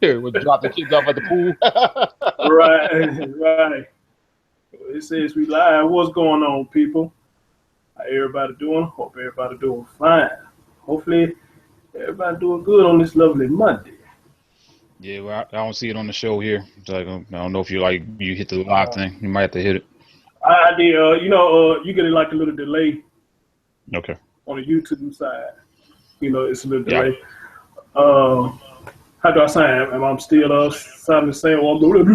We'll drop the kids off at the pool. Right. It says we live. What's going on, people? How everybody doing? Hope everybody doing fine. Hopefully, everybody doing good on this lovely Monday. Yeah, well, I don't see it on the show here. It's like, I don't know if you hit the live thing. You might have to hit it. I did. You get like a little delay. Okay. On the YouTube side, it's a little Yeah. delay. How do I sound? Am I still sounding the same? Or I'm doing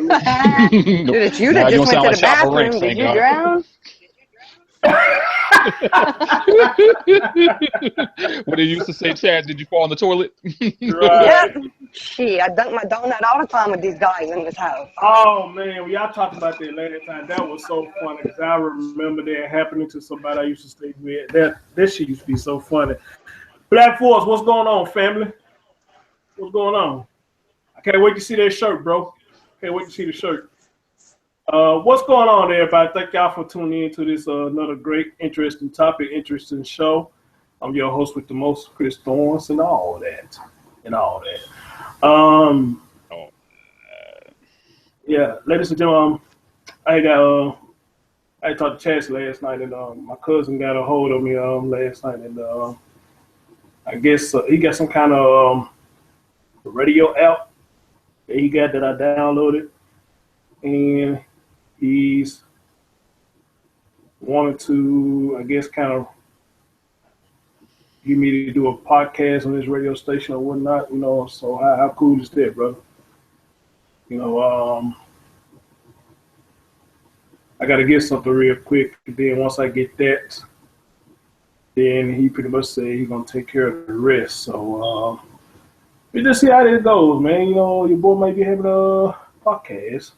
that? Dude, it's you that just went to the bathroom. Did you drown? What they used to say, Chad, did you fall in the toilet? Right. Yep. Shit, I dunk my donut all the time with these guys in this house. Oh, man. When y'all talked about that last time, that was so funny because I remember that happening to somebody I used to stay with. That shit used to be so funny. Black Force, what's going on, family? What's going on? I can't wait to see that shirt, bro. Can't wait to see the shirt. What's going on, everybody? Thank y'all for tuning in to this another great, interesting topic, interesting show. I'm your host with the most, Chris Thorns, and all that. Yeah, ladies and gentlemen, I talked to Chaz last night, and my cousin got a hold of me last night, and I guess he got some kind of radio app that he got that I downloaded, and he's wanted to, I guess, kind of get me to do a podcast on this radio station or whatnot, so how cool is that, brother? I got to get something real quick, and then once I get that, then he pretty much said he's going to take care of the rest, so we just see how this goes, man. Your boy might be having a podcast.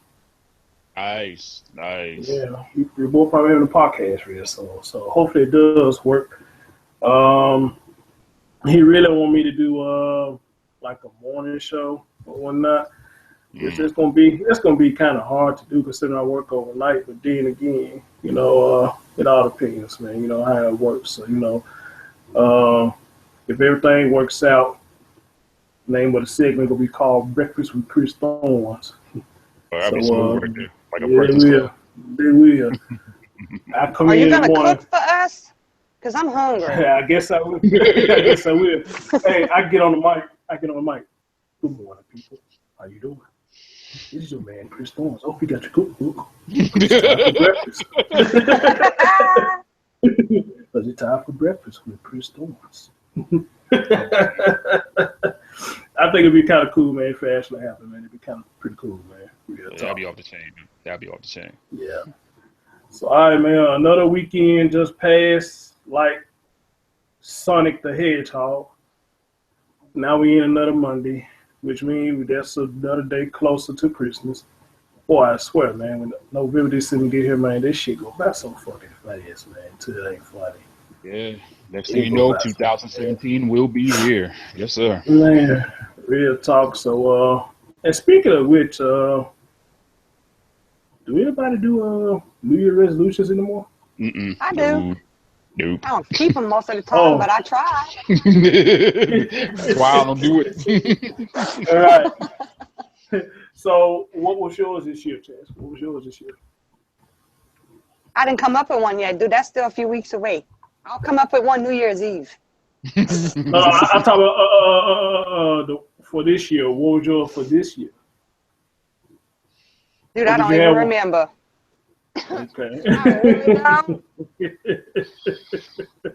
Nice. Yeah, your boy probably having a podcast for you, so hopefully it does work. He really want me to do like a morning show or whatnot. It's gonna be kind of hard to do considering I work overnight. But then again, it all depends, man. How it works. So if everything works out, the name of the segment gonna be called Breakfast with Chris Thorns. That'd be smooth right there. Like a they will. Are you gonna cook for us? Cause I'm hungry. Yeah, I guess I will. Hey, I get on the mic. Good morning, people. How you doing? This is your man, Chris Thorns. Oh, we got your cookbook. It's time for breakfast with Chris Thorns. I think it'd be kind of cool, man, if it actually happened, man. It'd be kind of pretty cool, man. That'd be off the chain, man. That'd be off the chain. Yeah. So, all right, man. Another weekend just passed like Sonic the Hedgehog. Now we in another Monday, which means that's another day closer to Christmas. Boy, I swear, man, when November, December get here, man, this shit go by so fucking fast, man. Until it ain't funny. Yeah. Next thing you know, 2017 will be here. Yes, sir. Man, real talk. So, and speaking of which, do anybody do New Year resolutions anymore? Mm-mm. I do. Nope. I don't keep them most of the time, but I try. Wow, don't do it. All right. So, what was yours this year, Chance? What was yours this year? I didn't come up with one yet, dude. That's still a few weeks away. I'll come up with one New Year's Eve. I'm talking about for this year. What was yours for this year? Dude, I don't even remember. Okay.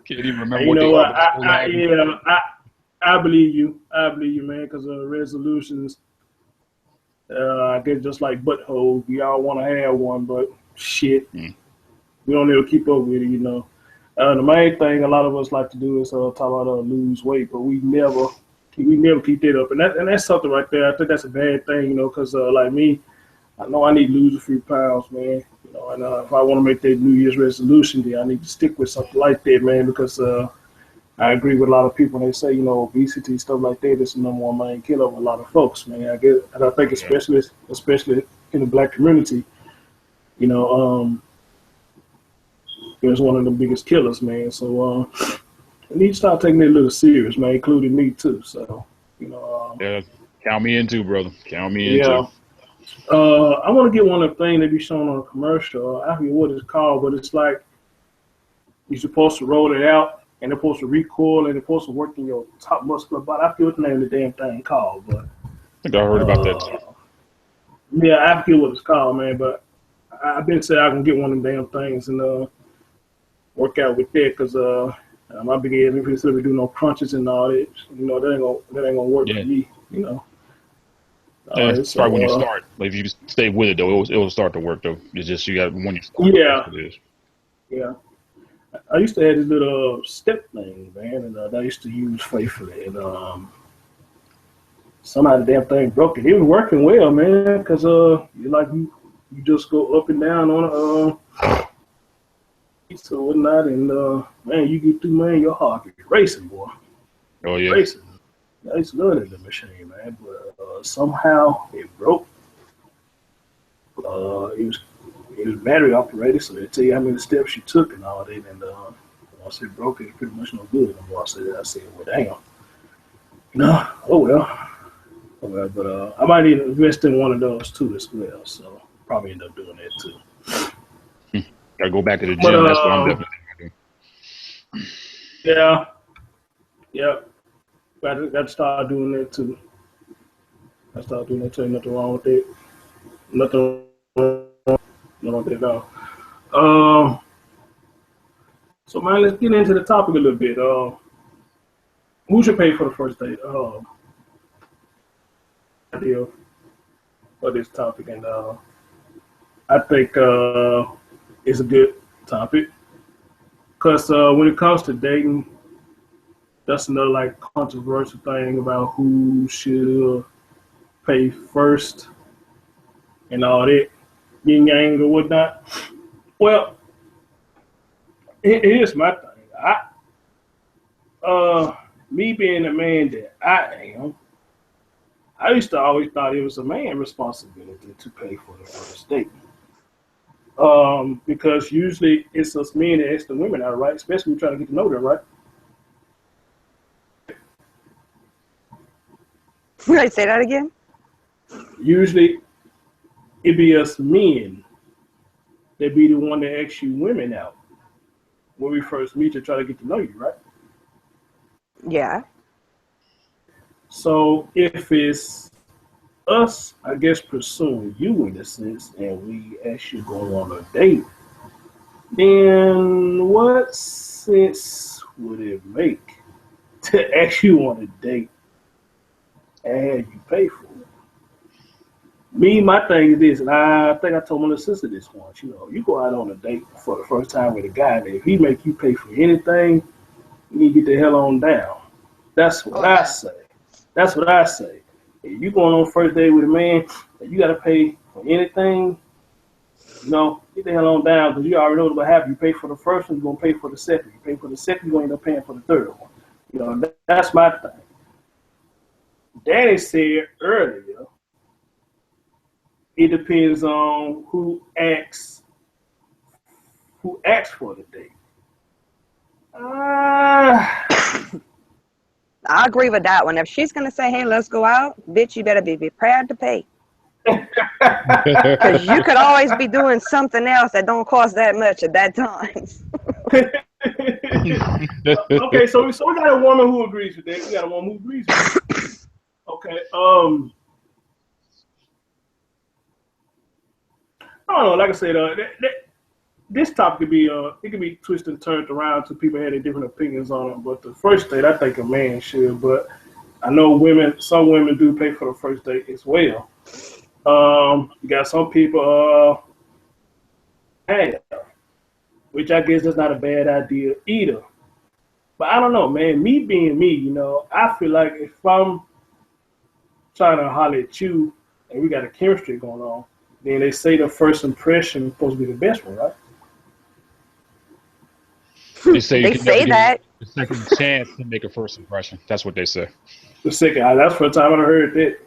Can't even remember what they are. I believe you. Man, because resolutions, I guess just like buttholes, we all want to have one, but shit, we don't need to keep up with it, The main thing a lot of us like to do is talk about lose weight, but we never keep that up, and that's something right there. I think that's a bad thing, because like me, I know I need to lose a few pounds, man. And if I want to make that New Year's resolution, then I need to stick with something like that, man, because I agree with a lot of people. They say, obesity, stuff like that is the number one main killer of a lot of folks, man. I think especially in the Black community, it's one of the biggest killers, man. So We need to start taking it a little serious, man, including me too. So, you know, Yeah, count me in too, brother. Count me in too. yeah. I want to get one of the things that be shown on a commercial. I forget what it's called, but it's like you're supposed to roll it out, and they're supposed to recoil, and they're supposed to work in your top muscular body. I forget what the name of the damn thing called, but I think I heard about that too. yeah, I forget what it's called, man. But I've been saying I can get one of them damn things and work out with that because my big ass if we do no crunches and all that, you know, that ain't gonna work for me, you know. Yeah, it's probably when you start. Like if you stay with it though, it will start to work though. It's just you got when you start. Yeah. That's what it is. Yeah. I used to have this little step thing, man, and I used to use faithfully. And somehow the damn thing broke it. It was working well, man, because you just go up and down on so whatnot, and man, you get through, man, your heart be racing, boy. Oh yeah. Racing. I used to love the machine, man, but somehow it broke. It was battery operated, so they tell you how many steps you took and all that. And once it broke, it's pretty much no good no more. I said, well, damn. No, oh well. But I might need to invest in one of those too as well. So probably end up doing that too. Gotta go back to the gym. That's what I'm definitely gonna do. Yeah. Got to start doing that too. I start doing that too. Nothing wrong with it. Nothing wrong with it at all. So man, let's get into the topic a little bit. Who should pay for the first date? Idea for this topic, and I think it's a good topic because when it comes to dating, that's another like controversial thing about who should pay first and all that yin yang or whatnot. Well, here's my thing. Me being the man that I am, I used to always thought it was a man's responsibility to pay for the first date. Because usually it's us men that ask the women out, right? Especially when we're trying to get to know them, right? Right, say that again. Usually it be us men that be the one that asks you women out when we first meet to try to get to know you, right? Yeah. So if it's us, I guess, pursuing you in a sense, and we actually go on a date, then what sense would it make to actually on a date and have you pay for it? Me, my thing is this, and I think I told my little sister this once, you know, you go out on a date for the first time with a guy, and if he make you pay for anything, you need to get the hell on down. That's what I say. That's what I say. If you going on first date with a man, and you got to pay for anything, you know, get the hell on down because you already know what will happen. You pay for the first one, you're going to pay for the second. You pay for the second, you're going to end up paying for the third one. You know, that's my thing. Danny said earlier, it depends on who asks for the date. I agree with that one. If she's going to say, hey, let's go out, bitch, you better be prepared to pay. Because you could always be doing something else that don't cost that much at that time. Okay, so we got a woman who agrees with that. We got a woman who agrees with that. Okay, I don't know. Like I said, this topic could be it could be twisted and turned around to people having different opinions on it. But the first date, I think a man should. But I know some women do pay for the first date as well. You got some people have, which I guess is not a bad idea either. But I don't know, man. Me being me, you know, I feel like if I'm trying to holler at you and we got a chemistry going on, then they say the first impression is supposed to be the best one, right? They say you They can say never that. give a second chance to make a first impression. That's what they say. The second, that's the first time I heard that.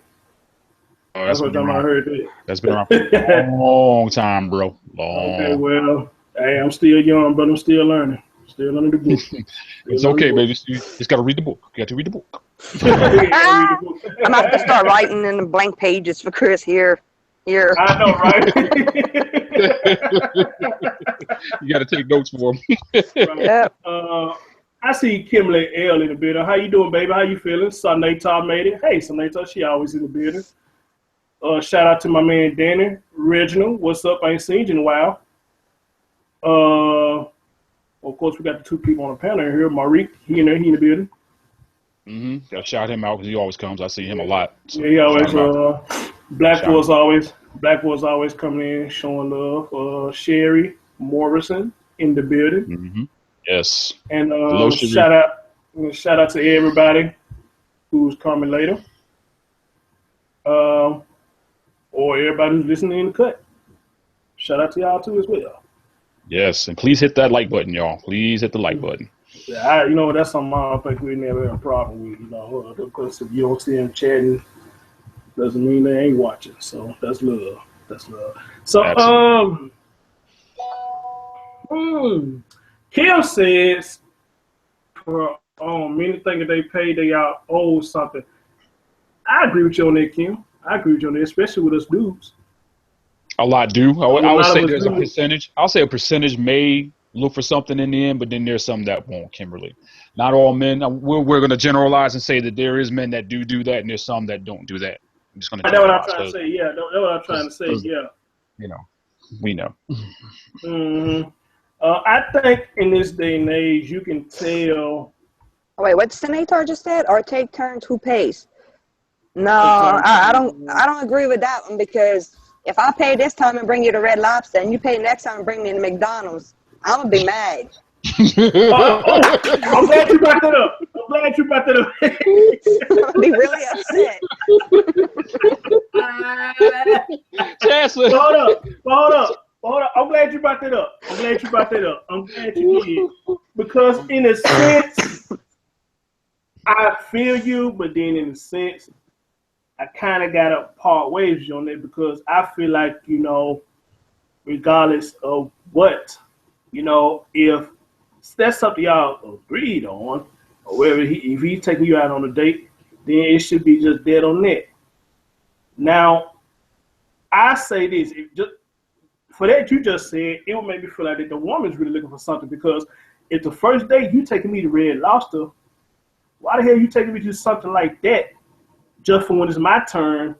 Oh, That's the first time I heard that. That's been around for a long time, bro. Okay, well, hey, I'm still young, but I'm still learning. Still under the book. It's okay, baby. You just gotta read the book. You got to read the book. I'm gonna have to start writing in the blank pages for Chris here. I know, right? You got to take notes for him. Right. Yep. I see Kimberly L in the building. How you doing, baby? How you feeling? Sunita made it. Hey, Sunita, she always in the building. Shout out to my man Danny Reginald. What's up? I ain't seen you in a while. Of course, we got the two people on the panel here. Marique, he in there, he in the building. Mm-hmm. Gotta shout him out because he always comes. I see him a lot. So Yeah, he always. Black Boy's always coming in, showing love. Sherry Morrison in the building. Mm-hmm. Yes. And hello, shout out to everybody who's coming later. Or everybody who's listening in the cut. Shout out to y'all too as well. Yes, and please hit that like button, y'all. Please hit the like button. Yeah, that's something I don't think we never had a problem with. Because if you don't see them chatting, doesn't mean they ain't watching. So that's love. That's love. So Kim says for many things that they pay, they out owe something. I agree with you on that, Kim. I agree with you on that, especially with us dudes. A lot do. I would say there's a do. percentage. I'll say a percentage may look for something in the end, but then there's some that won't, Kimberly. Not all men. We're going to generalize and say that there is men that do that, and there's some that don't do that. I'm just going to. That's what I'm trying to say. Yeah, that's what I'm trying to say. Yeah. We know. Mm-hmm. I think in this day and age, you can tell. Oh, wait, what Senator just said? Or take turns who pays? No, I don't agree with that one, because if I pay this time and bring you to Red Lobster and you pay next time and bring me to McDonald's, I'm going to be mad. I'm glad you brought that up. I'm going to be really upset. Hold up. I'm glad you brought that up. I'm glad you did. Because in a sense, I feel you, but then in a sense, I kind of got to part ways on it, because I feel like, regardless of what, if that's something y'all agreed on, or whether if he's taking you out on a date, then it should be just dead on that. Now, I say this, for that you just said, it would make me feel like that the woman's really looking for something, because if the first date you taking me to Red Lobster, why the hell you taking me to something like that? Just for when it's my turn,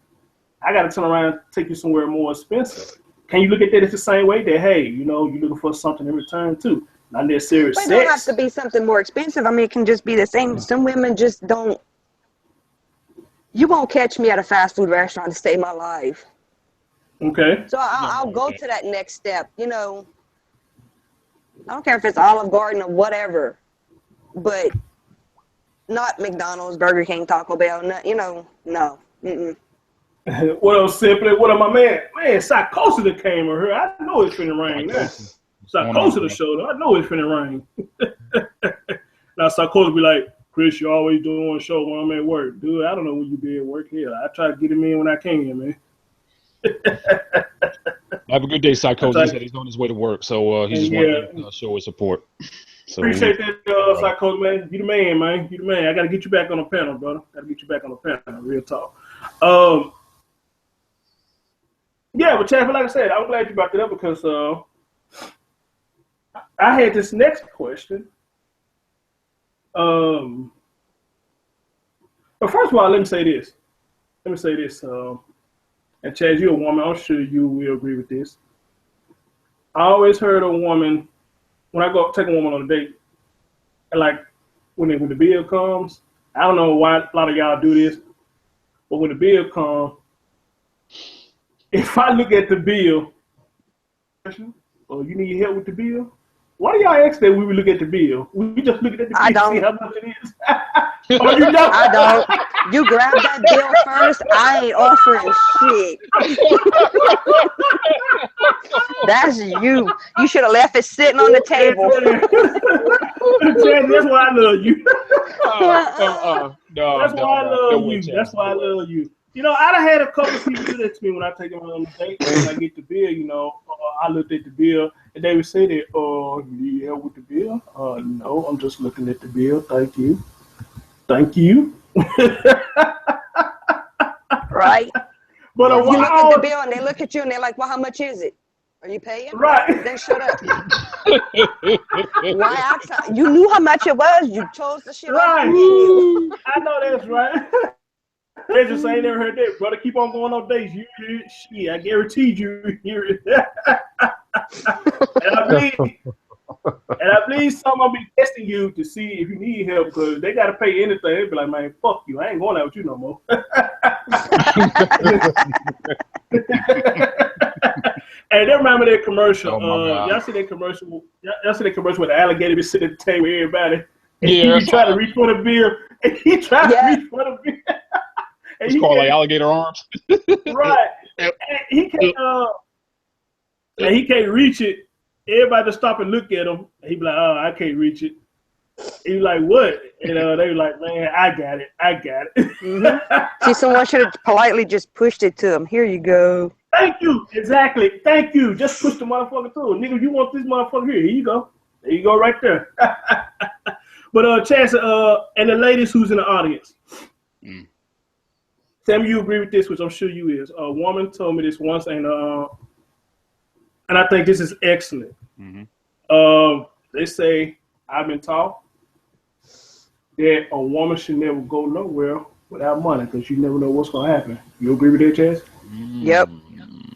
I got to turn around and take you somewhere more expensive. Can you look at that as the same way that, hey, you're looking for something in return too? Not necessarily sex. But it don't have to be something more expensive. I mean, it can just be the same. Some women just don't. You won't catch me at a fast food restaurant to save my life. Okay. So I'll go to that next step. I don't care if it's Olive Garden or whatever, but not McDonald's, Burger King, Taco Bell. No. Mm-mm. What else, Simply? What up, my man? Man, Psychosis that came over here. I know it's finna rain. Psychosis the show. I know it's finna rain. Now, Psychosis be like, Chris, you always doing a show when I'm at work. Dude, I don't know when you be at work here. I try to get him in when I can, man. Have a good day, Psychosis. He said he's on his way to work, so he just wanted to show his support. So appreciate that, Psychosis, man. You the man, man. You the man. I got to get you back on the panel, brother. Real talk. Yeah, but Chad, like I said, I'm glad you brought that up, because I had this next question. But first of all, let me say this. And Chad, you're a woman. I'm sure you will agree with this. I always heard a woman, when I go take a woman on a date, and like when the bill comes, I don't know why a lot of y'all do this, but when the bill comes, if I look at the bill, oh, you need help with the bill? Why do y'all ask that when we look at the bill? We just look at the bill and see how much it is. Oh, you don't? I don't. You grab that bill first. I ain't offering shit. That's you. You should have left it sitting on the table. That's why I love you. No, That's why I love you. That's why I love you. You know, I done had a couple of people do that to me when I take them on a date. When I get the bill, you know, I looked at the bill and they would say that, you need help with the bill? No, I'm just looking at the bill. Thank you. Thank you. Right. But You look at the bill and they look at you and they're like, well, how much is it? Are you paying? Right. Then shut up. Why ask? You knew how much it was. You chose the shit off the menu. I know that's right. They just ain't never heard that. Brother, keep on going on dates. You hear it. Shit, I guarantee you hear it. And I believe some will be testing you to see if you need help because they got to pay anything. They be like, man, fuck you. I ain't going out with you no more. Hey, they remember that commercial. Y'all see that commercial? Y'all see that commercial with the alligator be sitting at the table with everybody? And he be trying to reach for the beer. And he trying to reach for the beer. It's called like alligator arms. Right. And he can't reach it. Everybody just stop and look at him. He be like, oh, I can't reach it. He's like, what? And they be like, man, I got it. Mm-hmm. See, someone should have politely just pushed it to him. Here you go. Thank you. Exactly. Thank you. Just push the motherfucker through. Nigga, you want this motherfucker here. Here you go. There you go right there. But Chance, and the ladies who's in the audience. Tell me you agree with this, which I'm sure you is. A woman told me this once, and I think this is excellent. Mm-hmm. They say, I've been taught that a woman should never go nowhere without money because you never know what's going to happen. You agree with that, Chaz? Yep.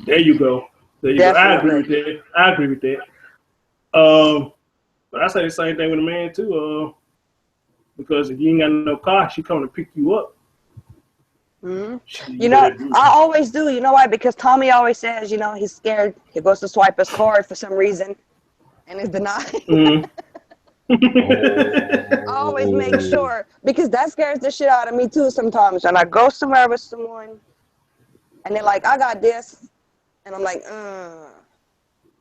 There you go. There you go. I agree with that. But I say the same thing with a man, too. Because if you ain't got no car, she coming to pick you up. Mm-hmm. You know, I always do. You know why? Because Tommy always says, you know, he's scared. He goes to swipe his card for some reason, and is denied. Mm-hmm. I always make sure, because that scares the shit out of me too sometimes. And I go somewhere with someone, and they're like, I got this. And I'm like,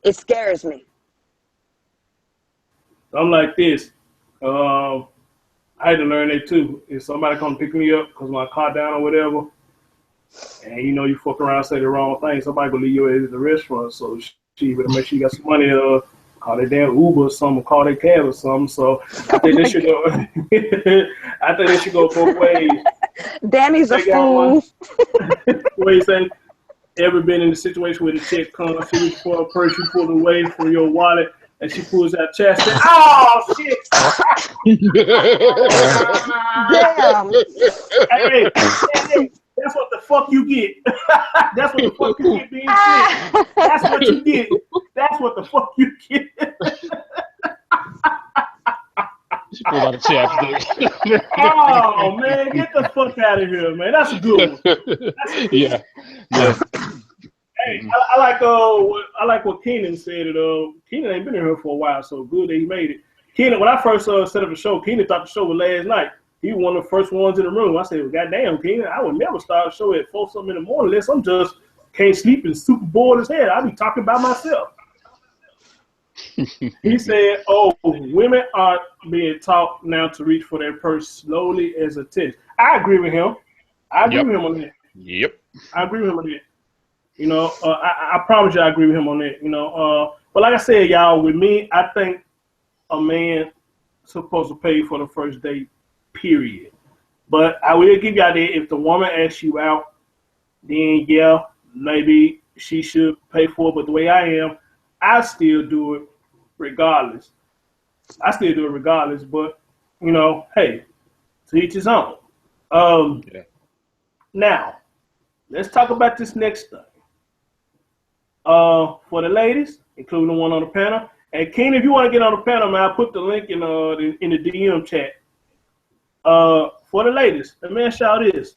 it scares me. I'm like this. I had to learn that too. If somebody come pick me up because my car down or whatever, and you know you fuck around and say the wrong thing, somebody gonna leave you at the restaurant. So she better make sure you got some money. Call their damn Uber or something, call their cab or something. So I think they should go. I think they should go both ways. Danny's a fool. What you say? Ever been in a situation where the chick comes, she reaches for a purse, you pull away from your wallet, and she pulls out chest. And, oh shit! Damn. Hey, that's what the fuck you get. That's what the fuck you get being sick. That's what you get. That's what the fuck you get. She pulled out a chapstick. Oh man, get the fuck out of here, man. That's a good one. Yeah. Hey, I like what Keenan said. Keenan ain't been in here for a while, so good that he made it. Keenan, when I first set up the show, Keenan thought the show was last night. He was one of the first ones in the room. I said, well, goddamn, Keenan, I would never start a show at 4 something in the morning unless I'm just can't sleep and super bored as hell. I'll be talking about myself. He said, oh, women are being taught now to reach for their purse slowly as a test. I agree with him. I agree with him on that. Yep. I agree with him on that. You know, I promise you I agree with him on that. You know, but like I said, y'all, with me, I think a man supposed to pay for the first date, period. But I will give y'all that if the woman asks you out, then yeah, maybe she should pay for it. But the way I am, I still do it regardless. But, you know, hey, to each his own. Now, let's talk about this next thing. For the ladies, including the one on the panel. And Keenan, if you want to get on the panel, man, I'll put the link in the DM chat. For the ladies, the man shout is.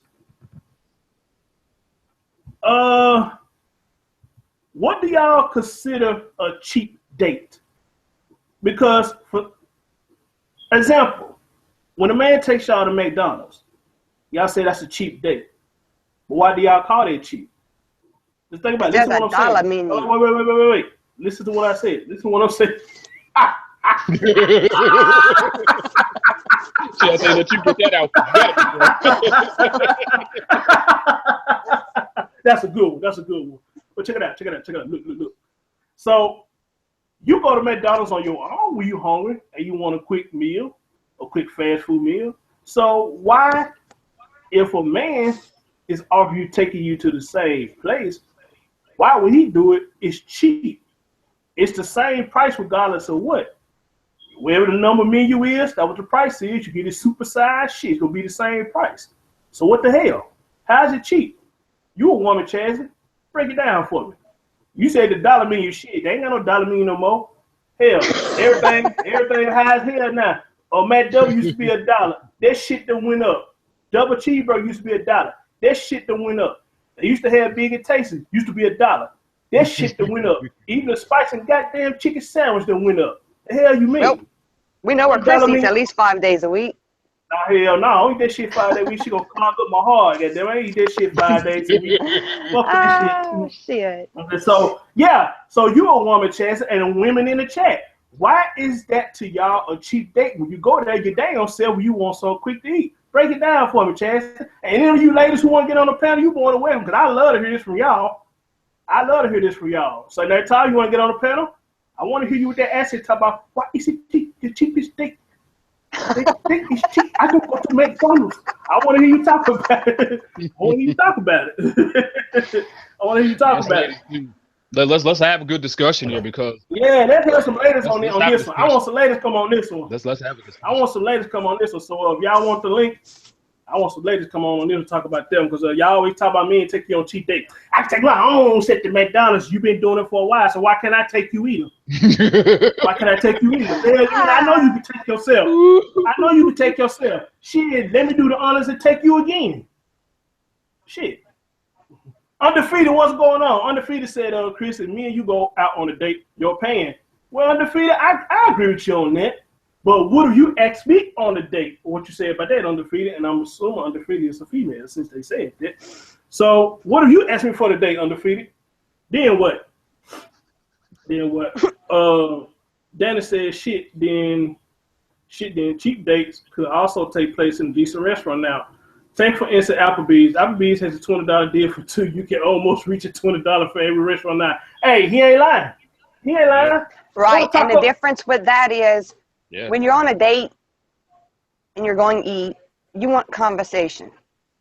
What do y'all consider a cheap date? Because, for example, when a man takes y'all to McDonald's, y'all say that's a cheap date. But why do y'all call it cheap? Just think about it. Listen to what I'm saying. Wait. Listen to what I said. Listen to what I'm saying. See, I say that you get that out. That's a good one. That's a good one. But check it out. Look. So you go to McDonald's on your own when you're hungry and you want a quick meal, a quick fast food meal. So why, if a man is offering you taking you to the same place, why would he do it? It's cheap. It's the same price regardless of what. Wherever the number menu is, that's what the price is. You get a supersized shit. It's gonna be the same price. So what the hell? How's it cheap? You a woman, Chazzy. Break it down for me. You said the dollar menu shit. They ain't got no dollar menu no more. Hell, everything high as hell now. Matt W used to be $1. That shit that went up. Double cheeseburger used to be $1. That shit that went up. They used to have Big and Tasty. Used to be $1. That shit that went up. Even the spice and goddamn chicken sandwich that went up. The hell you mean? Nope. We know where Chris eats at least 5 days a week. Nah, hell no. I don't eat that shit 5 days a week. She gonna clog up my heart. Goddamn, I ain't eat that shit 5 days a week. Fuck that shit. Okay, so, yeah. So you a woman, Chance, and women in the chat. Why is that to y'all a cheap date? When you go there, your day on sale when you want something quick to eat. Break it down for me, Chance. And any of you ladies who want to get on the panel, you going to welcome, because I love to hear this from y'all. So next time you want to get on the panel, I want to hear you with that accent talk about why is it cheap? The cheapest date. The date is cheap. I don't go to McDonald's. I want to hear you talk about it. Let's have a good discussion here because let's have some ladies on this one. I want some ladies come on this one. Let's have a discussion. I want some ladies come on this one. So if y'all want the link, I want some ladies come on this and talk about them because y'all always talk about me and take you on cheap dates. I can take my own set to McDonald's. You've been doing it for a while, so why can't I take you either? I know you can take yourself. Shit, let me do the honors and take you again. Shit. Undefeated, what's going on? Undefeated said, Chris, if me and you go out on a date, you're paying. Well, Undefeated, I agree with you on that. But what if you ask me on a date? What you say about that, Undefeated? And I'm assuming Undefeated is a female since they said that. So what if you ask me for the date, Undefeated? Then what? Danny said then cheap dates could also take place in a decent restaurant now. Take for instance Applebee's. Applebee's has a $20 deal for two. You can almost reach a $20 for every restaurant now. Hey, he ain't lying. Right, and the difference with that is when you're on a date and you're going to eat, you want conversation.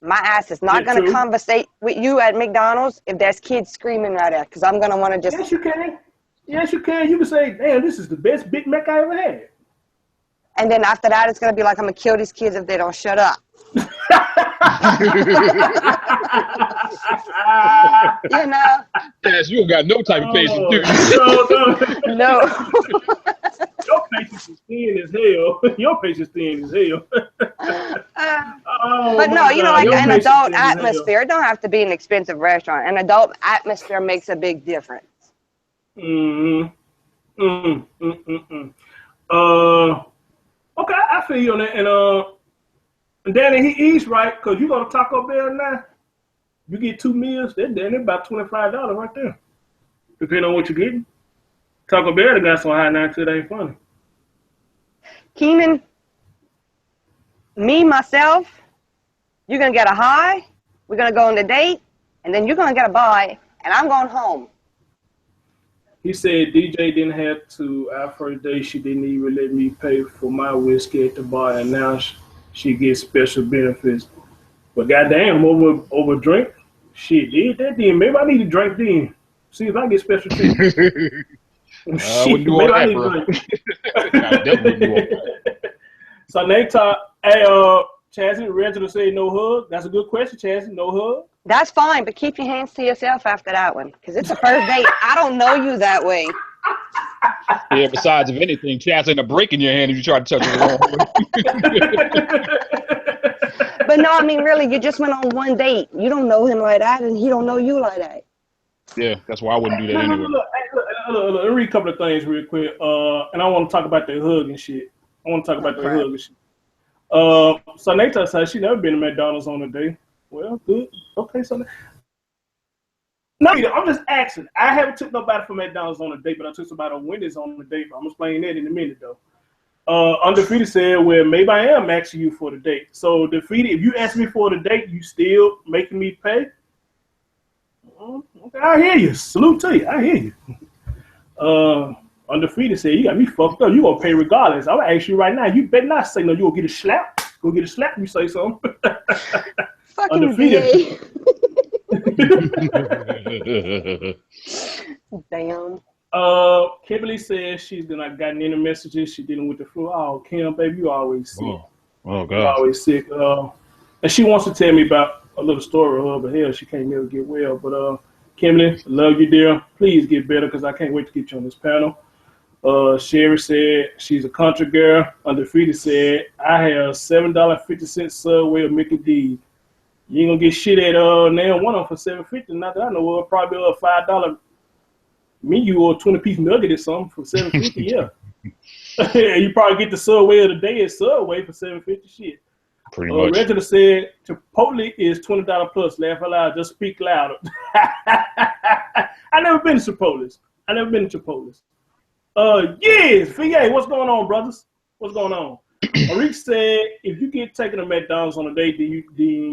My ass is not going to conversate with you at McDonald's if there's kids screaming right there because I'm going to want to just... Yes, you can. You can say, damn, this is the best Big Mac I ever had. And then after that, it's going to be like, I'm going to kill these kids if they don't shut up. You know? Yes, you ain't got no type of patience, do you? No. Your patience is thin as hell. But no, you know, like an adult atmosphere, it don't have to be an expensive restaurant. An adult atmosphere makes a big difference. Okay, I feel you on that. And Danny, he eats right, because you go to Taco Bell now, you get 2 meals, then about $25 right there. Depending on what you're getting. Taco Bell got so high now, too, that ain't funny. Keenan, myself, you're going to get a high, we're going to go on the date, and then you're going to get a buy, and I'm going home. He said DJ didn't have to, our first day, she didn't even let me pay for my whiskey at the bar, and now she gets special benefits. But goddamn, over drink? Shit, did that then. Maybe I need to drink then. See if I get special treatment. Shit, maybe I need to drink. So they talk, hey, Chazzy, Reginald said no hug. That's a good question, Chazzy. No hug. That's fine, but keep your hands to yourself after that one, because it's a first date. I don't know you that way. Yeah, besides, if anything, Chaz ain't a break in your hand if you try to touch it wrong. But no, I mean, really, you just went on one date. You don't know him like that, and he don't know you like that. Yeah, that's why I wouldn't do that anyway. Look, let me read a couple of things real quick, and I want to talk about the hug and shit. So Nata said she never been to McDonald's on a date. Well, good. Okay, so no, I'm just asking. I haven't took nobody from McDonald's on a date, but I took somebody on Wendy's on a date. I'm gonna explain that in a minute, though. Undefeated said, well, maybe I am asking you for the date. So, Defeated, if you ask me for the date, you still making me pay? Okay, I hear you. Salute to you. I hear you. Undefeated said, you got me fucked up. You gonna pay regardless. I'm gonna ask you right now. You better not say no. You gonna get a slap. Go get a slap. You say something. Fucking Undefeated. Damn. Kimberly says she's not gotten any messages. She's dealing with the flu. Oh, Kim, baby, you always sick. Oh God. You always sick. And she wants to tell me about a little story of her, but hell, she can't never get well. But Kimberly, love you, dear. Please get better because I can't wait to get you on this panel. Sherry said she's a country girl. Undefeated said I have $7.50 Subway of Mickey D's. You ain't gonna get shit at now one of them for $7.50. Not that I know of. Probably a $5 menu or a 20-piece nugget or something for $7.50. Yeah, you probably get the Subway of the day at Subway for $7.50. Shit. Pretty much. Regina said Chipotle is $20 plus. Laugh aloud. Just speak louder. I never been to Chipotle's. Yes, VA, what's going on, brothers? What's going on? Marik said, if you get taken to McDonald's on a date, then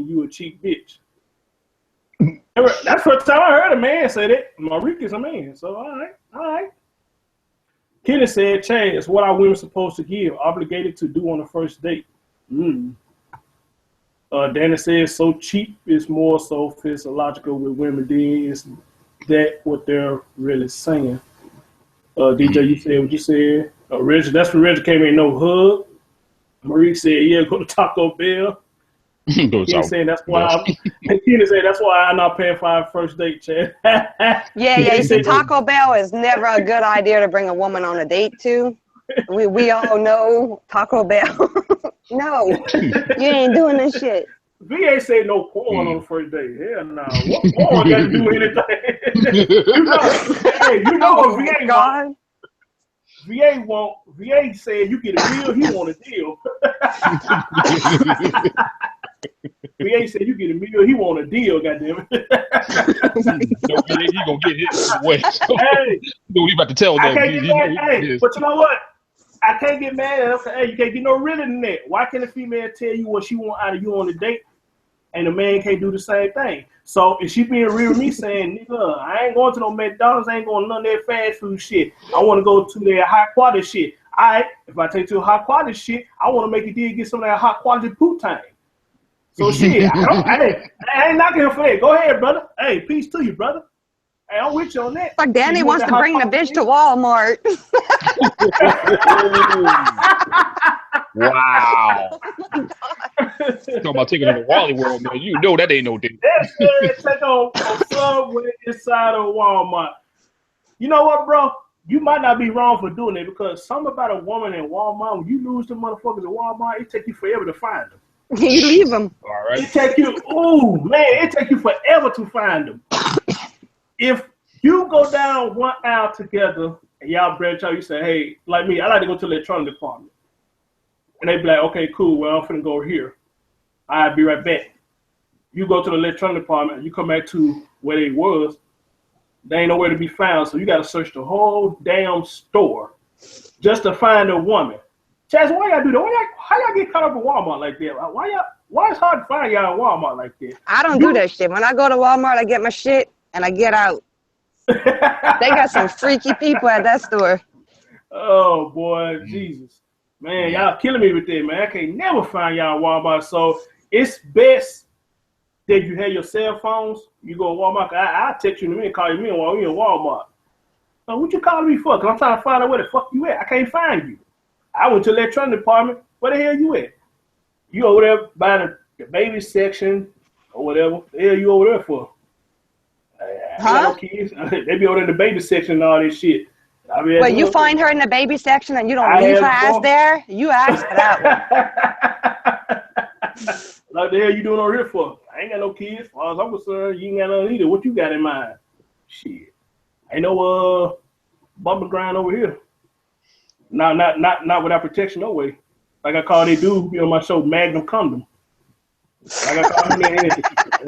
you a cheap bitch. That's the first time I heard a man say that. Marik is a man, so all right. Kenny said, Chaz, what are women supposed to give, obligated to do on the first date? Danny says, so cheap is more so physiological with women. Then is that what they're really saying? DJ, you said what you said. Reggie, that's when Reggie came in, no hug. Marie said, yeah, go to Taco Bell. Kenny saying that's why I'm not paying for our first date, Chad. Yeah, you see, Taco Bell is never a good idea to bring a woman on a date to. We all know Taco Bell. No, you ain't doing this shit. VA said no porn on the first date. Hell no. What porn got to do anything? you know what VA got? VA said you get a deal, he want a deal. VA said you get a meal, he want a deal, goddamn it. No, he gonna get his way. Hey, you know what he about to tell them. But you know what? I can't get mad at him. Hey, you can't get no realer than that. Why can't a female tell you what she want out of you on the date, and the man can't do the same thing? So if she being real with me saying, nigga, I ain't going to no McDonald's, I ain't going to none of that fast food shit. I want to go to that high quality shit. If I take you to high quality shit, I want to make it get some of that high quality poop time. So shit, I ain't knocking him for that. Go ahead, brother. Hey, peace to you, brother. Hey, I'm with you on that. Like Danny wants to bring the bitch to Walmart. Wow. Talking about taking her to Wally World, man. You know that ain't no date. That's good. Take on Subway inside of Walmart. You know what, bro? You might not be wrong for doing it because something about a woman in Walmart, when you lose the motherfuckers at Walmart, it take you forever to find them. You leave them. All right. It take you forever to find them. If you go down one aisle together and y'all branch out, you say, hey, like me, I like to go to the electronics department. And they be like, okay, cool, well, I'm finna go over here. I'll be right back. You go to the electronics department, you come back to where they was, they ain't nowhere to be found, so you gotta search the whole damn store just to find a woman. Chaz, why y'all do that? How y'all get caught up in Walmart like that? Why it's hard to find y'all in Walmart like that? I don't do that shit. When I go to Walmart, I get my shit and I get out. They got some freaky people at that store. Oh boy, Jesus. Man, y'all killing me with that, man. I can't never find y'all in Walmart. So it's best that you have your cell phones. You go to Walmart. I'll text you in a minute, call you in while you're in Walmart. What you calling me for? Because I'm trying to find out where the fuck you at. I can't find you. I went to the electronic department. Where the hell you at? You over there by the baby section or whatever. The hell you over there for? I got no kids. They be over in the baby section and all this shit. Wait, you find her in the baby section and you don't leave her ass there? You asked for that one. Like the hell you doing over here for? I ain't got no kids. As far as I'm concerned, you ain't got nothing either. What you got in mind? Shit. Ain't no bump and grind over here. Not without protection, no way. Like I call they dude on my show, Magnum Condom. Like I call him,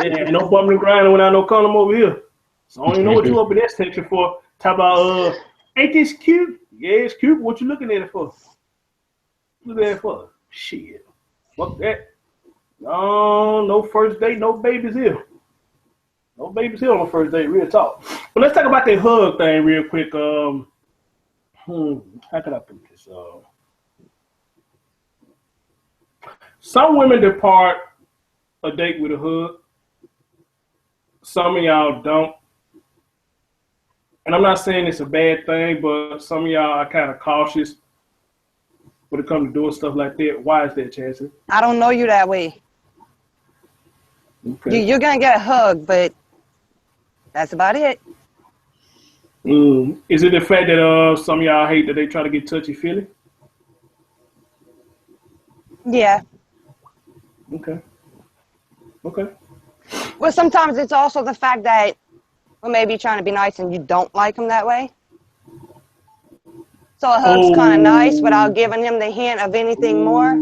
ain't no bump and grind without no condom over here. So I don't even know what you up in that section for. Talk about ain't this cute? Yeah, it's cute. What you looking at it for? Look at it for? Shit. Fuck that. No first date, no babies here. No babies here on the first date, real talk. But let's talk about that hug thing real quick. How can I put this? Some women depart a date with a hug. Some of y'all don't. And I'm not saying it's a bad thing, but some of y'all are kind of cautious when it comes to doing stuff like that. Why is that, Chancey? I don't know you that way. Okay. You're going to get a hug, but that's about it. Is it the fact that some of y'all hate that they try to get touchy-feely? Yeah. Okay. Okay. Well, sometimes it's also the fact that we may be trying to be nice and you don't like him that way. So a hug's kind of nice without giving him the hint of anything more.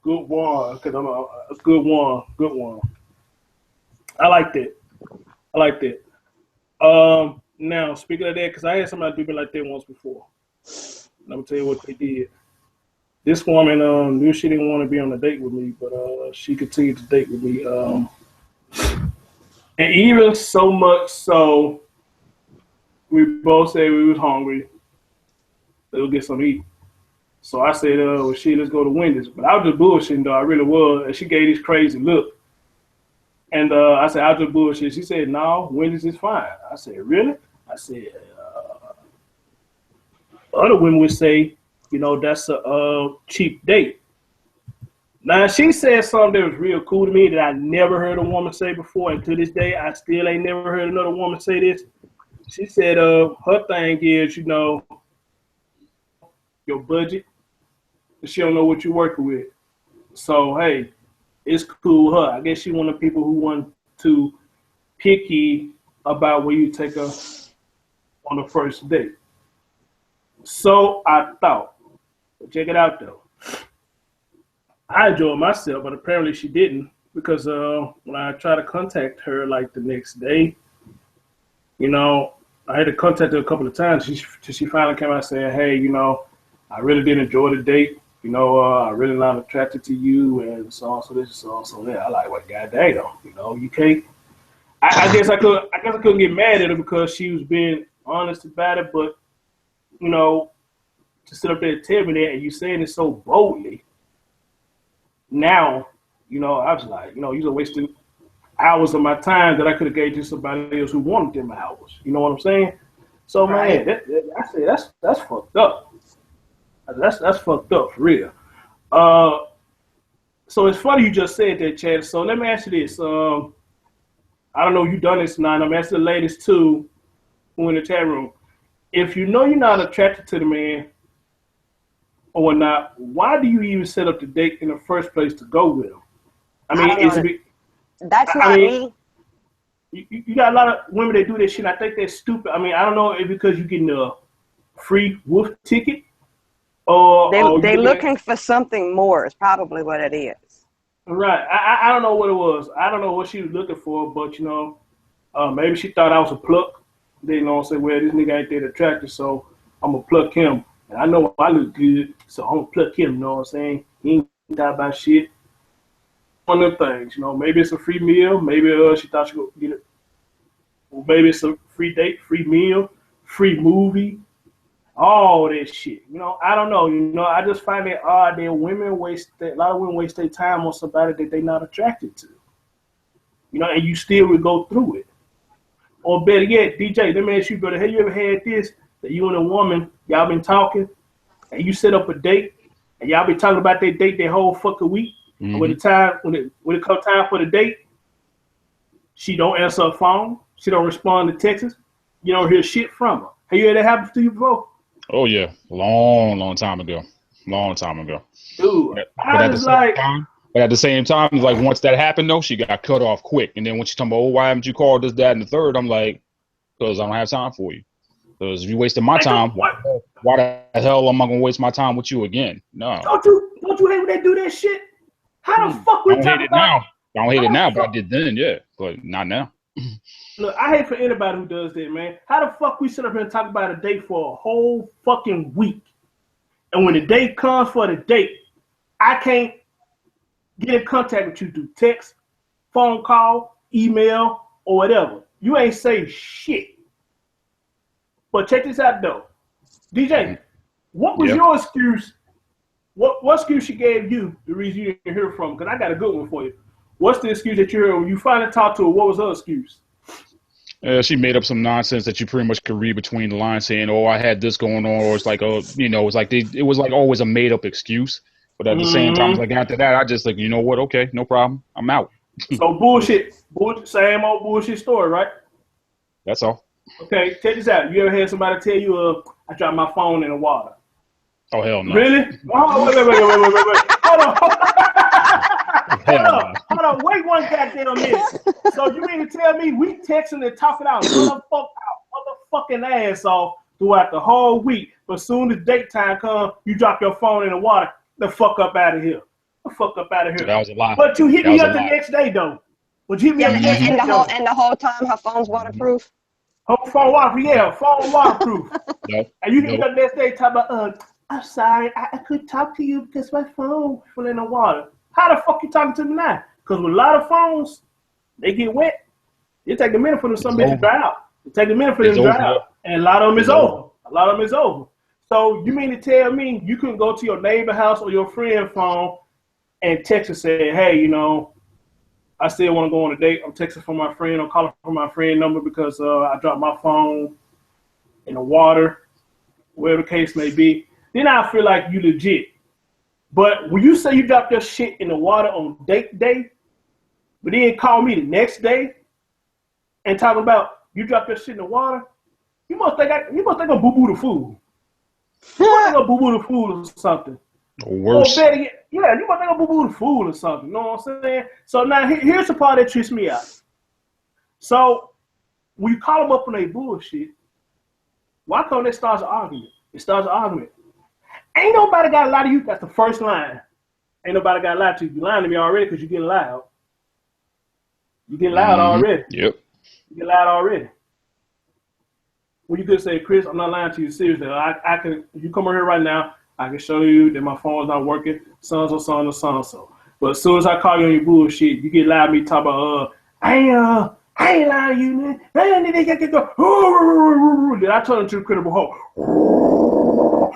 Good one. Cause I'm a good one. Good one. I like that. I like that. Now, speaking of that, because I had somebody do me like that once before. And I'm going to tell you what they did. This woman knew she didn't want to be on a date with me, but she continued to date with me. And even so much so, we both said we was hungry. Let's get some to eat. So I said, well, shit, let's go to Wendy's. But I was just bullshitting, though. I really was. And she gave this crazy look. And I said, I was just bullshit. She said, no, Wendy's is fine. I said, really? I said, other women would say, you know, that's a cheap date. Now, she said something that was real cool to me that I never heard a woman say before. And to this day, I still ain't never heard another woman say this. She said her thing is, you know, your budget. She don't know what you're working with. So, hey, it's cool. Her. I guess she one of the people who want to picky about where you take her on the first date. So I thought. But check it out, though. I enjoyed myself, but apparently she didn't, because when I tried to contact her like the next day, you know, I had to contact her a couple of times. She finally came out saying, hey, you know, I really did enjoy the date. You know, I really not attracted to you, and so on, so this, so on, so that. I like, well, goddamn, you know, you can't. I guess I couldn't get mad at her because she was being honest about it, but you know, to sit up there and tell me that, and you saying it so boldly. Now, you know, I was like, you know, you're wasting hours of my time that I could have gave to somebody else who wanted them hours. You know what I'm saying? So, right. Man, I say that's fucked up. That's fucked up for real. So it's funny you just said that, Chad. So let me ask you this. I don't know if you've done this tonight. I'm asking the ladies too, who in the chat room. If you know you're not attracted to the man or whatnot, why do you even set up the date in the first place to go with him? I mean, that's not me. You got a lot of women that do this shit. I think they're stupid. I mean, I don't know if because you're getting a free wolf ticket or they're looking for something more is probably what it is. Right. I don't know what it was. I don't know what she was looking for, but you know, maybe she thought I was a pluck. They you know say, well, this nigga ain't that attractive, so I'm gonna pluck him. And I know I look good, so I'm gonna pluck him, you know what I'm saying? He ain't thought about shit. One of them things, you know, maybe it's a free meal, maybe she thought she would get it. Or maybe it's a free date, free meal, free movie, all that shit. You know, I don't know. You know, I just find it odd that a lot of women waste their time on somebody that they're not attracted to. You know, and you still would go through it. Or better yet, DJ, let me ask you, brother, have you ever had this, that you and a woman, y'all been talking, and you set up a date, and y'all been talking about that date that whole fucking week, and when it comes time for the date, she don't answer her phone, she don't respond to texts, you don't hear shit from her. Have you had that happen to you before? Oh yeah, long time ago. Dude, but at the same time, it's like once that happened though, she got cut off quick. And then when she told me, oh, why haven't you called this, that, and the third? I'm like, because I don't have time for you. Because if you wasted my time, why the hell am I gonna waste my time with you again? No. Don't you hate when they do that shit? How the fuck we talk about? I don't hate it now, but I did then, yeah. But not now. Look, I hate for anybody who does that, man. How the fuck we sit up here and talk about a date for a whole fucking week, and when the date comes for the date, I can't get in contact with you through text, phone call, email, or whatever. You ain't say shit. But check this out though. DJ, what was your excuse? What excuse she gave you, the reason you didn't hear from? Because I got a good one for you. What's the excuse that you heard when you finally talked to her? What was her excuse? She made up some nonsense that you pretty much could read between the lines, saying, "Oh, I had this going on," or it's like, "Oh, you know," it's like it was like always a made up excuse. But at the same time, it's like after that, I just like, you know what? Okay, no problem. I'm out. So bullshit, same old bullshit story, right? That's all. Okay, check this out. You ever had somebody tell you, I dropped my phone in the water? Oh, hell no. Really? Oh, wait. Hold on. Wait one goddamn minute. So you mean to tell me we texting and talking our motherfucking ass off throughout the whole week, but soon as date time comes, you drop your phone in the water? The fuck up out of here. The fuck up out of here. That was a lie. But you hit me up the next day, though. But you hit me up the next day, though. And the whole time her phone's waterproof? Her phone waterproof, yeah. Phone waterproof. No. And you hit me up the next day talking about, I'm sorry, I couldn't talk to you because my phone fell in the water. How the fuck you talking to me now? Because with a lot of phones, they get wet. It take a minute for them some bitch to dry out. It take a minute for them to dry out. And a lot of them is over. A lot of them is over. So you mean to tell me you couldn't go to your neighbor house or your friend phone and text and say, hey, you know, I still want to go on a date. I'm texting from my friend. I'm calling from my friend number because I dropped my phone in the water, whatever the case may be. Then I feel like you legit. But when you say you dropped your shit in the water on date day, but then call me the next day and talking about you dropped your shit in the water, you must think I'm boo-boo the fool. You must think I'm boo-boo the fool or something. Worse. Or better yet, yeah, you must think I'm boo-boo the fool or something. You know what I'm saying? So now here's the part that trips me out. So when you call them up on their bullshit, why can't they start an argument? It starts an argument. Ain't nobody got to lie to you. That's the first line. Ain't nobody got to lie to you. You lying to me already because you're getting loud. You getting loud already. Yep. You get loud already. Well, you could say, Chris, I'm not lying to you. Seriously, I can. You come over here right now. I can show you that my phone's not working. So. But as soon as I call you on your bullshit, you get loud at me talking about, I ain't lying to you, man. Then I turn into a credible hoe.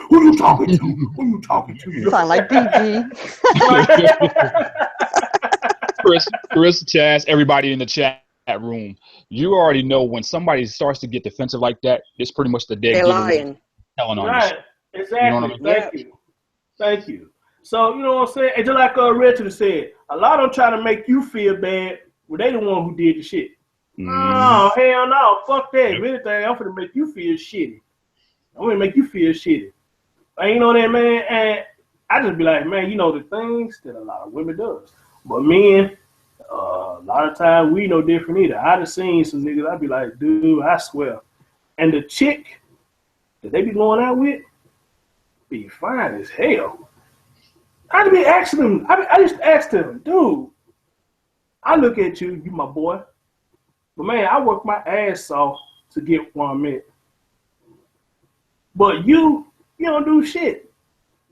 Who you talking to? Who you talking to? You sound like DG. Chris, Chaz, everybody in the chat room, you already know when somebody starts to get defensive like that, it's pretty much the dead. They're lying. Telling on right. Exactly. You know what I mean? Thank you. So, you know what I'm saying? And just like Richard said, a lot of them try to make you feel bad when they the one who did the shit. Oh, hell no. Fuck that. If anything, I'm finna make you feel shitty. I'm gonna make you feel shitty. And you know that, man? And I just be like, man, you know the things that a lot of women does. But men, a lot of times we no different either. I done seen some niggas, I be like, dude, I swear. And the chick that they be going out with be fine as hell. I be asking them, I just ask them, dude, I look at you, you my boy. But man, I work my ass off to get one minute. But you don't do shit.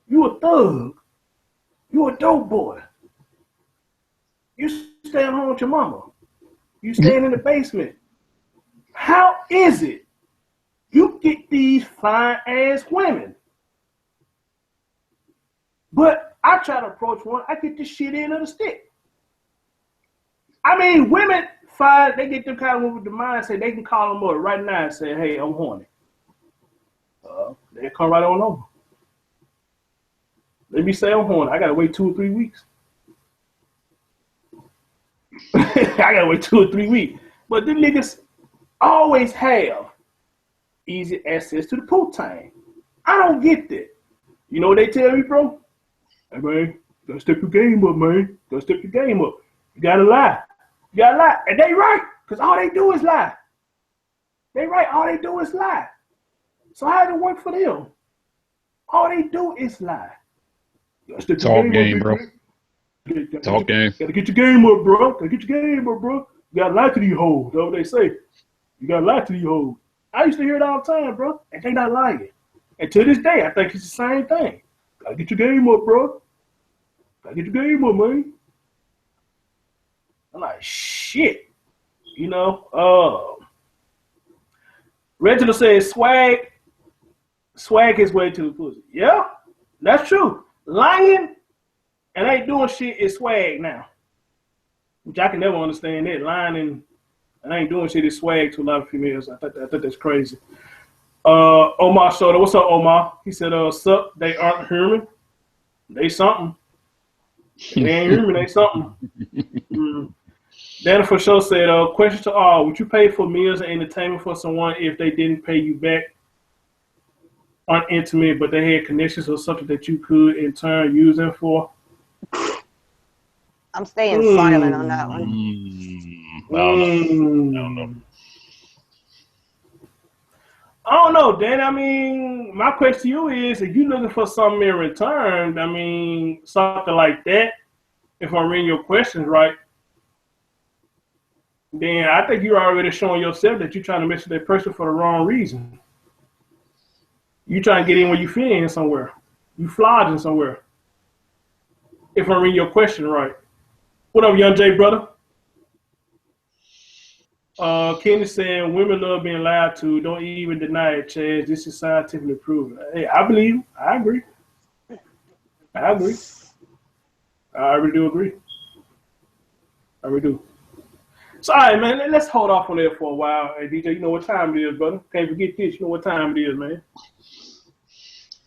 You a thug. You a dope boy. You stay at home with your mama. You staying in the basement. How is it you get these fine ass women? But I try to approach one, I get the shit end of the stick. I mean, women find, they get them kind of women with the mindset, they can call them up right now and say, hey, I'm horny. They come right on over. Let me say I'm horny. I gotta wait 2 or 3 weeks. I gotta wait 2 or 3 weeks. But them niggas always have easy access to the poop time. I don't get that. You know what they tell me, bro? Hey, man, gotta step your game up, man. Gotta step your game up. You gotta lie. You gotta lie. And they right, because all they do is lie. They right, all they do is lie. So how does it work for them? All they do is lie. Talk game, bro. Talk game. Gotta get your game up, bro. Gotta get your game up, bro. You gotta lie to these hoes. That's what they say. You gotta lie to these hoes. I used to hear it all the time, bro. And they not lying. And to this day, I think it's the same thing. Gotta get your game up, bro. Gotta get your game up, man. I'm like, shit. You know, Reginald says swag his way to the pussy. Yeah, that's true. Lying and ain't doing shit is swag now. Which I can never understand that. Lying and ain't doing shit is swag to a lot of females. I thought that's crazy. Omar Soda, what's up, Omar? He said, sup, they aren't human. They something. They ain't human, they something. Dana for sure said, question to all, would you pay for meals and entertainment for someone if they didn't pay you back? Aren't intimate, but they had connections or something that you could in turn use them for? I'm staying silent on that one. I don't know, Dan. I mean, my question to you is, if you're looking for something in return, I mean, something like that, if I'm reading your questions right, then I think you're already showing yourself that you're trying to mess with that person for the wrong reason. You trying to get in where you fit in somewhere. You flogging somewhere. If I'm reading your question right. What up, Young J, brother? Kenny saying women love being lied to. Don't even deny it, Chaz. This is scientifically proven. Hey, I believe. I agree. I really do agree. I really do. So, all right, man, let's hold off on that for a while. Hey, DJ, you know what time it is, brother. Can't forget this. You know what time it is, man.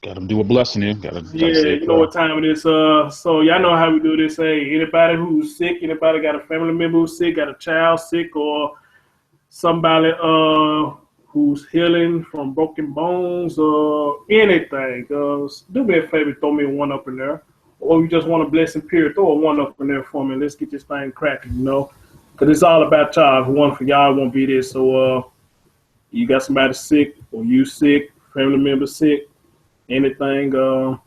Got to do a blessing here. Yeah, you know what time it is. So y'all know how we do this. Hey, anybody who's sick, anybody got a family member who's sick, got a child sick, or somebody who's healing from broken bones or anything, do me a favor, throw me a one up in there. Or you just want a blessing period, throw a one up in there for me. Let's get this thing cracking, you know. Because it's all about y'all. If one for y'all won't be there. So you got somebody sick or you sick, family member sick, anything, throw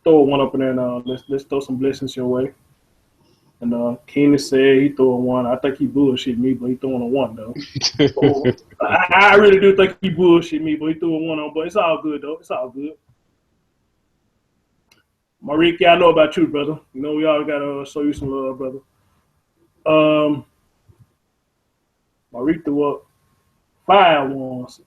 one up in there now. Let's throw some blessings your way. And Keenan said he throwing one. I think he bullshit me, but he throwing a one though. So, I really do think he bullshit me, but he threw a one on. But it's all good though. It's all good. Marique, I know about you, brother. You know we all gotta show you some love, brother. Marique threw up 5 ones.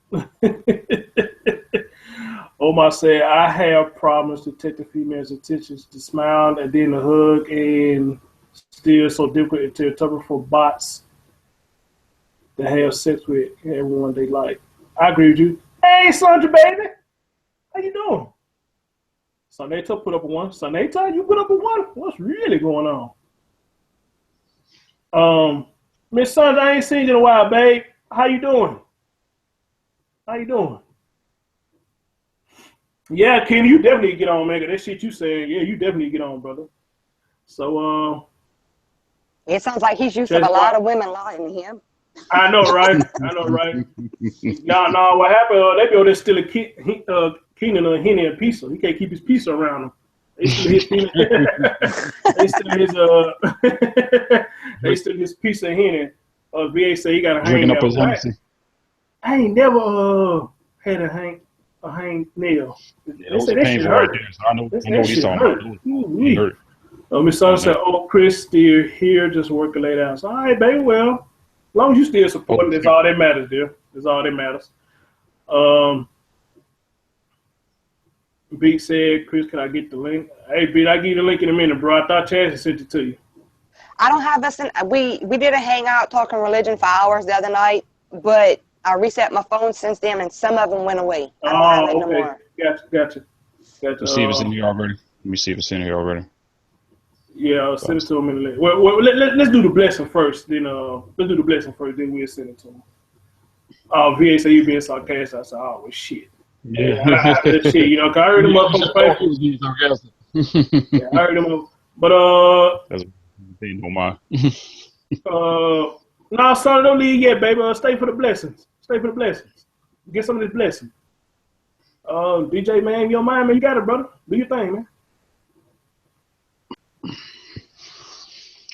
Omar said, I have problems detecting females' intentions to smile and then the hug, and still so difficult to interpret for bots that have sex with everyone they like. I agree with you. Hey, Sandra, baby. How you doing? Saneta put up a 1. Saneta, you put up a 1? What's really going on? Miss Sandra, I ain't seen you in a while, babe. How you doing? How you doing? Yeah, Kenny, you definitely get on, man. That shit you saying, yeah, you definitely get on, brother. So, it sounds like he's used to a lot of women lying to him. I know, right? No, what happened? They be over there stealing Keenan a Henny and pizza. He can't keep his pizza around him. They steal his pizza and Henny. VA say he got a hang up his Hennessy. I ain't never had a hang nail. Yeah, those are painful right there. So I know what he's talking about. Miss Son said, "Oh, Chris, still here, just working late hours." All right, baby. Well, as long as you still supporting, that's all that matters, dear. That's all that matters. Beat said, "Chris, can I get the link?" Hey, Beat, I'll give you the link in a minute, bro. I thought Chaz sent it to you. I don't have us. We did a hangout talking religion for hours the other night, but I reset my phone since then, and some of them went away. I don't have it no more. Gotcha. Let's see if it's in here already. Let me see if it's in here already. Yeah, I'll send it to him in a minute. Well, let's do the blessing first. Then let's do the blessing first. Then we'll send it to him. VA say you being sarcastic. I said, oh, well, shit. Yeah. That shit, you know, 'cause I heard him up on the Facebook. Yeah, I heard him up. But that's no mind. No, son, don't leave yet, baby. Stay for the blessings. Get some of this blessing. DJ, man, your mind, man, you got it, brother. Do your thing, man.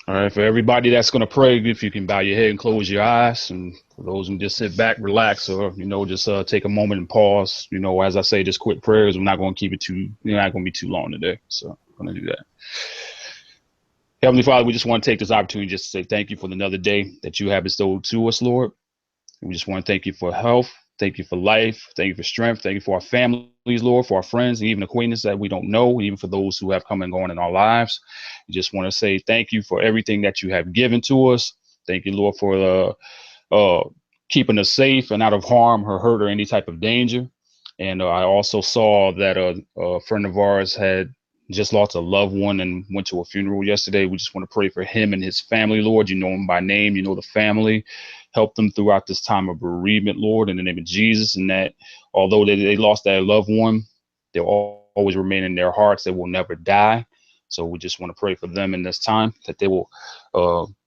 All right, for everybody that's going to pray, if you can bow your head and close your eyes, and for those who just sit back, relax, or, you know, just take a moment and pause. You know, as I say, just quick prayers. I'm not going to keep it too, not going to be too long today. So I'm going to do that. Heavenly Father, we just want to take this opportunity just to say thank you for another day that you have bestowed to us, Lord. We just want to thank you for health. Thank you for life. Thank you for strength. Thank you for our families, Lord, for our friends, and even acquaintances that we don't know, even for those who have come and gone in our lives. We just want to say thank you for everything that you have given to us. Thank you, Lord, for keeping us safe and out of harm or hurt or any type of danger. And I also saw that a friend of ours had just lost a loved one and went to a funeral yesterday. We just want to pray for him and his family, Lord. You know him by name. You know the family. Help them throughout this time of bereavement, Lord, in the name of Jesus. And that although they lost their loved one, they'll always remain in their hearts. They will never die. So we just want to pray for them in this time, that they will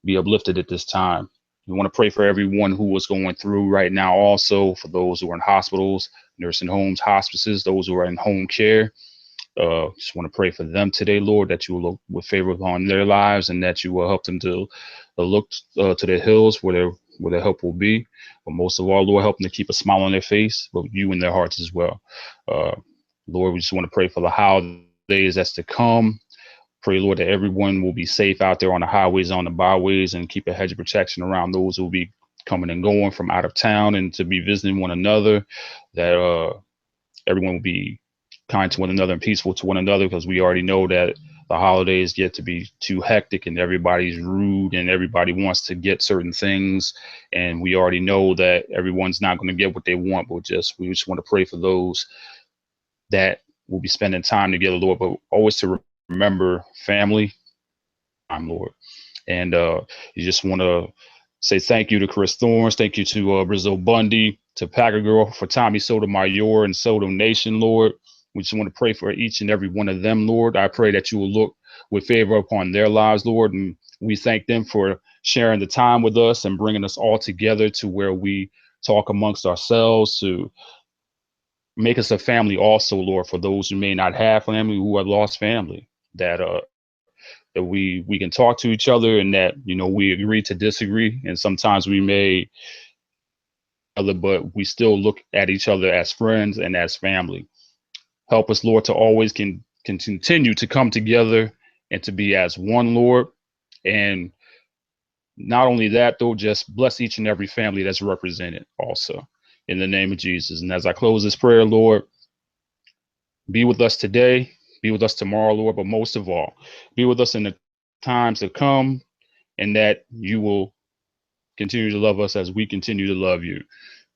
be uplifted at this time. We want to pray for everyone who is going through right now, also for those who are in hospitals, nursing homes, hospices, those who are in home care. Just want to pray for them today, Lord, that you will look with favor upon their lives and that you will help them to look to the hills where their help will be. But most of all, Lord, help them to keep a smile on their face, but you in their hearts as well. Lord, we just want to pray for the holidays that's to come. Pray, Lord, that everyone will be safe out there on the highways, on the byways, and keep a hedge of protection around those who will be coming and going from out of town and to be visiting one another, that everyone will be kind to one another and peaceful to one another, because we already know that the holidays get to be too hectic and everybody's rude and everybody wants to get certain things. And we already know that everyone's not going to get what they want, but we just want to pray for those that will be spending time together, Lord, but always to remember family, Lord. And you just want to say thank you to Chris Thorns. Thank you to Brazil Bundy, to Packer Girl, for Tommy Sotomayor and Soto Nation, Lord. We just want to pray for each and every one of them, Lord. I pray that you will look with favor upon their lives, Lord. And we thank them for sharing the time with us and bringing us all together to where we talk amongst ourselves, to make us a family also, Lord, for those who may not have family, who have lost family, that we can talk to each other, and that, you know, we agree to disagree, and sometimes we may other, but we still look at each other as friends and as family. Help us, Lord, to always can continue to come together and to be as one, Lord. And not only that, though, just bless each and every family that's represented also, in the name of Jesus. And as I close this prayer, Lord, be with us today, be with us tomorrow, Lord, but most of all, be with us in the times to come, and that you will continue to love us as we continue to love you.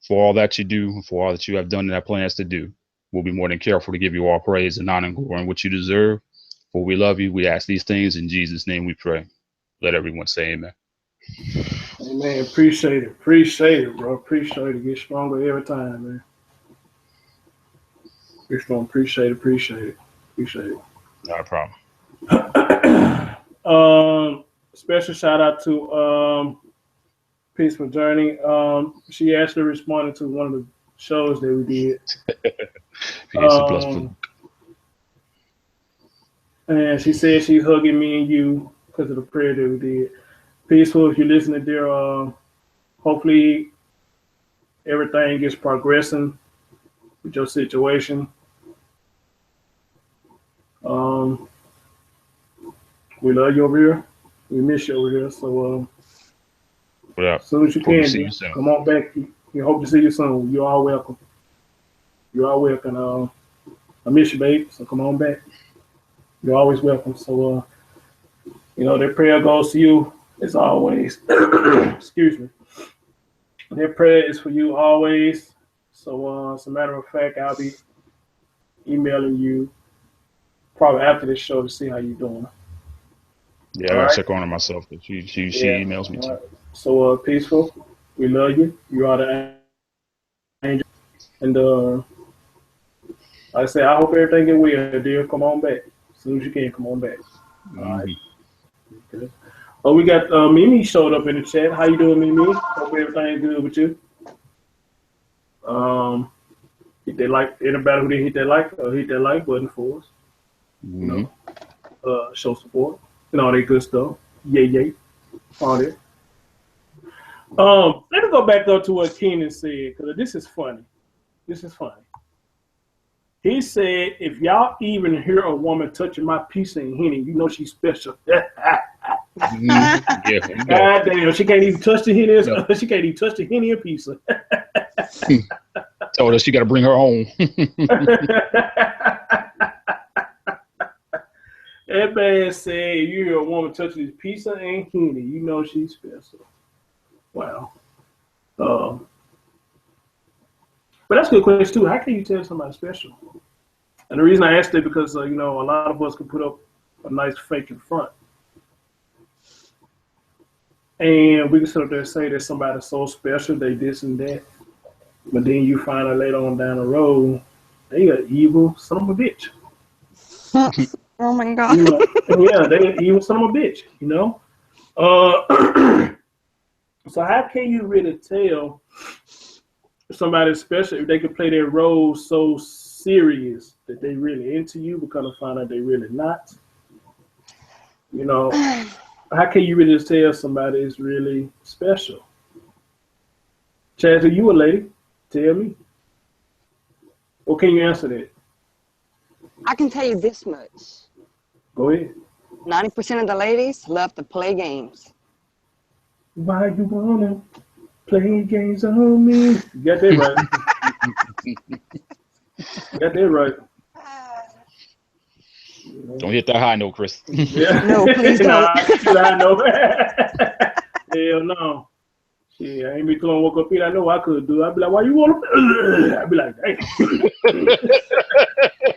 For all that you do, and for all that you have done and have plans to do, we'll be more than careful to give you all praise and honor and glory and what you deserve. For we love you. We ask these things in Jesus' name we pray. Let everyone say amen. Amen. Appreciate it. Appreciate it, bro. Appreciate it. Get stronger every time, man. Get strong. Appreciate it. Appreciate it. Appreciate it. Not a problem. Special shout out to Peaceful Journey. She actually responded to one of the shows that we did. And she said she's hugging me and you because of the prayer that we did. Peaceful, if you're listening there, hopefully everything is progressing with your situation. We love you over here. We miss you over here. So as soon as you can, come on back. We hope to see you soon. You're all welcome. You're all welcome. I miss you, babe. So come on back. You're always welcome. So, their prayer goes to you as always. Excuse me. Their prayer is for you always. So, as a matter of fact, I'll be emailing you probably after this show to see how you're doing. Yeah, I gotta check on her myself. But she emails me too. Right. So, Peaceful, we love you. You are the angel. And like I said, I hope everything get well, dear. Come on back. As soon as you can, come on back. All right. Okay. Oh, we got Mimi showed up in the chat. How you doing, Mimi? Hope everything's good with you. Hit that like, anybody who didn't hit that like button for us. Mm-hmm. Show support and all that good stuff. Yay. All that. Let me go back up to what Keenan said, because this is funny. He said, if y'all even hear a woman touching my piece of henny, you know she's special. Yeah. God damn, she can't even touch the henny. No. She can't even touch the henny or pizza. Told her she got to bring her home. That man said, "You hear a woman touching his pizza and henny, you know she's special." Wow. But that's a good question too. How can you tell somebody special? And the reason I asked it because a lot of us can put up a nice fake in front, and we can sit up there and say that somebody's so special, they this and that. But then you find out later on down the road, they got evil son of a bitch. Oh my God. Yeah, they evil son of a bitch. So how can you really tell somebody special if they can play their role so serious that they really into you, but kind of find out they really not? How can you really just tell somebody is really special? Chaz, are you a lady? Tell me. Or can you answer that? I can tell you this much. Go ahead. 90% of the ladies love to play games. Why you wanna play games on me? You got that right. You got that right. Don't hit that high note, Chris. Yeah. No, please don't. I know. Hell no. Shit, I ain't be throwing woke up here. I know I could do. I'd be like, why you want to? I'd be like, hey.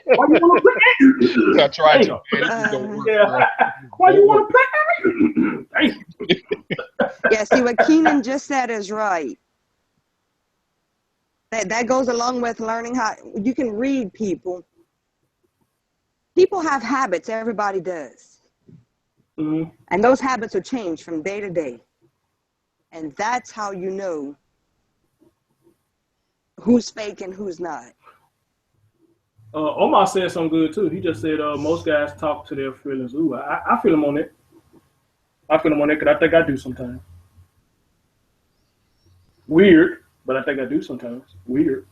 Why you want to play? I tried to. Why you want to play? Yeah, see what Keenan just said is right. That goes along with learning how you can read people. People have habits. Everybody does. Mm-hmm. And those habits will change from day to day. And that's how you know who's fake and who's not. Omar said something good too. He just said most guys talk to their feelings. Ooh, I feel him on it. I feel him on it because I think I do sometimes. Weird, but I think I do sometimes. Weird,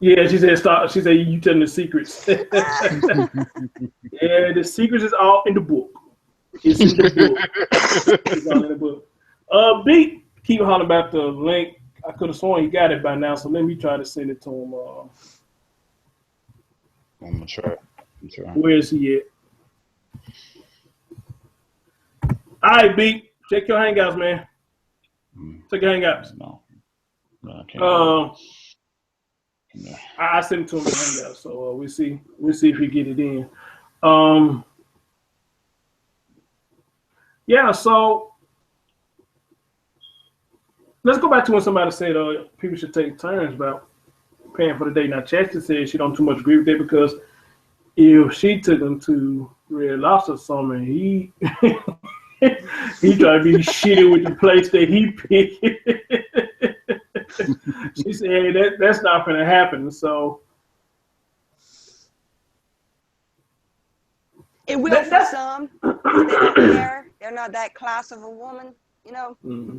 Yeah, she said stop. She said you telling the secrets. Yeah, the secrets is all in the book. It's in the book. It's all in the book. Beat, keep hollering about the link. I could have sworn he got it by now, so let me try to send it to him. I'm gonna try. Where is he at? All right, Beat. Check your hangouts, man. Check your hangouts. No, I can't. No. I sent it to him in hangouts, so we'll see if he get it in. Yeah, so let's go back to when somebody said people should take turns about paying for the date. Now, Chastity said she don't too much agree with that because if she took him to Red Lobster or something, he he tried to be shitty with the place that he picked. She said, hey, that's not going to happen. So it will for some. They don't care. They're not that class of a woman, Mm-hmm.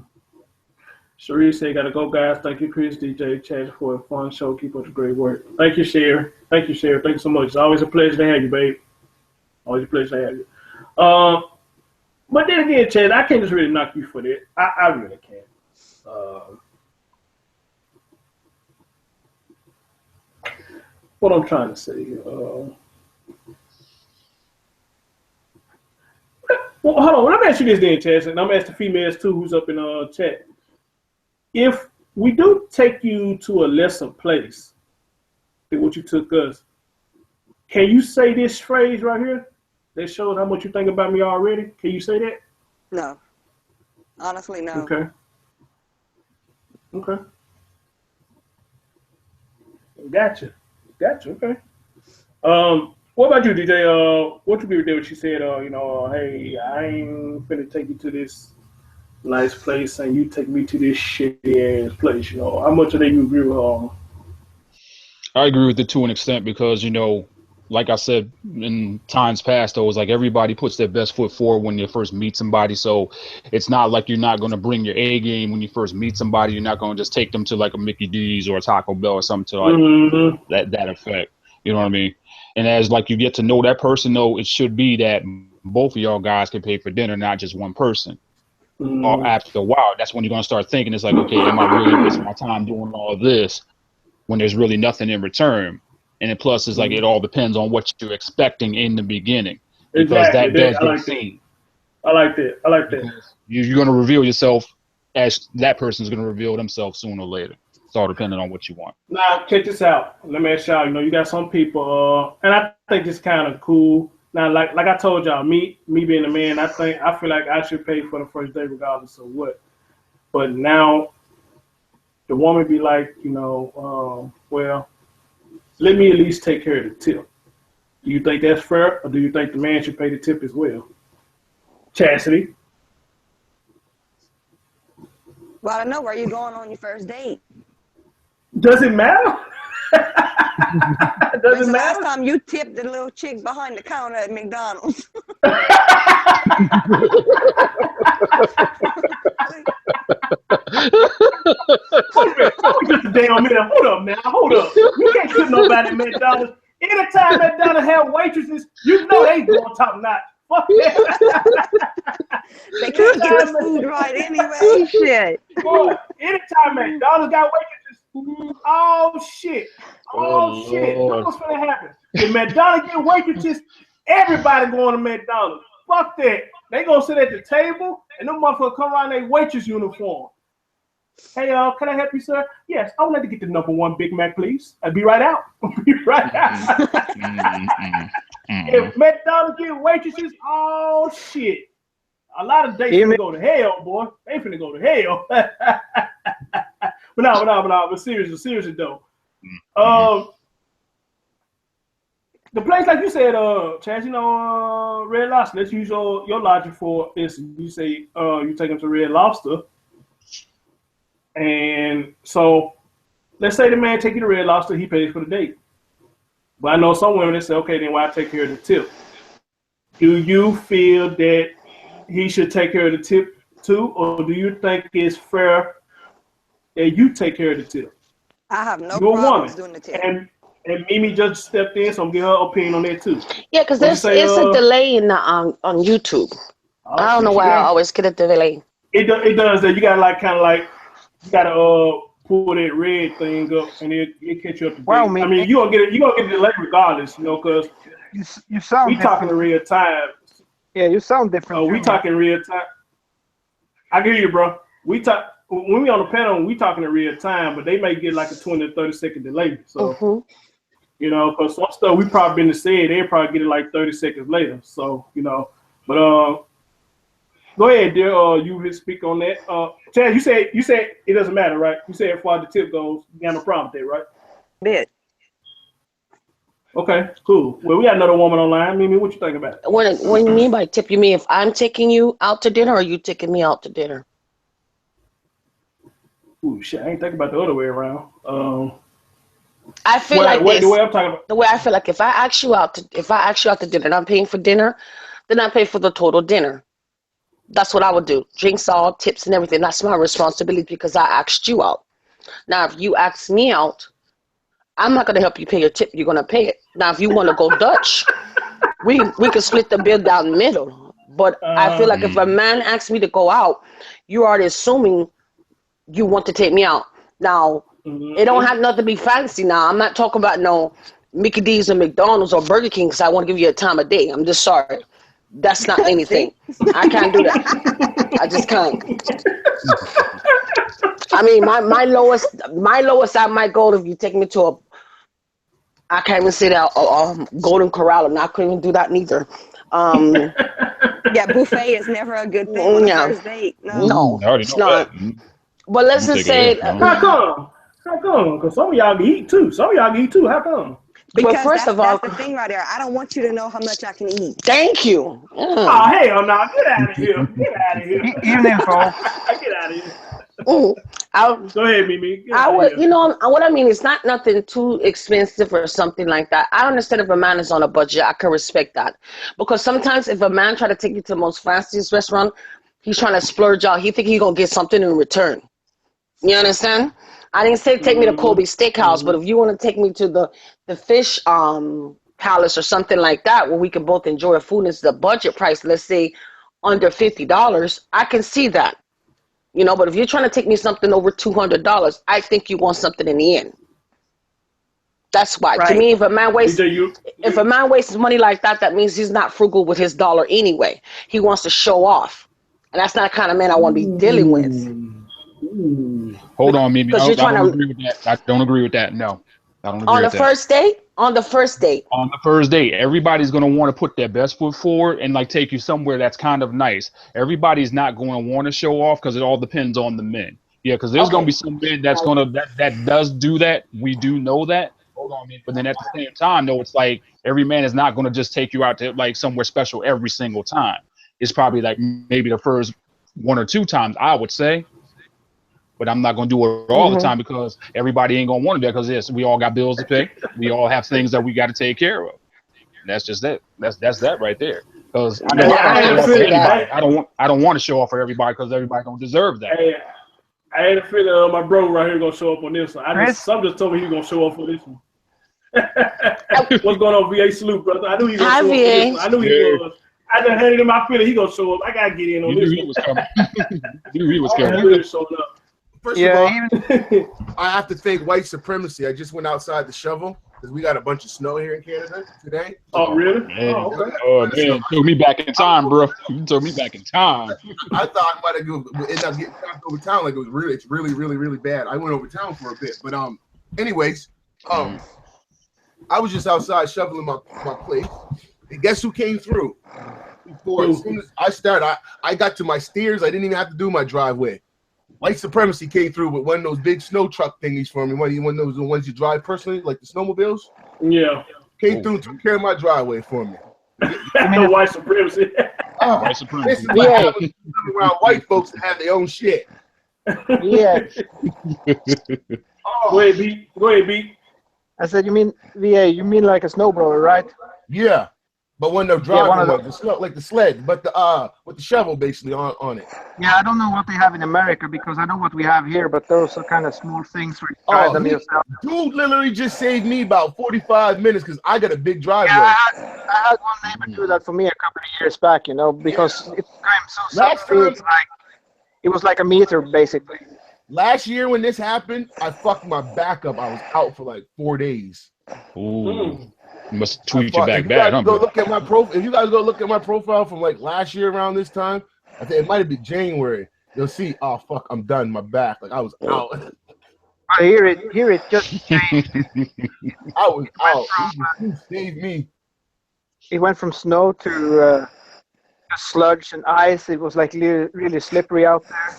Cherie said, gotta go, guys. Thank you, Chris, DJ, Chad, for a fun show. Keep up the great work. Thank you, Cher. Thank you, Cher. Thank you so much. It's always a pleasure to have you, babe. Always a pleasure to have you. But then again, Chad, I can't just really knock you for that. I really can't. What I'm trying to say here. Well, hold on. Let me ask you this then, Chad, and I'm going to ask the females too who's up in chat. If we do take you to a lesser place than what you took us, can you say this phrase right here that shows how much you think about me already? Can you say that? No. Honestly, no. Okay. Gotcha. Okay. What about you, DJ? What you agree with that? What she said, hey, I ain't finna take you to this nice place and you take me to this shitty ass place. How much of that you agree with her? I agree with it to an extent because, like I said in times past, though, it's like everybody puts their best foot forward when you first meet somebody. So it's not like you're not going to bring your A game when you first meet somebody. You're not going to just take them to like a Mickey D's or a Taco Bell or something to like that effect. You know what I mean? And as like you get to know that person, though, it should be that both of y'all guys can pay for dinner, not just one person. Or after a while, that's when you're gonna start thinking, it's like, okay, am I really wasting my time doing all this when there's really nothing in return? And then plus, it's like it all depends on what you're expecting in the beginning, because that does get seen. I like that. I like that. You're gonna reveal yourself as that person's gonna reveal themselves sooner or later. It's all depending on what you want. Now, check this out. Let me ask y'all. You know, you got some people, and I think it's kind of cool. Now, like I told y'all, me being a man, I feel like I should pay for the first date regardless of what. But now, the woman be like, you know, well, let me at least take care of the tip. Do you think that's fair, or do you think the man should pay the tip as well? Chastity. Well, I know where you're going on your first date. Does it matter? Does it matter? Last time you tipped the little chick behind the counter at McDonald's. Just a damn minute. Hold up now. Hold up. You can't tip nobody at McDonald's. Anytime McDonald's have waitresses, you know they going top notch. Fuck that. They can't get the food right anyway. Shit. Boy, anytime McDonald's got waitresses, oh shit. Oh shit. Lord. What's gonna happen? If McDonald's get waitresses, everybody going to McDonald's. Fuck that. They gonna sit at the table and them motherfuckers come around in their waitress uniform. Hey, can I help you, sir? Yes, I would like to get the #1 Big Mac, please. I'll be right out. I'll be right out. If McDonald's get waitresses, oh shit. A lot of dates finna go to hell, boy. They finna go to hell. But seriously though. The place, like you said, Chaz, you know, Red Lobster. Let's use your logic for this. You say you take them to Red Lobster. And so let's say the man take you to Red Lobster, he pays for the date. But I know some women that say, okay, then why take care of the tip? Do you feel that he should take care of the tip too, or do you think it's fair that you take care of the tip? I have no problem doing the tip. And Mimi just stepped in, so I'm getting her opinion on that too. Yeah, because there's a delay in the, on YouTube. I don't know why I always get a delay. It does that. You gotta you gotta pull that red thing up, and it catch you up to date. Well, I mean, you gonna get a delay regardless, you know, because you sound. We talking in real time. Yeah, you sound different. We talking real time. I hear you, bro. When we on the panel, we talking in real time, but they may get like a 20 to 30 second delay. So, you know, because some stuff we probably been to say, they probably get it like 30 seconds later. So, you know, but go ahead, dear. You will speak on that. Chad, you said it doesn't matter, right? You said as far as the tip goes, you got no problem with that, right? Bit. Okay, cool. Well, we got another woman online. Mimi, what you think about it? What you mean by tip? You mean if I'm taking you out to dinner, or you taking me out to dinner? Ooh, shit! I ain't thinking about the other way around. I feel like this. The way I'm talking about. The way I feel like if I ask you out to dinner, and I'm paying for dinner, then I pay for the total dinner. That's what I would do. Drinks, all tips, and everything. That's my responsibility because I asked you out. Now, if you ask me out, I'm not going to help you pay your tip. You're going to pay it. Now, if you want to go Dutch, we can split the bill down the middle. But I feel like if a man asks me to go out, you're already assuming you want to take me out. Now, it don't have nothing to be fancy now. I'm not talking about no Mickey D's or McDonald's or Burger King because I want to give you a time of day. I'm just sorry. That's not anything. I can't do that. I just can't. I mean, my lowest I might go if you take me to I can't even say that Golden Corral, and I couldn't even do that neither. Yeah, buffet is never a good thing on the first date. No, it's not. But let's just say, how come? Because some of y'all can eat too. How come? Because first of all, that's the thing right there. I don't want you to know how much I can eat. Thank you. Oh, hell no. Get out of here. Evening, folks. Get out of here. Go ahead, Mimi. You know, what I mean, it's not nothing too expensive or something like that. I understand if a man is on a budget, I can respect that. Because sometimes if a man try to take you to the most fanciest restaurant, he's trying to splurge out. He think he's going to get something in return. You understand? I didn't say take me to Kobe Steakhouse, but if you want to take me to the fish palace or something like that where we can both enjoy food and it's the budget price, let's say under $50, I can see that. You know, but if you're trying to take me something over $200, I think you want something in the end. That's why. Right. To me, if a man wastes DJ, money like that, that means he's not frugal with his dollar anyway. He wants to show off. And that's not the kind of man I want to be dealing with. Hold on, Mimi. Because I you're don't trying to agree with that. I don't agree with that. No, I don't agree on the with that. first date. On the first date. On the first date, everybody's going to want to put their best foot forward and like take you somewhere that's kind of nice. Everybody's not going to want to show off because it all depends on the men. Yeah, because there's going to be some men that's going to that does do that. We do know that. Hold on, man. But then at the same time, though, it's like every man is not going to just take you out to like somewhere special every single time. It's probably like maybe the first 1 or 2 times, I would say. But I'm not going to do it all the time because everybody ain't going to want to do it because yes, we all got bills to pay. We all have things that we got to take care of. And that's just that. That's that right there. Because I don't want to show off for everybody because everybody don't deserve that. Hey, I had a feeling my bro right here gonna show up on this one. Some just told me he gonna show up for this one. What's going on, VA? Salute, brother. I knew he gonna show up for this one. I knew he was. I just had it in my feeling he gonna show up. I gotta get in on this. He was coming. He was coming. Really showing up. First of all, I have to thank white supremacy. I just went outside to shovel because we got a bunch of snow here in Canada today. Oh, really? Man. Oh, okay. Oh, man. Took me back in time, bro. You took me back in time. I thought I might have ended up getting trapped over town. Like it's really bad. I went over town for a bit, but anyways, I was just outside shoveling my place, and guess who came through? As soon as I started, I got to my stairs. I didn't even have to do my driveway. White supremacy came through with one of those big snow truck thingies for me. One of those the ones you drive personally, like the snowmobiles. Yeah. Came through and took care of my driveway for me. No white supremacy. White supremacy. This is what happens around white folks that have their own shit. Yeah. Go ahead, B. I said, you mean VA? You mean like a snowblower, right? Yeah. But when they're driving, like the sled, but with the shovel basically on it. Yeah, I don't know what they have in America because I know what we have here, but those are kind of small things where you drive them yourself. Dude literally just saved me about 45 minutes because I got a big driveway. Yeah, I had one neighbor do that for me a couple of years back, you know, because I'm so sorry. It was like a meter basically. Last year when this happened, I fucked my back up. I was out for like 4 days. Ooh. You must tweet you back bad, huh? Go look at my profile. If you guys go look at my profile from like last year around this time, I think it might have been January. You'll see. Oh fuck, I'm done. My back, like I was out. I hear it just changed. I was out. You saved me. It went from snow to sludge and ice. It was like really slippery out there.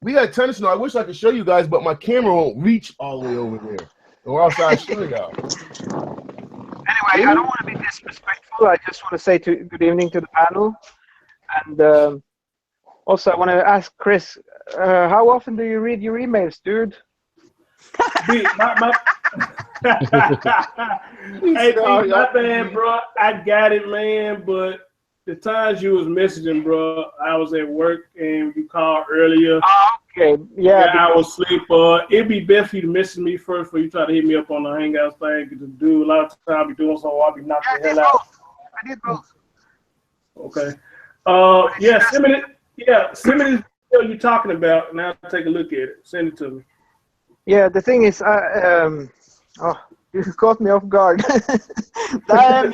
We got a ton of snow. I wish I could show you guys, but my camera won't reach all the way over there. Or else I'll show you. Anyway, I don't want to be disrespectful. I just want to say good evening to the panel. And also, I want to ask Chris, how often do you read your emails, dude? Hey, my bad, bro. I got it, man. But the times you was messaging, bro, I was at work and you called earlier. Oh, okay. Yeah. I was asleep. It'd be best for you to message me first before you try to hit me up on the Hangouts thing. Because dude, a lot of times I'll be doing so, I'll be knocking the hell out. I did both. Okay. Send me the video you're talking about, and I'll take a look at it. Send it to me. Yeah, the thing is, you caught me off guard. Damn you.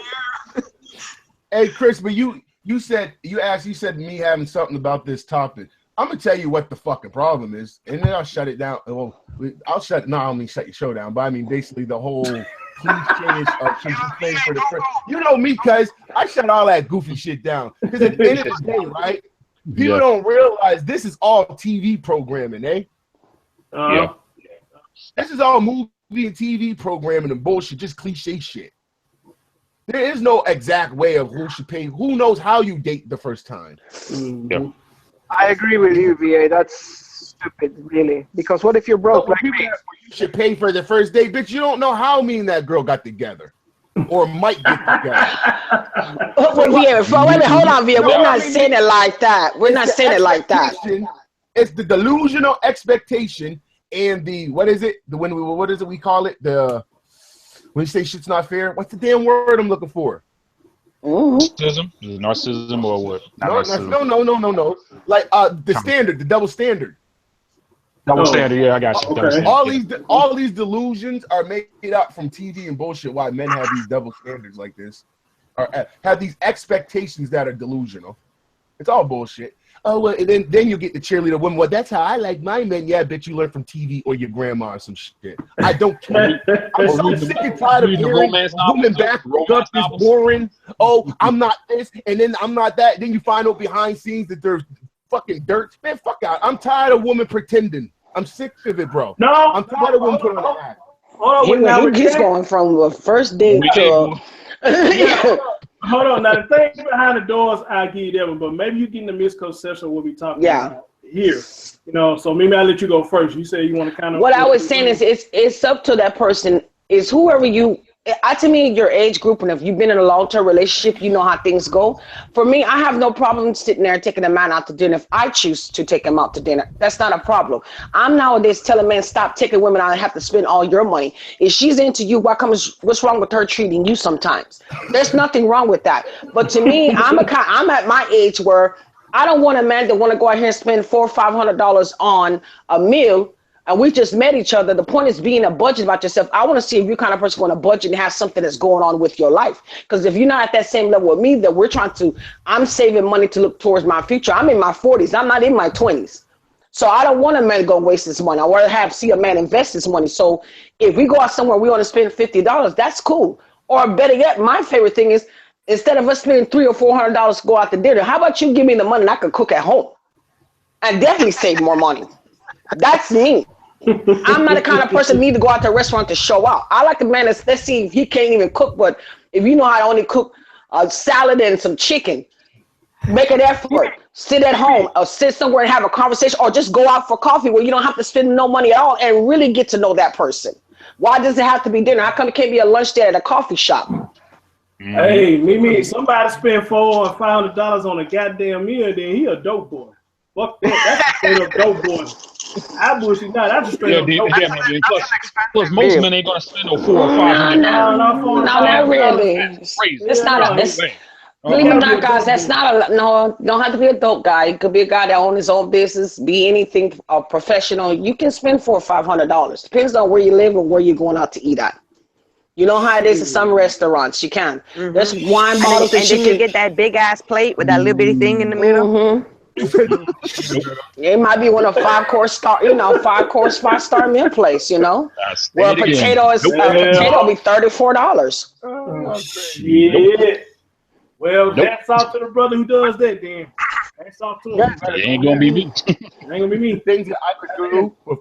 Hey, Chris, but you said me having something about this topic. I'm gonna tell you what the fucking problem is, and then I'll shut it down. Well, I don't mean shut your show down, but I mean basically the whole cliches of thing for the first. You know me, cuz I shut all that goofy shit down. Because at the end of the day, right? People don't realize this is all TV programming, eh? Yeah. This is all movie and TV programming and bullshit, just cliche shit. There is no exact way of who should pay. Who knows how you date the first time? Yeah. I agree with you, VA. That's stupid, really. Because what if you're broke like me? You should pay for the first date, bitch. You don't know how me and that girl got together. Or might get together. Hold on, VA. We're not saying it like that. We're not saying it like that. It's the delusional expectation and the what is it we call it? When you say shit's not fair, what's the damn word I'm looking for? Narcissism? Is it narcissism or what? No. Like the standard, the double standard. Double standard, yeah, I got you. Double standard. All these delusions are made up from TV and bullshit. Why men have these double standards like this, or have these expectations that are delusional. It's all bullshit. Oh, well, and then you get the cheerleader woman. Well, that's how I like my men. Yeah, I bet you learned from TV or your grandma or some shit. I don't care. I'm so sick and tired of hearing women back up this boring. Oh, I'm not this, and then I'm not that. Then you find out behind scenes that there's fucking dirt. Man, fuck out. I'm tired of women pretending. I'm sick of it, bro. No, I'm tired of women putting on the act. Hold on, he's going from the first date to. Hold on. Now, the thing behind the doors, I give you that one, but maybe you're getting the misconception of what we're talking about here. You know, so maybe I'll let you go first. You say you want to kind of. What I was saying is it's up to that person, is whoever you. To me, your age group, and if you've been in a long-term relationship, you know how things go. For me, I have no problem sitting there and taking a man out to dinner if I choose to take him out to dinner. That's not a problem. I'm nowadays telling men, stop taking women out and have to spend all your money. If she's into you, what's wrong with her treating you sometimes? There's nothing wrong with that. But to me, I'm at my age where I don't want a man that want to go out here and spend $400 or $500 on a meal. And we just met each other. The point is being a budget about yourself. I want to see if you're kind of person going to budget and have something that's going on with your life. Because if you're not at that same level with me, that I'm saving money to look towards my future. I'm in my 40s. I'm not in my 20s. So I don't want a man to go waste his money. I want to see a man invest his money. So if we go out somewhere, we want to spend $50, that's cool. Or better yet, my favorite thing is, instead of us spending $300 or $400 to go out to dinner, how about you give me the money and I can cook at home? And definitely save more money. That's me. I'm not the kind of person that need to go out to a restaurant to show out. I like a man that's, let's see if he can't even cook, but if you know how to only cook a salad and some chicken, make an effort. Sit at home or sit somewhere and have a conversation, or just go out for coffee where you don't have to spend no money at all and really get to know that person. Why does it have to be dinner? How come it can't be a lunch date at a coffee shop? Hey, Mimi, somebody spent $400 or $500 on a goddamn meal, then he a dope boy. Fuck that. That's a straight up dope boy. I bullshit not. That's a straight up dope boy. Plus, most men ain't gonna spend no $400 or $500. No, not really. It's not. Believe it or not, guys, that's not don't have to be a dope guy. It could be a guy that owns his own business, be anything professional. You can spend $400 or $500. Depends on where you live and where you're going out to eat at. You know how it is in some restaurants. You can. There's wine bottles and then you get that big ass plate with that little bitty thing in the middle. It might be one of 5-course star, 5-star meal place, where potato be $34. Oh, shit. Well, that's off to the brother who does that then. That's off to him. It ain't gonna be me. It ain't gonna be me. Things that I could do for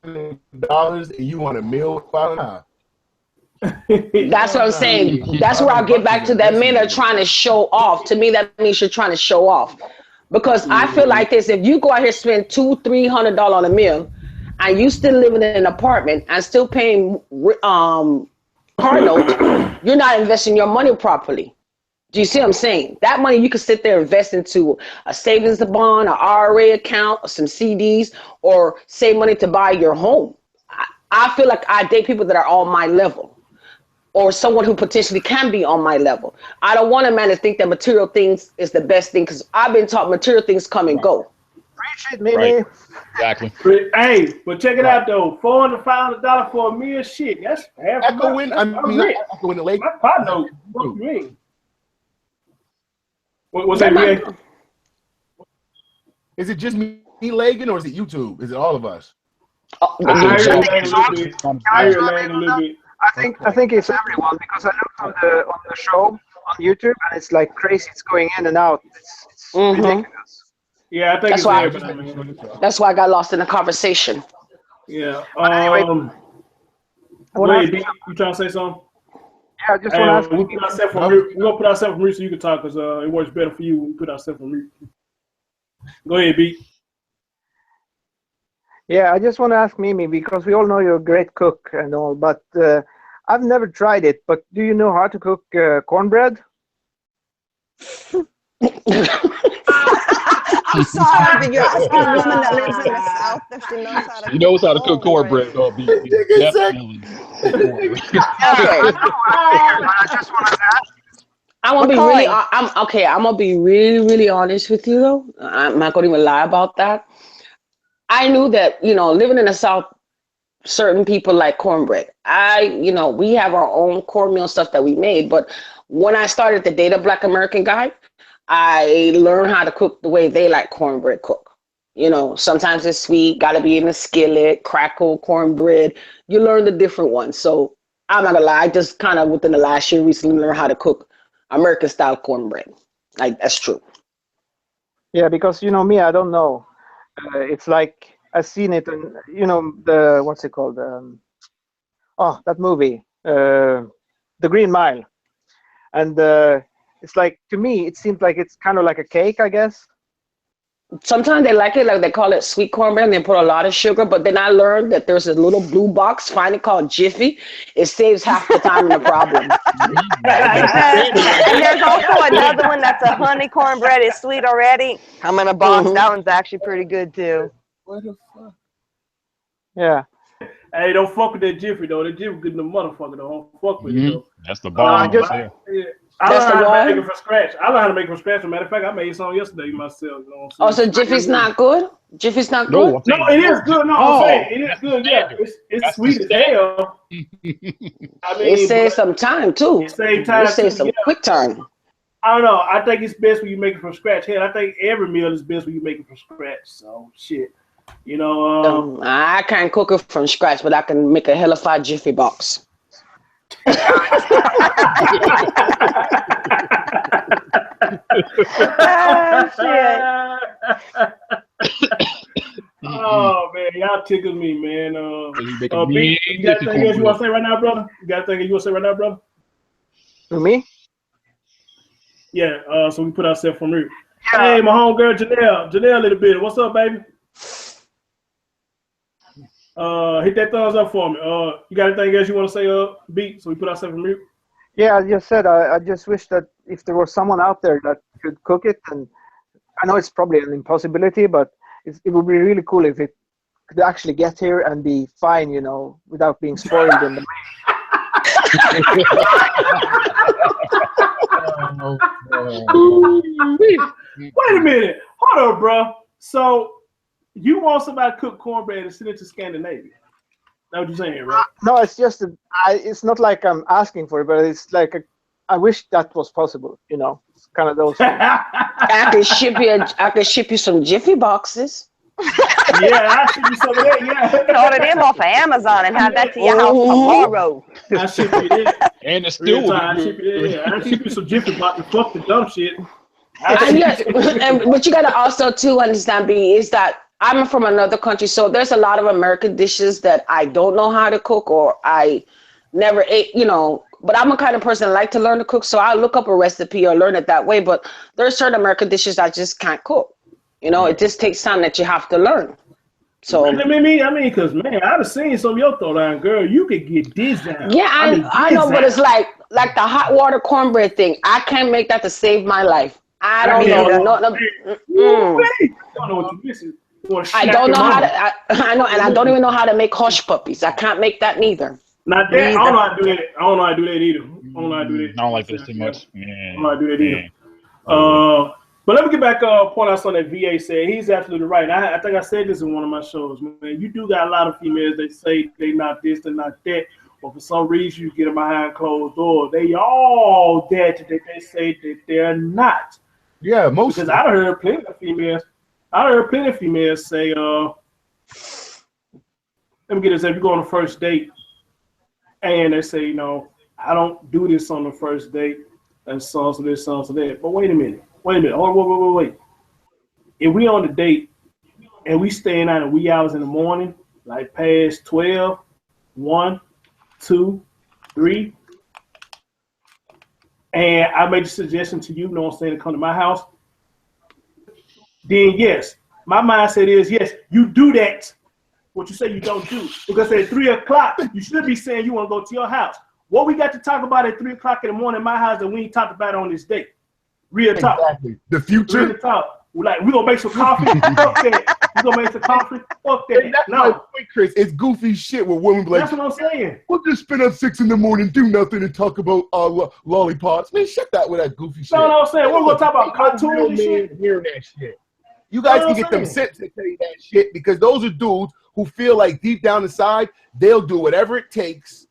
$500 and you want a meal with $500. That's what I'm saying. That's where I'll get back to that. Men are trying to show off. To me, that means you're trying to show off. Because I feel like this: if you go out here and spend $200-300 on a meal, and you still living in an apartment and still paying car note, you're not investing your money properly. Do you see what I'm saying? That money you could sit there and invest into a savings bond, an IRA account, or some CDs, or save money to buy your home. I feel like I date people that are on my level, or someone who potentially can be on my level. I don't want a man to think that material things is the best thing, because I've been taught material things come and go. Preach it, maybe. Right. Exactly. Hey, but check it out though. $400, $500 for a meal, shit. That's half. I go in the lake. My partner. What do you mean? What's that? Is it just me lagging, or is it YouTube? Is it all of us? I hear lagging a little bit. I think it's everyone, because I looked on the show on YouTube and it's like crazy. It's going in and out. It's ridiculous. Yeah, I think that's why I got lost in the conversation. Yeah. Anyway, you trying to say something? Yeah, I just want to ask. We're gonna put ourselves on mute so you can talk, because it works better for you when we put ourselves on mute. Go ahead, B. Yeah, I just want to ask Mimi, because we all know you're a great cook and all, but I've never tried it. But do you know how to cook cornbread? I'm sorry, but you're asking a woman that lives in the South if she knows how to He knows how to cook cornbread. cornbread. Definitely cook cornbread. Okay. I just want to ask. I'm gonna What be really. kind? I'm okay. I'm gonna be really, really honest with you though. I'm not gonna even lie about that. I knew that living in the South, certain people like cornbread. We have our own cornmeal stuff that we made, but when I started to date a Black American guy, I learned how to cook the way they like cornbread cook. Sometimes it's sweet, got to be in a skillet, crackle cornbread. You learn the different ones. So I'm not gonna lie, I just kind of within the last year recently learned how to cook American style cornbread. Like that's true. Yeah, because me, I don't know. It's like I've seen it, and the what's it called? That movie, The Green Mile, and it's like to me, it seems like it's kind of like a cake, I guess. Sometimes they like it, like they call it sweet cornbread, and they put a lot of sugar. But then I learned that there's a little blue box, finally called Jiffy. It saves half the time and the problem. And there's also another one that's a honey cornbread. It's sweet already. I'm in a box. Mhm. That one's actually pretty good too. What the fuck? Yeah. Hey, don't fuck with that Jiffy though. That Jiffy good in the motherfucker though. Don't fuck with it though. That's the bomb. just- right there. I That's learned the how to make one? it from scratch. Matter of fact, I made some yesterday myself. Oh, so Jiffy's not good? Jiffy's not No, good? I'm saying No, it is good. No, Oh, I'm saying it is that's the good. Yeah, standard. it's That's the sweet as standard. hell. I mean, It saves but some time too. it saves time It saves too. some Yeah. quick time. I don't know. I think it's best when you make it from scratch. Hell, I think every meal is best when you make it from scratch. So shit, I can't cook it from scratch, but I can make a hellified Jiffy box. Oh, shit. Oh man, y'all tickle me, man. You make a B, mean you got Jiffy anything else you want cornbread. to say right now, brother? You got anything you want to say right now, brother? To me? Yeah. So we put ourselves from mute. Hey, my homegirl Janelle, little bit. What's up, baby? Hit that thumbs up for me. You got anything else you want to say, B? So we put ourselves from mute. Yeah, I just said I just wish that if there was someone out there that could cook it, and I know it's probably an impossibility, but it would be really cool if it could actually get here and be fine, without being spoiled in the Wait a minute. Hold on, bro. So you want somebody to cook cornbread and send it to Scandinavia? That's what you're saying, right? No, it's just it's not like I'm asking for it, but it's like I wish that was possible. It's kind of those things. I can ship you some Jiffy boxes. Yeah, I should be some of that. Yeah. Order them off of Amazon and have that to your house tomorrow. I ship you that. And it's Real still time, I ship you that. Yeah. I ship you some Jiffy box. Fuck the dumb shit. But you gotta also too understand, B, is that I'm from another country, so there's a lot of American dishes that I don't know how to cook or I never ate, but I'm a kind of person that like to learn to cook, so I'll look up a recipe or learn it that way. But there's certain American dishes I just can't cook. It just takes time that you have to learn. So I mean, because man, I'd have seen some of your throwdown, girl. You could get this down. yeah, I know, but it's like the hot water cornbread thing. I can't make that to save my life. I don't know. You don't know what you're missing. I don't know how to. I know, and I don't even know how to make hush puppies. I can't make that neither. Not that. I don't know how to do that. I don't know how to do that either. I don't know how to do that. I don't like this too much. I don't know how to do that either. But let me get back point out something that VA said. He's absolutely right. And I think I said this in one of my shows, man. You do got a lot of females that say they not this, they not that. But for some reason, you get them behind closed doors. They all that they say that they're not. Yeah, most. Because I heard plenty of females. Say, let me get this. If you go on a first date, and they say, I don't do this on the first date, and so this, so that. But wait a minute. Oh, wait. If we on the date and we staying out at wee hours in the morning, like past 12, 1, 2, 3, and I made a suggestion to you, to come to my house, then yes, my mindset is yes, you do that. What you say you don't do. Because at 3 o'clock, you should be saying you want to go to your house. What we got to talk about at 3 o'clock in the morning in my house that we ain't talked about on this date? Real talk. Exactly. The future. Real talk. We're like, we gonna make some coffee. Fuck that. We gonna make some coffee. Fuck that. And that's my point, Chris. It's goofy shit where women be like, that's what I'm saying. We'll just spend up 6 in the morning, do nothing, and talk about lollipops. Man, shut that with that goofy shit. No, I'm saying we're gonna talk about cartoons and shit. Hearing that shit. You guys can get them sense to tell you that shit because those are dudes who feel like deep down inside they'll do whatever it takes,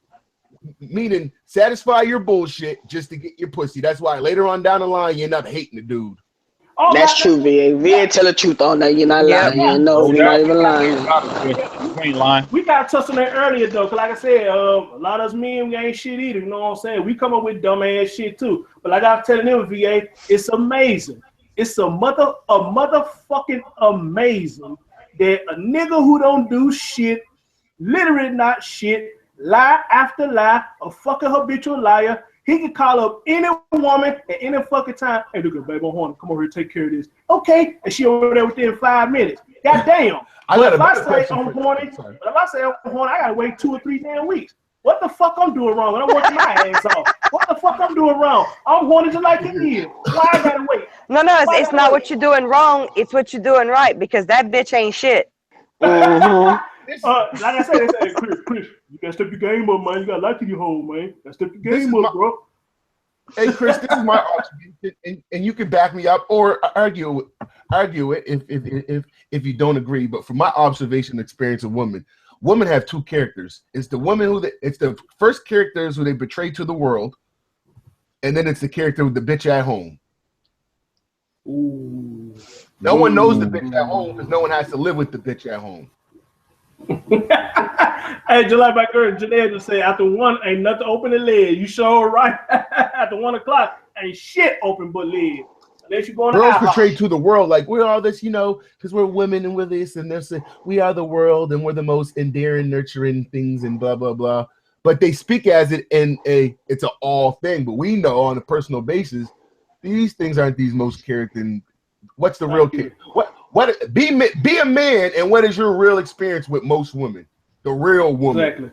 meaning satisfy your bullshit just to get your pussy. That's why later on down the line you end up hating the dude. Oh, that's true, VA. VA tell the truth on that. You're not lying. You know, you're not even lying. You ain't lying. We got to touch on that earlier though, because like I said, a lot of us men, we ain't shit either. You know what I'm saying? We come up with dumb ass shit too. But like I was telling them, VA, it's amazing. It's a motherfucking amazing that a nigga who don't do shit, literally not shit, lie after lie, a fucking habitual liar. He can call up any woman at any fucking time. Hey, look at baby, I'm horny. Come over here, take care of this. Okay, and she over there within 5 minutes. God damn. If I say I'm horny, I gotta wait 2 or 3 damn weeks. What the fuck I'm doing wrong? I'm working my ass off. What the fuck I'm doing wrong? I'm horny just like it is. Why I gotta wait? No, it's not what you're doing wrong. It's what you're doing right because that bitch ain't shit. Like I said, they say, Chris, you gotta step your game up, man. You gotta like your home, man. You gotta step your game up, bro. Hey, Chris, this is my observation, and you can back me up or argue it if you don't agree. But from my observation and experience of women have 2 characters. It's the woman it's the first characters who they betray to the world, and then it's the character with the bitch at home. Ooh. No one knows the bitch at home because no one has to live with the bitch at home. Hey, just like my girl Janelle just said, after 1 ain't nothing open the lid. You sure right. After 1 o'clock ain't shit open but lid. Unless you going to girls portray to the world like we're all this, because we're women and we're this and they're saying we are the world and we're the most endearing, nurturing things and blah blah blah. But they speak as it in it's an all thing. But we know on a personal basis, these things aren't these most character. What's the real character? What be a man and what is your real experience with most women? The real woman. Exactly.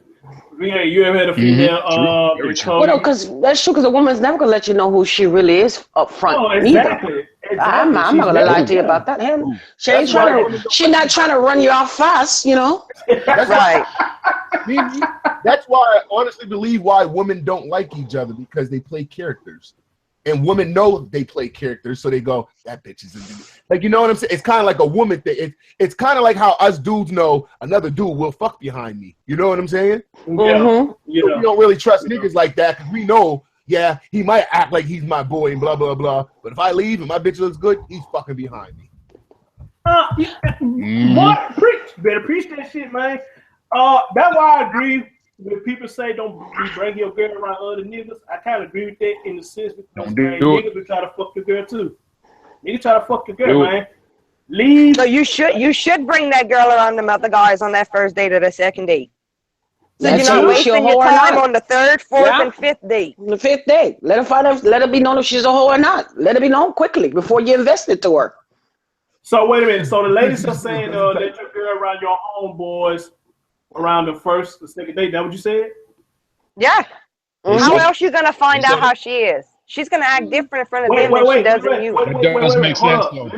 Yeah, you ever had a female? Well, no, because that's true. Because a woman's never gonna let you know who she really is up front. Oh, exactly. I'm not gonna lie to you about that. She ain't She's not trying to run you off fast, That's right. That's why I honestly believe why women don't like each other because they play characters. And women know they play characters, so they go, that bitch is a dude. Like, you know what I'm saying? It's kind of like a woman thing. It's kind of like how us dudes know another dude will fuck behind me. You know what I'm saying? Yeah. So we don't really trust niggas like that because we know, yeah, he might act like he's my boy and blah, blah, blah. But if I leave and my bitch looks good, he's fucking behind me. What? Preach. You better preach that shit, man. That's why I agree. When people say don't bring your girl around other niggas, I kind of agree with that in the sense because niggas will try to fuck your girl too. Niggas try to fuck your girl, man. Leave. So you should bring that girl around them other guys on that first date or the second date. So you're not wasting your time on the 3rd, 4th, and 5th date. The 5th date. Let her find out. Let her be known if she's a hoe or not. Let her be known quickly before you invest it to her. So wait a minute. So the ladies are saying let your girl around your homeboys around the 1st, the 2nd date. That what you said? Yeah. How else you gonna find out how she is? She's gonna act different in front of them than she does in you. It does make sense, though.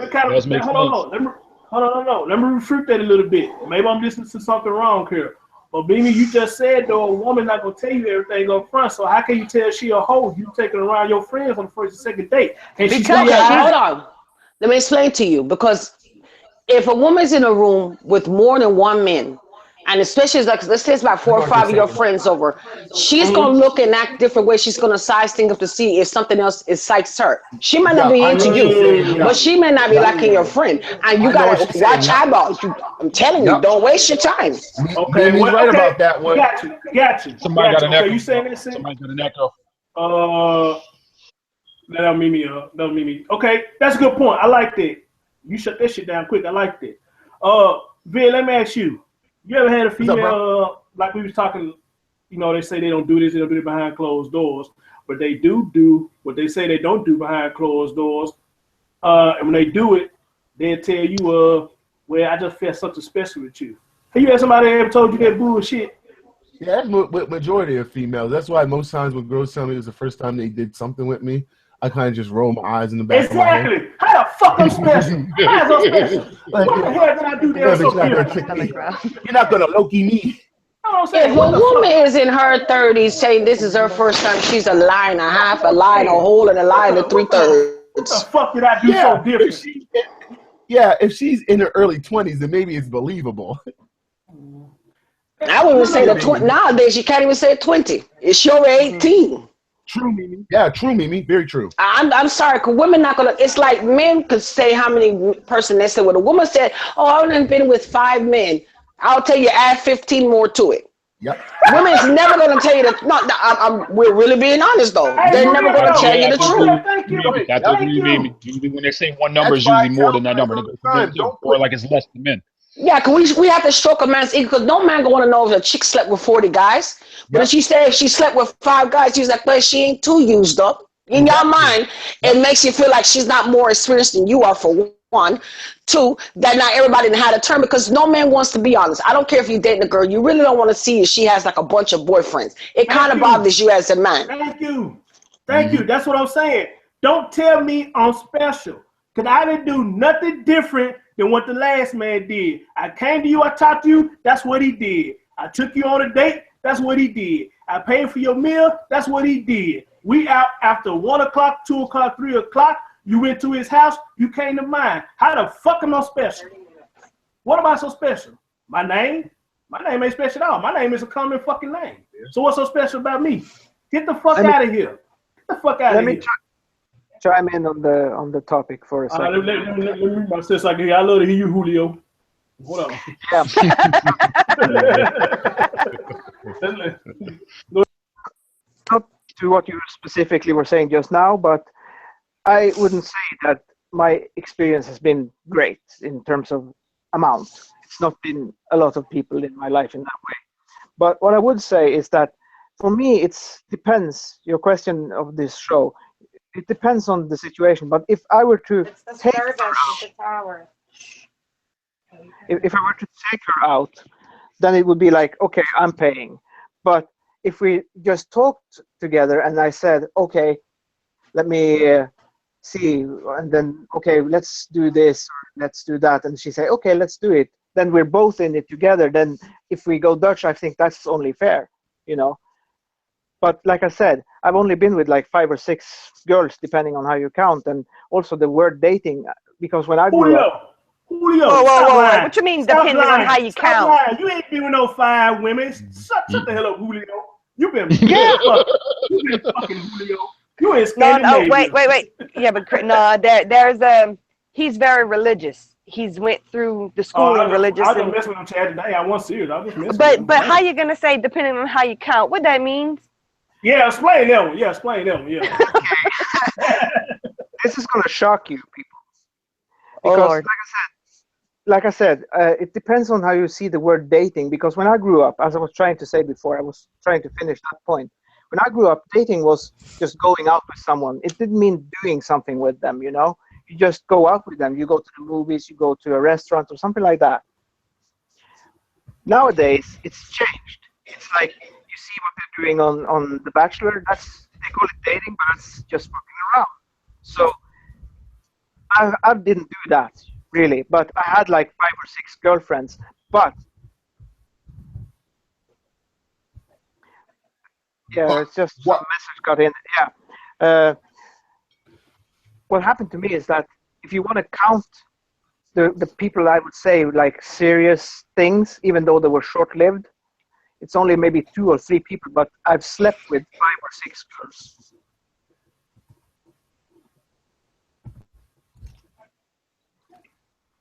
Hold on. Let me refute that a little bit. Maybe I'm listening to something wrong here. But Mimi, you just said though a woman not gonna tell you everything up front. So how can you tell she a hoe? You taking her around your friends on the 1st and 2nd date? Hold on. Let me explain to you. Because if a woman's in a room with more than 1 man, and especially like let's say it's about 4 or 5 of your friends over, she's gonna look and act different ways. She's gonna size things up to see if something else excites her. She might not be into you, but she may not be liking your friend. And you gotta watch eyeballs. I'm telling you, don't waste your time. Okay, he's right about that one. Got you. Somebody got an echo. You saying this? Somebody got an echo. That don't mean me. Okay, that's a good point. I like that. You shut that shit down quick. I like that. Vin, let me ask you. You ever had a female, like we was talking, they say they don't do this, they don't do it behind closed doors, but they do what they say they don't do behind closed doors. And when they do it, they'll tell you, well, I just felt something special with you. Have you had somebody ever told you that bullshit? Yeah, that's majority of females. That's why most times when girls tell me it was the first time they did something with me, I kind of just roll my eyes in the back of my head. Exactly. How the fuck I'm special? How's I'm special? What the hell did I do there so different? You're not gonna Loki me. If a woman is in her 30s saying this is her first time, she's a lie and a half, a lie and a whole, and a lie and a 3/3. What the fuck did I do so different? If she's in her early 20s, then maybe it's believable. I wouldn't say the 20. Nowadays, you can't even say 20. It's your 18. True, Mimi. Yeah, true, Mimi. Very true. I'm sorry, because women not gonna. It's like men could say how many person they said. When a woman said, "Oh, I've only been with 5 men," I'll tell you, add 15 more to it. Yep. Women's never gonna tell you the. No, we're really being honest though. They're never gonna tell you the truth. Thank you. That's what you mean. Usually when they say one number, is usually more than that number. Or like it's less than men. Yeah, because we have to stroke a man's ego, because no man gonna want to know if a chick slept with 40 guys. But if she said if she slept with 5 guys, she's like, well, she ain't too used up. In your mind, it makes you feel like she's not more experienced than you are, for one. 2, that not everybody had a term, because no man wants to be honest. I don't care if you're dating a girl, you really don't want to see if she has like a bunch of boyfriends. It kind of bothers you as a man. Thank you. That's what I'm saying. Don't tell me I'm special, because I didn't do nothing different than what the last man did. I came to you, I talked to you, that's what he did. I took you on a date, that's what he did. I paid for your meal, that's what he did. We out after 1 o'clock, 2 o'clock, 3 o'clock. You went to his house, you came to mine. How the fuck am I special? What am I so special? My name? My name ain't special at all. My name is a common fucking name. So what's so special about me? Get the fuck out of here. Get the fuck out of here. Chime in on the topic for a second. Let me read my sis like I love to hear you, Julio. Hold on. Yeah. Not to what you specifically were saying just now, but I wouldn't say that my experience has been great in terms of amount. It's not been a lot of people in my life in that way. But what I would say is that for me, it depends. Your question of this show, it depends on the situation. But if I were to take her out, if I were to take her out, then it would be like, okay, I'm paying. But if we just talked together and I said, okay, let me see, and then, okay, let's do this, or let's do that, and she say, okay, let's do it, then we're both in it together. Then if we go Dutch, I think that's only fair, you know. But like I said, I've only been with like 5 or 6 girls, depending on how you count, and also the word dating, because when I grew up, Julio, whoa. What you mean, depending on how you count? Lying. You ain't been with no 5 women. Shut the hell up, Julio. You've been fucking Julio. You ain't Scandinavian. No, wait. Yeah, but no, there's he's very religious. He's went through the schooling religious. I don't mess with him Chad today. I want to see it. I just mess but how you gonna say depending on how you count? What that means? Yeah, explain that one. Yeah. This is gonna shock you, people. Because like I said, it depends on how you see the word dating. Because when I grew up, as I was trying to say before, I was trying to finish that point. When I grew up, dating was just going out with someone. It didn't mean doing something with them, you know. You just go out with them. You go to the movies, you go to a restaurant or something like that. Nowadays, it's changed. It's like you see what they're doing on The Bachelor. They call it dating, but it's just fucking around. So I didn't do that, really. But I had like 5 or 6 girlfriends. But yeah, it's just what message got in. Yeah. What happened to me is that if you want to count the people, I would say like serious things, even though they were short-lived, it's only maybe 2 or 3 people. But I've slept with 5 or 6 girls.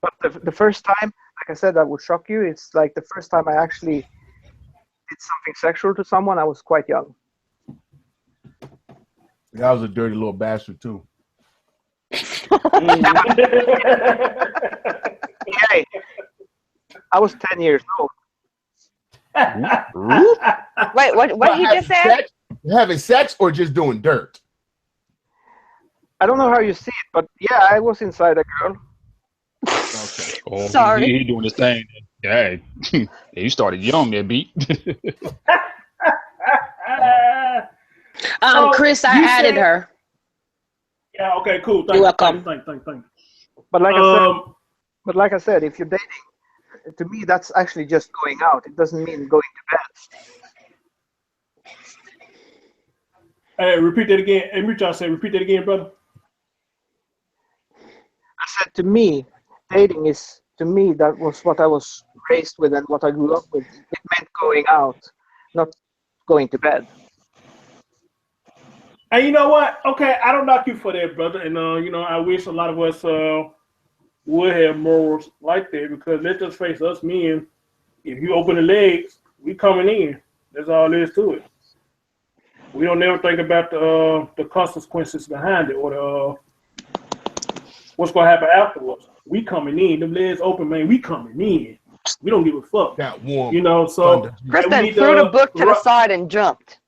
But the first time, like I said, that would shock you. It's like the first time I actually did something sexual to someone. I was quite young. Yeah, I was a dirty little bastard too. Hey, I was 10 years old. Wait, what he just said? Having sex or just doing dirt? I don't know how you see it, but yeah, I was inside a girl. Okay. Oh, Sorry. He doing his thing. Hey, you started young there, B. Chris, I added her. Yeah, okay, cool. You're welcome. Thank you. But like I said, if you're dating, to me, that's actually just going out. It doesn't mean going to bed. Hey, repeat that again. Hey, repeat that again, brother. I said to me, dating is, to me, that was what I was raised with and what I grew up with. It meant going out, not going to bed. And you know what? Okay, I don't knock you for that, brother. And I wish a lot of us would have morals like that, because let's just face us men. If you open the legs, we coming in. That's all there is to it. We don't never think about the consequences behind it, or the what's gonna happen afterwards. We coming in. Them legs open, man. We coming in. We don't give a fuck. That warm. So Kristen threw the book to the side and jumped.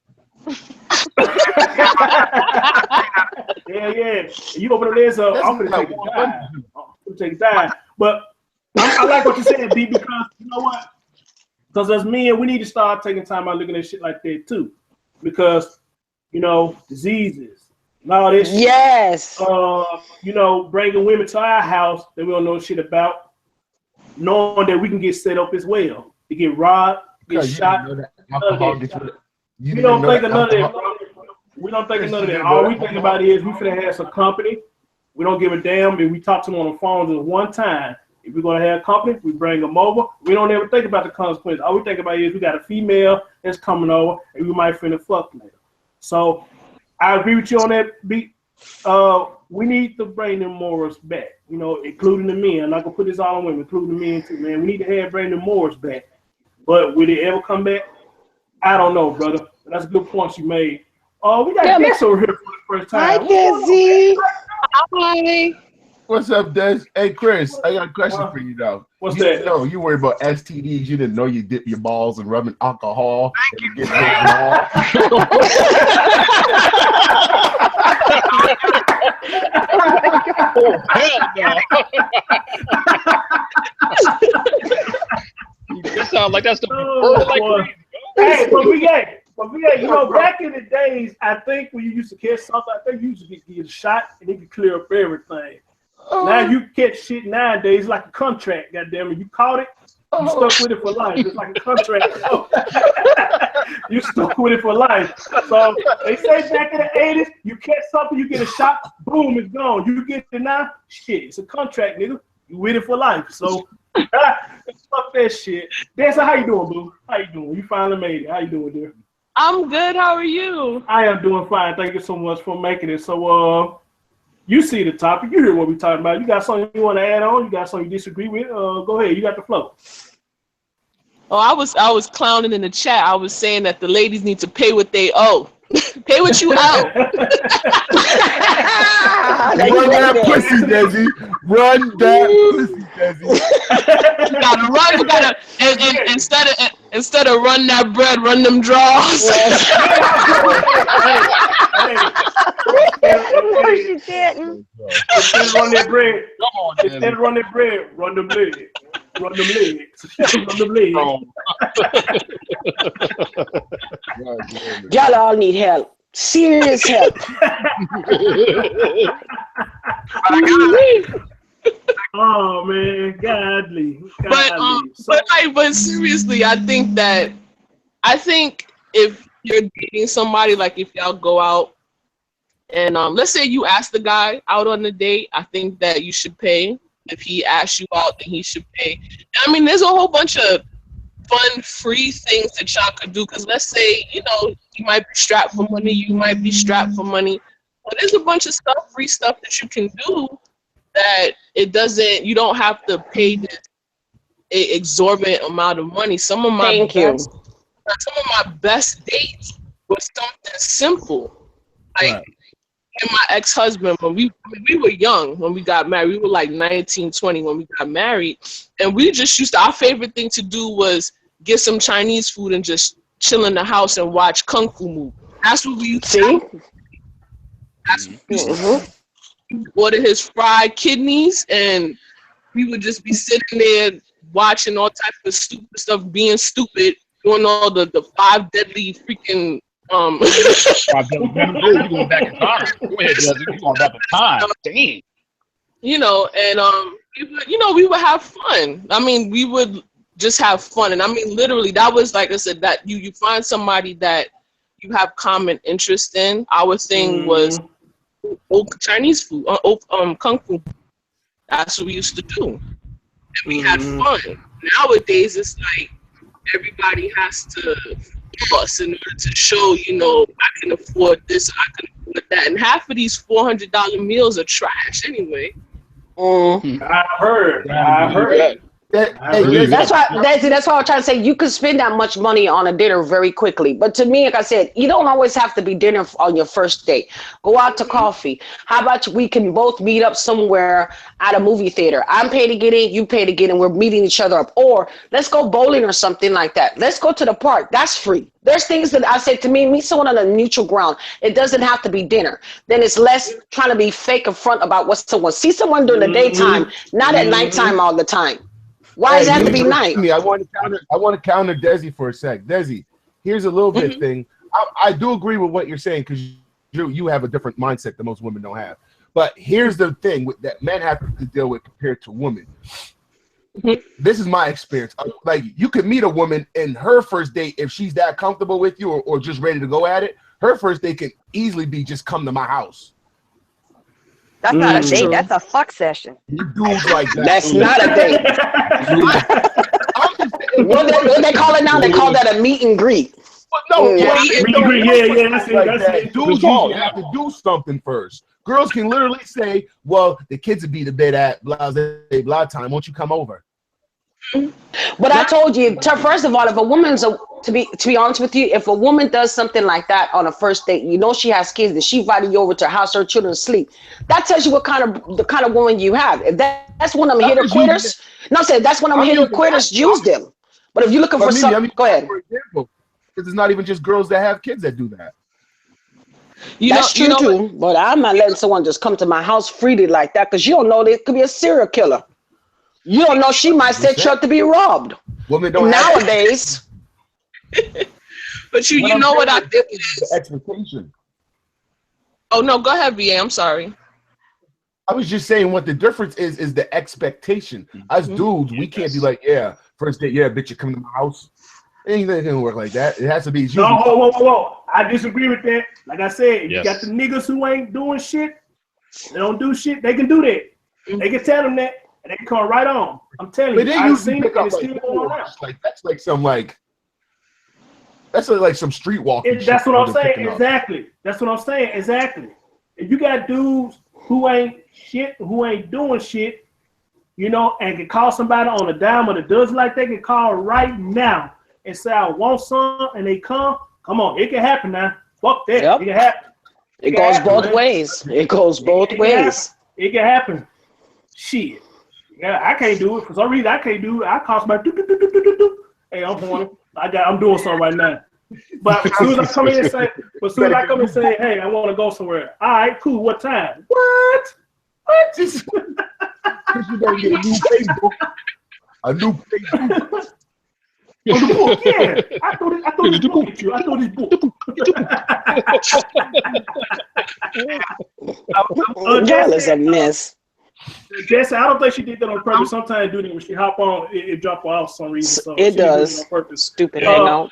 Yeah. You open the legs up, I'm gonna take a dive. But I like what you said, B, because you know what? Because as men, we need to start taking time out looking at shit like that too. Because, diseases and all this shit. Yes. Bringing women to our house that we don't know shit about, knowing that we can get set up as well. To get robbed, get shot. We don't think of none of that, bro. We don't think of none of that. All we think about is we finna have some company. We don't give a damn if we talk to them on the phone just one time. If we're gonna have company, we bring them over. We don't ever think about the consequences. All we think about is we got a female that's coming over and we might finna fuck later. So I agree with you on that beat. We need to bring them morals back, including the men. I'm not gonna put this all on women, including the men too, man. We need to bring the morals back. But will they ever come back? I don't know, brother. That's a good point you made. We got Des over here for the first time. Hi, Desi. Hi. What's up, Des? Hey, Chris, I got a question for you, though. What's that? No, you worry about STDs. You didn't know you dip your balls in rubbing alcohol. Thank you. Get oh, hell no. That sounds like that's the Hey, but VA, back in the days, I think when you used to catch something, I think you used to get a shot and it could clear up everything. Now you catch shit nowadays like a contract, goddamn it. You caught it, you stuck with it for life. It's like a contract. You stuck with it for life. So they say back in the 80s, you catch something, you get a shot, boom, it's gone. You get it now, shit, it's a contract, nigga. You with it for life. So fuck that shit. Dancer, how you doing, boo? How you doing? You finally made it. How you doing, dear? I'm good. How are you? I am doing fine. Thank you so much for making it. So, you see the topic. You hear what we're talking about. You got something you want to add on? You got something you disagree with? Go ahead. You got the flow. Oh, I was clowning in the chat. I was saying that the ladies need to pay what they owe. Pay what you owe. run that pussy, Desi. Run that pussy, Desi. You gotta run. You gotta and instead of run that bread, run them draws. Instead of run that bread, run them legs. Run them legs. Run them legs. Y'all all need help. Serious help. Oh man, godly. But seriously, I think if you're dating somebody, like if y'all go out and let's say you ask the guy out on a date, I think that you should pay. If he asks you out, then he should pay. I mean, there's a whole bunch of fun, free things that y'all could do. Because let's say, you might be strapped for money, you might be strapped for money. But there's a bunch of free stuff that you can do that you don't have to pay this exorbitant amount of money. Some of my best dates was something simple. Like, right. And my ex-husband, when we were young, when we got married, we were like 19, 20 when we got married. And we just our favorite thing to do was get some Chinese food and just chill in the house and watch Kung Fu movies. That's what we used to do. That's what we used to do. Order his fried kidneys, and we would just be sitting there watching all types of stupid stuff, being stupid, doing all the 5 deadly freaking you going back in time. Go ahead, Jesse. You going back in time. Dang. you know, and we would have fun. I mean, we would just have fun, and I mean, literally, that was like I said, that you find somebody that you have common interest in. Our thing was Chinese food, kung fu. That's what we used to do, and we had fun. Nowadays, it's like everybody has to us in order to show, I can afford this, I can afford that, and half of these $400 meals are trash anyway. I heard. That's why that's why I'm trying to say you could spend that much money on a dinner very quickly. But to me, like I said, you don't always have to be dinner on your first date. Go out to coffee. How about we can both meet up somewhere at a movie theater? I'm paid to get in, you pay to get in. We're meeting each other up. Or let's go bowling or something like that. Let's go to the park. That's free. There's things that I said to me, meet someone on a neutral ground. It doesn't have to be dinner. Then it's less trying to be fake and front about what someone. See someone during the daytime, not at nighttime all the time. Why does it have to be night? I want to counter Desi for a sec. Desi, here's a little bit thing. I do agree with what you're saying because you have a different mindset that most women don't have. But here's the thing that men have to deal with compared to women. This is my experience. Like, you could meet a woman in her first date, if she's that comfortable with you or just ready to go at it, her first date can easily be just come to my house. That's not a date. That's a fuck session. Dudes like that. That's not a date. What they call it now? They call that a meet and greet. No, That's it. Dudes usually have to do something first. Girls can literally say, "Well, the kids will be to bed at blah time. Won't you come over?" But I told you, first of all, if a woman's to be honest with you, if a woman does something like that on a first date, she has kids and she invited you over to her house, her children sleep. That tells you the kind of woman you have. If that's when I'm hitter quitters. No, I'm saying that's when I'm hitter quitters. Use them. But if you're looking for something, go ahead. For example, because it's not even just girls that have kids that do that. That's true too. But I'm not letting someone just come to my house freely like that because you don't know there could be a serial killer. You don't know, she might set you up to be robbed. Women don't nowadays. But you know what I think is expectation. Oh no, go ahead, VA. I'm sorry. I was just saying what the difference is the expectation. As dudes, we can't be like, yeah, first date, yeah, bitch, you come to my house. Anything can work like that. It has to be. No, whoa. I disagree with that. Like I said, if you got the niggas who ain't doing shit, they don't do shit, they can do that. They can tell them that. And they come right on. I'm telling you, I've seen it, and it's still going around. That's like some streetwalking. That's what I'm saying. Exactly. That's what I'm saying. Exactly. If you got dudes who ain't shit, who ain't doing shit, and can call somebody on a dime or a dozen, like they can call right now and say, I want some, and they come on, it can happen now. Fuck that. Yep. It can happen. It goes both ways. It goes both ways. It can happen. Shit. Yeah, I can't do it. For some reason, I can't do it. I call somebody, hey, I'm horny. I'm doing something right now. But as soon as I come in and say, hey, I want to go somewhere. All right, cool. What time? What? Just you gotta get a new Facebook. A new Facebook. Oh, the book, yeah. I throw this book at you. I throw this book. Y'all is a mess. Jesse, I don't think she did that on purpose. Sometimes do that when she hop on, it drop her off for some reason. So it does. On purpose. Stupid hangout.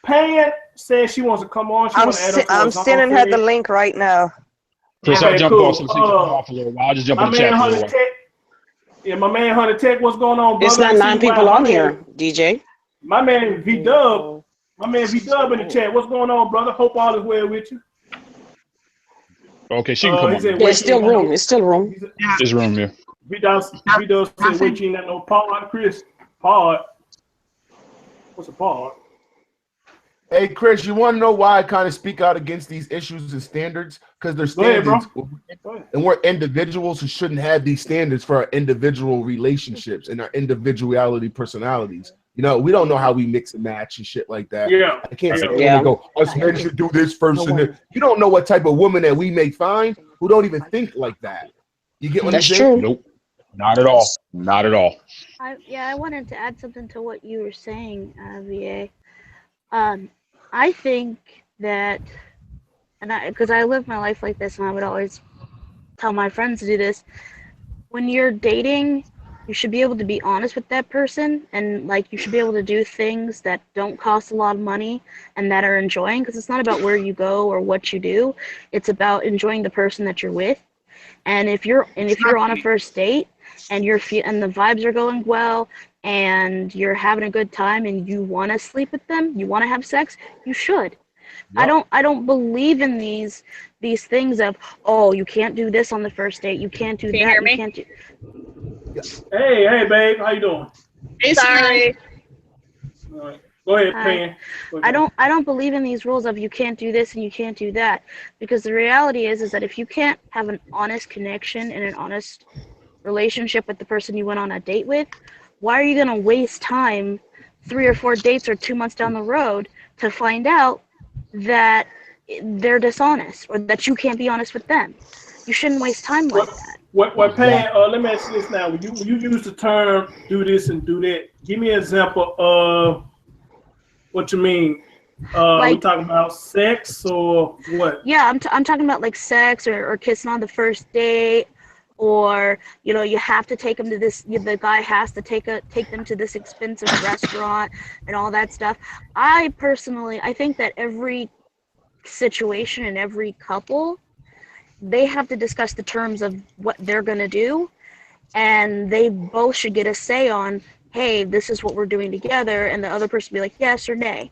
Pan says she wants to come on. I'm sending her the link right now. Chris, I'll jump off a little while. I'll just jump in the chat for a while. Yeah, my man Hunter Tech, what's going on, brother? It's not 9 people on here, DJ. My man V-Dub in the chat. What's going on, brother? Hope all is well with you. Okay, she can come on. There's still room. It's still room. There's room, yeah. V-Dub said, wait, you ain't got no pod, Chris. Pod. What's a pod? Hey, Chris, you want to know why I kind of speak out against these issues and standards? Because they're standards, and we're individuals who shouldn't have these standards for our individual relationships and our individuality personalities. We don't know how we mix and match and shit like that. Yeah. I can't say, go, us men should do this first. And then you don't know what type of woman that we may find who don't even think like that. You get what I'm saying? That's true. Nope. Not at all. Not at all. I wanted to add something to what you were saying, VA. I think that, because I live my life like this, and I would always tell my friends to do this. When you're dating, you should be able to be honest with that person, and like you should be able to do things that don't cost a lot of money and that are enjoying, because it's not about where you go or what you do. It's about enjoying the person that you're with. And if you're on a first date and and the vibes are going well and you're having a good time and you want to sleep with them, you want to have sex, you should. Yep. I don't believe in these things of, oh, you can't do this on the first date, you can't do Can you that, hear you me? can't do. Hey, babe, how you doing? Hey, Sorry. All right. Go ahead, Hi. Pan. Go ahead. I don't believe in these rules of you can't do this and you can't do that, because the reality is that if you can't have an honest connection and an honest relationship with the person you went on a date with, why are you going to waste time 3 or 4 dates or 2 months down the road to find out that they're dishonest or that you can't be honest with them? You shouldn't waste time like that. What Pan, let me ask you this now. When you use the term do this and do that, give me an example of what you mean. We talking about sex or what? Yeah, I'm talking about like sex or kissing on the first date, or you have to take them to this. The guy has to take them to this expensive restaurant and all that stuff. I think that every situation and every couple, they have to discuss the terms of what they're gonna do, and they both should get a say on, hey, this is what we're doing together, and the other person be like yes or nay.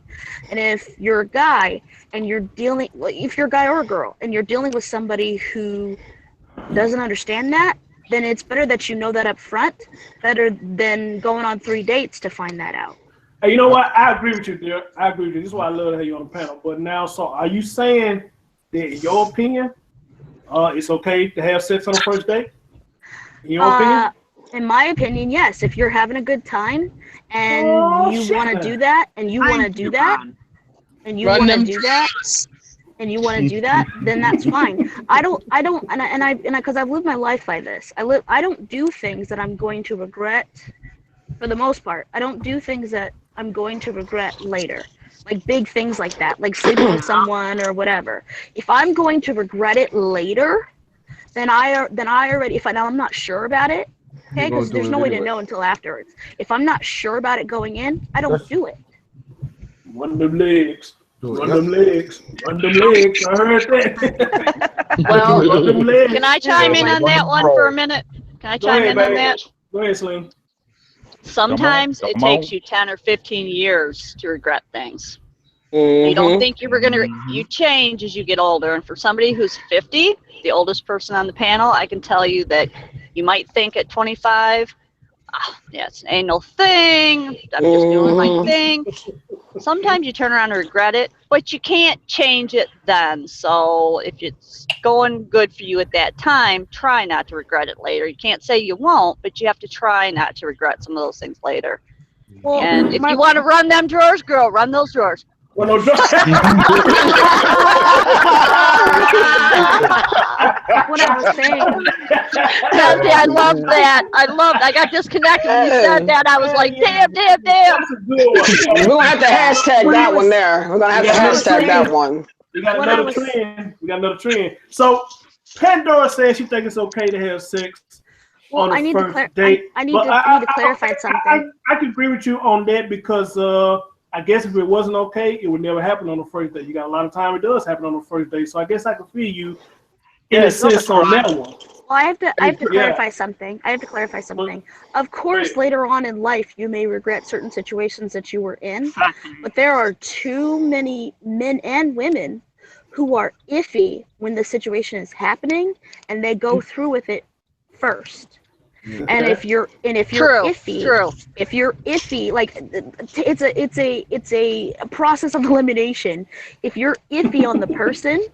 And if you're a guy and if you're a guy or a girl and you're dealing with somebody who doesn't understand that, then it's better that you know that up front, better than going on 3 dates to find that out. Hey, you know what? I agree with you, dear. I agree with you. This is why I love to have you on the panel. But now, so are you saying that, in your opinion, it's okay to have sex on the first date? In your opinion? In my opinion, yes. If you're having a good time and you want to do that, and you want to do that, and you want to do that, and you want to do that, then that's fine. I don't, because I've lived my life by this. I don't do things that I'm going to regret. For the most part, I don't do things that I'm going to regret later, like big things like that, like sleeping with someone or whatever. If I'm going to regret it later, then I already, if I'm not sure about it, okay, because there's no way to know until afterwards. If I'm not sure about it going in, I don't do it. Run them legs. Run them legs. Run them legs. I heard that. Well, Run them legs. can I chime in on that one for a minute? Can I chime in on that? Go ahead, Slim. Sometimes it Come on. takes you 10 or 15 years to regret things. You don't think you were going to, you change as you get older. And for somebody who's 50, the oldest person on the panel, I can tell you that you might think at 25, yeah, it's an anal thing, I'm just doing my thing. Sometimes you turn around and regret it, but you can't change it then. So if it's going good for you at that time, try not to regret it later. You can't say you won't, but you have to try not to regret some of those things later. Well, And if you want to run them drawers, girl, run those drawers. Well, no, what I was saying. I love that. I got disconnected when you said that. I was like, damn. We're going to have to hashtag that one there. We're going to have to hashtag that one. We got another trend. We got another trend. So Pandora says she thinks it's okay to have sex on the first date. I need to clarify something. I can agree with you on that because I guess if it wasn't okay, it would never happen on the first date. You got a lot of time it does happen on the first date. So I guess I can feel you in a sense on that one. Well, I have to clarify something. Of course, later on in life, you may regret certain situations that you were in, but there are too many men and women who are iffy when the situation is happening, and they go through with it first. And if you're iffy, like it's a process of elimination. If you're iffy on the person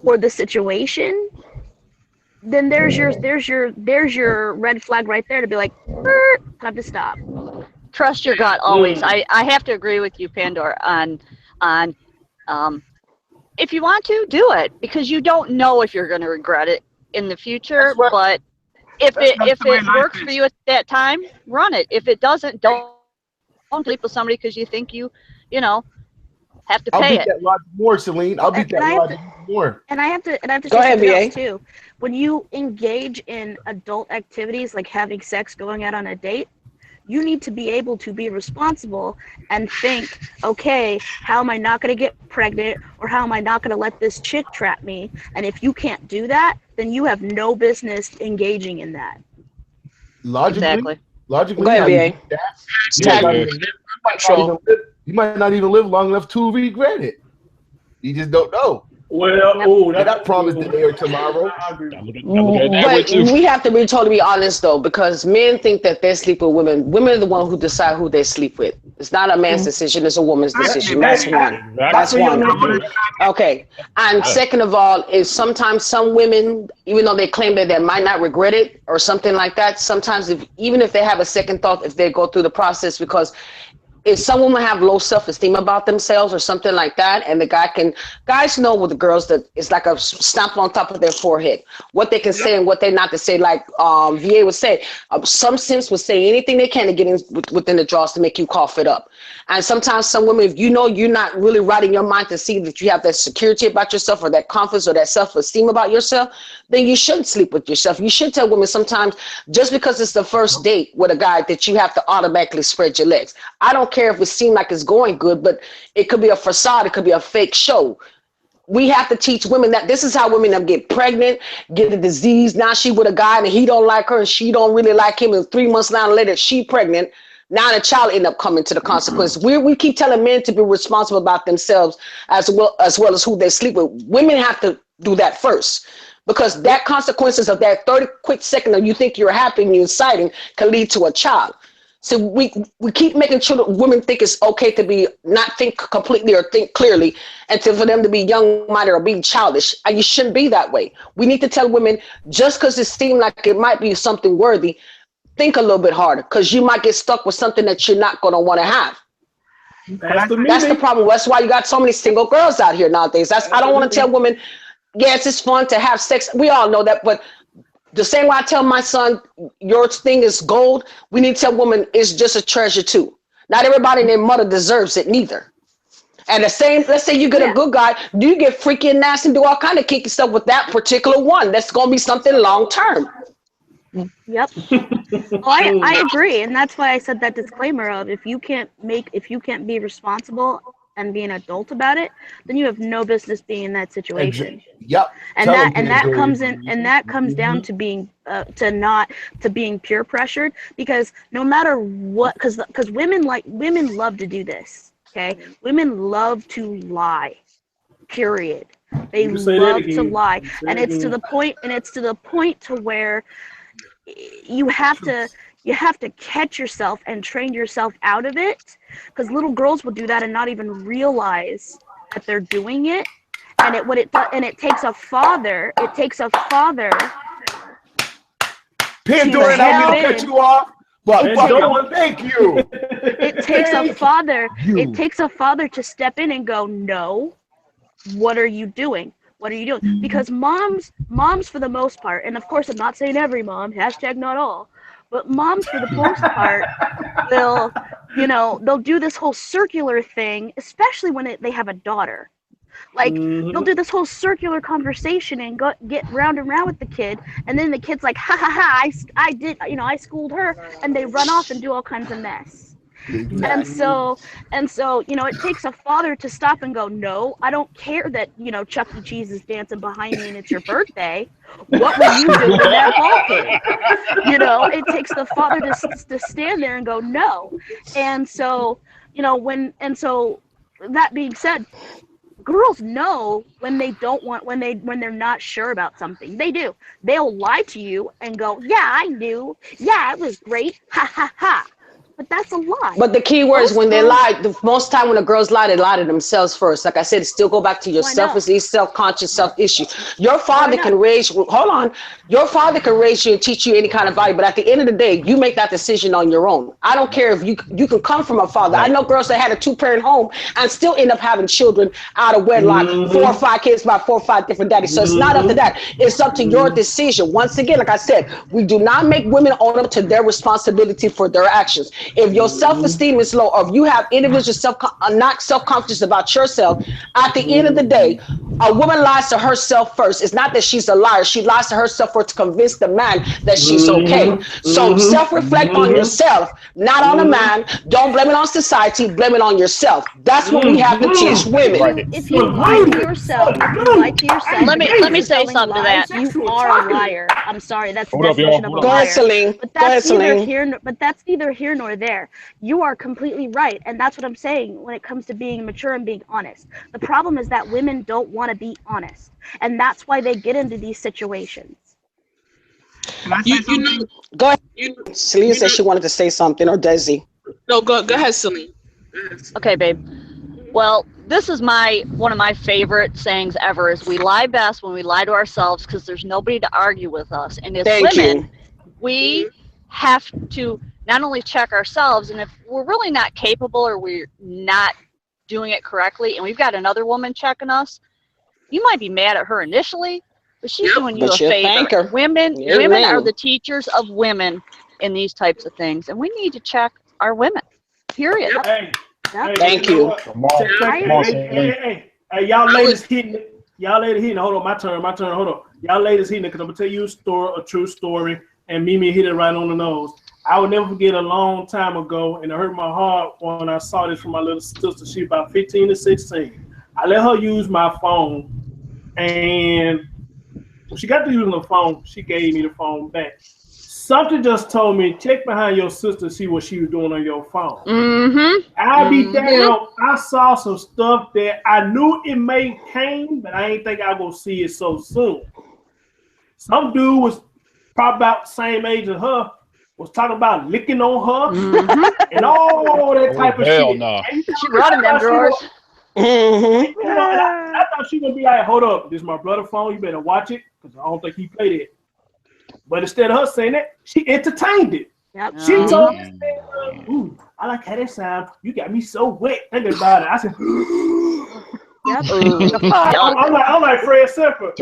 or the situation, then there's your red flag right there to be like, time to stop. Trust your gut always. I have to agree with you, Pandora, on if you want to, do it, because you don't know if you're going to regret it in the future. But if it works for you at that time, run it. If it doesn't, don't sleep with somebody because you think you know, have to I'll pay beat it. that logic more, Celine. I'll beat that logic more. And I have to Go say ahead, something VA. else too. When you engage in adult activities like having sex, going out on a date, you need to be able to be responsible and think, okay, how am I not going to get pregnant, or how am I not going to let this chick trap me? And if you can't do that, then you have no business engaging in that. Exactly. Logically, Go ahead, how you VA. do that, Control. you might not even live long enough to regret it. You just don't know. Well, You're not promised today or tomorrow. I agree. Look at it that way But too. we have to be totally honest though, because men think that they sleep with women. Women are the one who decide who they sleep with. It's not a man's decision; it's a woman's decision. That's one. That's one. Okay. And second of all, is sometimes some women, even though they claim that they might not regret it or something like that, sometimes even if they have a second thought, if they go through the process, because if some women have low self-esteem about themselves or something like that, and guys know with the girls that it's like a stamp on top of their forehead, what they can say and what they're not to say. Like VA would say, some simps would say anything they can to get in within the draws to make you cough it up. And sometimes some women, if you know you're not really right in your mind to see that you have that security about yourself or that confidence or that self-esteem about yourself, then you shouldn't sleep with yourself. You should tell women sometimes, just because it's the first date with a guy, that you have to automatically spread your legs. I don't care if it seems like it's going good, but it could be a facade. It could be a fake show. We have to teach women that this is how women get pregnant, get a disease. Now she with a guy and he don't like her and she don't really like him. And 3 months later, she pregnant. Now the child end up coming to the consequence. We keep telling men to be responsible about themselves as well as who they sleep with. Women have to do that first, because that consequences of that 30 quick second that you think you're happy and you're exciting can lead to a child. So we keep making sure that women think it's okay to be not think completely or think clearly, and for them to be young-minded or being childish. And you shouldn't be that way. We need to tell women, just because it seems like it might be something worthy, think a little bit harder, because you might get stuck with something that you're not going to want to have. That's the problem. That's why you got so many single girls out here nowadays. I don't want to tell women, yes, it's fun to have sex. We all know that, but the same way I tell my son, your thing is gold, we need to tell women it's just a treasure too. Not everybody and their mother deserves it neither. And the same, let's say you get a good guy, do you get freaky and nasty and do all kind of kinky stuff with that particular one? That's going to be something long term. Yep. Well, I agree, and that's why I said that disclaimer of if you can't be responsible and be an adult about it, then you have no business being in that situation. Yep. And that comes down to being being peer pressured, because no matter what, because women love to do this. Okay, women love to lie. Period. They love to lie, and it's to the point to where you have to catch yourself and train yourself out of it, because little girls will do that and not even realize that they're doing it. And it takes a father. Pandora, and I'm going to cut you off. But thank you. It takes a father. It takes a father to step in and go, no, what are you doing? What are you doing? Because moms for the most part, and of course I'm not saying every mom, hashtag not all, but moms for the most part they'll do this whole circular thing, especially when they have a daughter. Like, they'll do this whole circular conversation and get round and round with the kid, and then the kid's like, ha ha ha, I schooled her, and they run off and do all kinds of mess. And so it takes a father to stop and go, no, I don't care that Chuck E. Cheese is dancing behind me and it's your birthday. What will you do in that ball pit? It takes the father to stand there and go, no. And so that being said, girls know when they're not sure about something. They do. They'll lie to you and go, yeah, I knew. Yeah, it was great. Ha ha ha. But that's a lie. But the key word is when they lie. The most time when the girls lie, they lie to themselves first. Like I said, still go back to your self-esteem, self-conscious, self-issue. Your father can raise. Hold on. Your father can raise you and teach you any kind of value. But at the end of the day, you make that decision on your own. I don't care if you can come from a father. I know girls that had a 2-parent home and still end up having children out of wedlock, 4 or 5 kids by 4 or 5 different daddies. So it's not up to that. It's up to your decision. Once again, like I said, we do not make women own up to their responsibility for their actions. If your self-esteem is low, or if you have individual not self-conscious about yourself, at the end of the day, a woman lies to herself first. It's not that she's a liar. She lies to herself for to convince the man that she's okay. So self-reflect on yourself, not on a man. Don't blame it on society. Blame it on yourself. That's what we have to teach women. If you lie to yourself, let me say something to that. You are a liar. I'm sorry, that's the Hold up, definition y'all. of a Go ahead, liar. Celine. But Go ahead, that's neither Celine. here. But that's neither here nor there. You are completely right, and that's what I'm saying when it comes to being mature and being honest. The problem is that women don't want to be honest, and that's why they get into these situations. You know, Go ahead. you, Celine you said know, she wanted to say something, or Desi. no, go ahead, Celine. Okay, babe. Well, this is one of my favorite sayings ever is we lie best when we lie to ourselves because there's nobody to argue with us. And as Thank women, you. we have to not only check ourselves, and if we're really not capable or we're not doing it correctly, and we've got another woman checking us, you might be mad at her initially, but she's doing you But a you favor. thank her. Women Amen. are the teachers of women in these types of things, and we need to check our women. Period. Hey, Thank you. what? Come on. Come on, Celine. Hey, y'all ladies hitting it. Y'all ladies hitting it. Hold on, my turn. Hold on. Y'all ladies hitting it because I'm going to tell you a true story, and Mimi hit it right on the nose. I will never forget a long time ago, and it hurt my heart when I saw this from my little sister. She about 15 to 16. I let her use my phone, and when she got to using the phone, she gave me the phone back. Something just told me, check behind your sister, see what she was doing on your phone. I be damn, I saw some stuff that I knew it may came, but I ain't think I was going to see it so soon. Some dude was probably about the same age as her, was talking about licking on her and all that type of shit. No. She running them drawers. You know, and I thought she was going to be like, hold up, this is my brother's phone, you better watch it, because I don't think he played it. But instead of her saying that, she entertained it. Yep. She told me, ooh, I like how that sound. You got me so wet thinking about it. I said, I'm like Fred Sanford.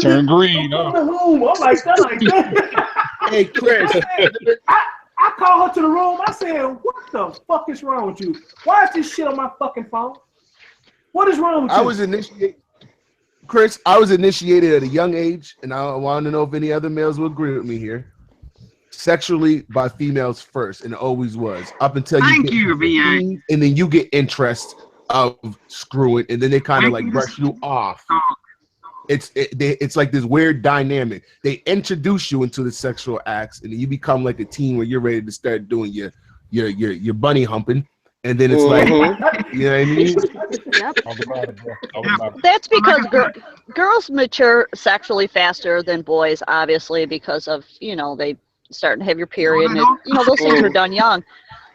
Turn green. I'm like that. Hey, Chris. I called her to the room. I said, what the fuck is wrong with you? Why is this shit on my fucking phone? What is wrong with you? I was initiated at a young age, and I want to know if any other males will agree with me here. Sexually by females first, and it always was up until and then you get interest of screwing, and then they kind of like brush you off. It's like this weird dynamic. They introduce you into the sexual acts, and then you become like a teen where you're ready to start doing your bunny humping. And then it's like, you know what I mean? Yep. That's because girls mature sexually faster than boys, obviously, because of, they starting to have your period. And those things are done young.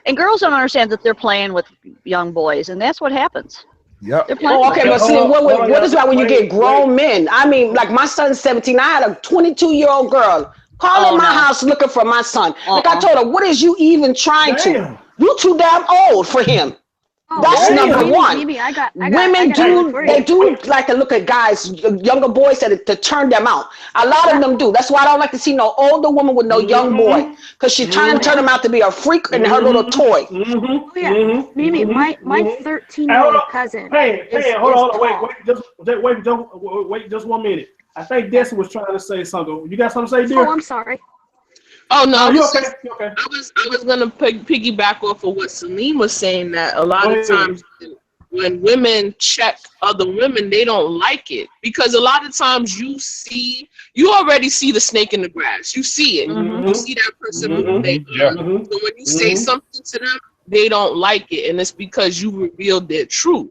And girls don't understand that they're playing with young boys, and that's what happens. Yep. Oh, okay, but see, what is that when you get grown men? I mean, like my son's 17. I had a 22-year-old girl call in my house looking for my son. Like I told her, what is you even trying to? You too damn old for him. That's number one. Women do like to look at guys, younger boys, to turn them out. A lot of them do. That's why I don't like to see no older woman with no young boy, because she's trying to turn him out to be a freak and her little toy. Mimi, my 13-year-old cousin. Hey, hold on, wait, just 1 minute. I think Desi was trying to say something. You got something to say, dear? Oh, I'm sorry. Oh no, you okay? I was gonna piggyback off of what Celine was saying, that a lot of times when women check other women, they don't like it, because a lot of times you already see the snake in the grass. You see it. You see that person moving. So when you say something to them, they don't like it, and it's because you revealed their truth.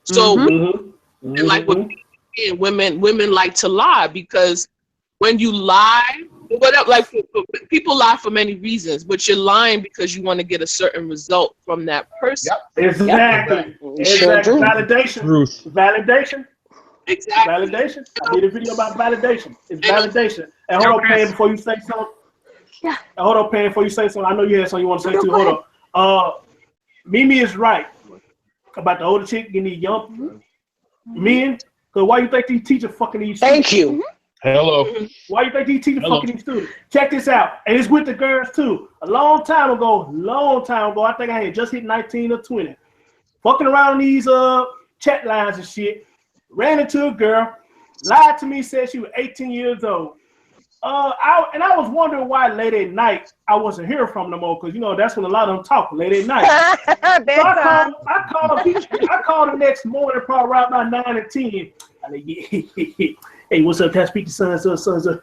So and like what women like to lie, because when you lie, whatever, like people lie for many reasons, but you're lying because you want to get a certain result from that person. Exactly. Validation. Exactly. Validation. I did a video about validation. It's validation. And hold on, Pam, before you say something. Yeah. And hold on, Pam, before you say something. I know you had something you want to say too. Hold on. Mimi is right about the older chick getting these young men. Because why you think these teachers fucking these? Thank you. Hello. Why you think these teachers fucking these students? Check this out. And it's with the girls too. A long time ago, I think I had just hit 19 or 20. Fucking around these chat lines and shit. Ran into a girl, lied to me, said she was 18 years old. I was wondering why late at night I wasn't hearing from them no more, because you know that's when a lot of them talk late at night. So I called the next morning, probably around about 9 or 10. I like, hey, what's up? Can I speak to son? That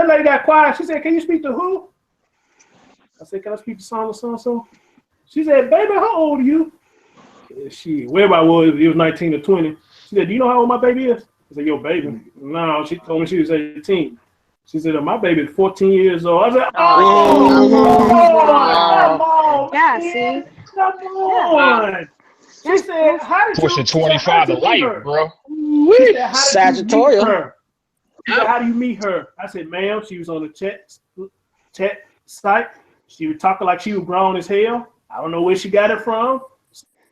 lady got quiet. She said, "Can you speak to who?" I said, "Can I speak to son? She said, "Baby, how old are you?" Wherever I was, it was 19 or 20. She said, "Do you know how old my baby is?" I said, "Your baby?" No, she told me she was 18. She said, "My baby is 14 years old." I said, come on, Yeah, man. see? Come on. She said, "How did Pushing you 25 to life, bro." She said, "How did you meet Sagittarius. her?" She said, "How do you meet her?" I said, "Ma'am, she was on the chat site. She was talking like she was grown as hell. I don't know where she got it from.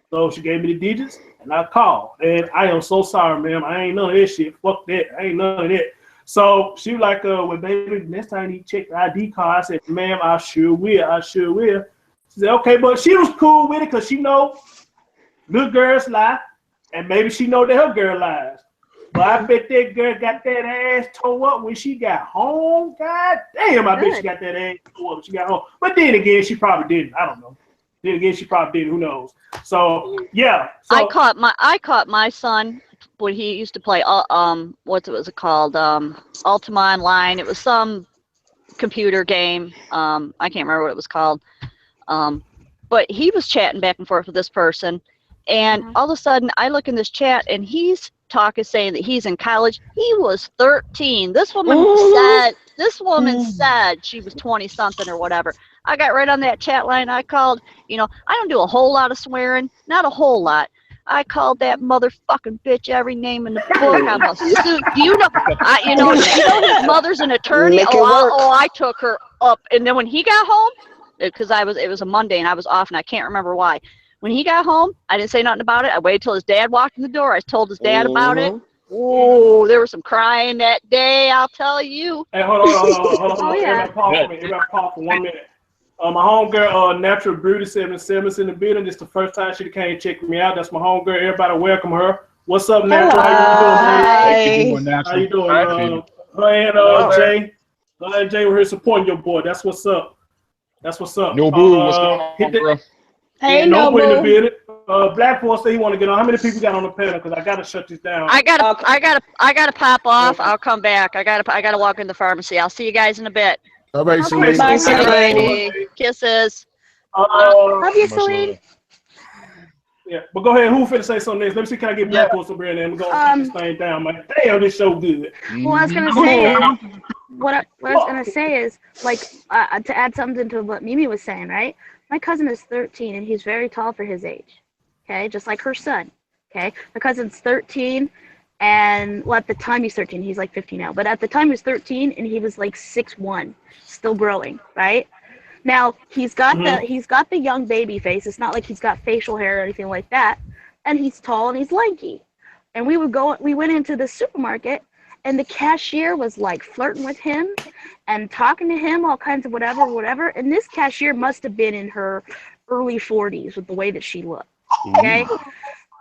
So she gave me the digits, and I called. And I am so sorry, ma'am. I ain't none of this shit. Fuck that. I ain't none of that." So she was like, "Well, baby, next time you check the ID card." I said, "Ma'am, I sure will. She said, "Okay," but she was cool with it because she know little girls lie, and maybe she know that her girl lies. But I bet that girl got that ass tore up when she got home. God damn, I bet she got that ass tore up when she got home. But then again, she probably didn't. I don't know. Then again, she probably didn't. Who knows? So yeah. So, I caught my son when he used to play what was it called? Ultima Online. It was some computer game. I can't remember what it was called. But he was chatting back and forth with this person, and all of a sudden I look in this chat and he's saying that he's in college. He was 13. This woman said she was 20 something or whatever. I got right on that chat line. I called, I don't do a whole lot of swearing, not a whole lot. I called that motherfucking bitch every name in the book. I'm a suit. You know his mother's an attorney. I took her up. And then when he got home, because it was a Monday and I was off and I can't remember why. When he got home, I didn't say nothing about it. I waited till his dad walked in the door. I told his dad about it. Oh, there was some crying that day, I'll tell you. Hey, hold on. Oh, yeah. Everybody pause for 1 minute. My homegirl, Natural Beauty 77 is in the building. This is the first time she came check me out. That's my homegirl. Everybody welcome her. What's up, Natural? How you doing, man? How you doing? Her and Jay were here supporting your boy. That's what's up. No boo, what's going on, bro? Hey, no boo. In the building. Black Force say he want to get on. How many people got on the panel? Because I gotta shut this down. I gotta pop off. I'll come back. I gotta walk in the pharmacy. I'll see you guys in a bit. All right, Okay, Celine. bye, Alrighty. Kisses. Love you, Celine. Yeah, but go ahead. Who finna say something next? Let me see. Can I get Black Force over here and then we're gonna keep this thing down? Man, damn, this show good. What I was gonna say is, what I was gonna say is, like, to add something to what Mimi was saying, right? My cousin is 13 and he's very tall for his age. Okay, just like her son. Okay, my cousin's 13, and well, at the time he's 13, he's like 15 now. But at the time he was 13, and he was like 6'1", still growing, right? Now he's got the young baby face. It's not like he's got facial hair or anything like that, and he's tall and he's lanky. And we went into the supermarket, and the cashier was like flirting with him and talking to him, all kinds of whatever. And this cashier must have been in her early 40s with the way that she looked. Okay,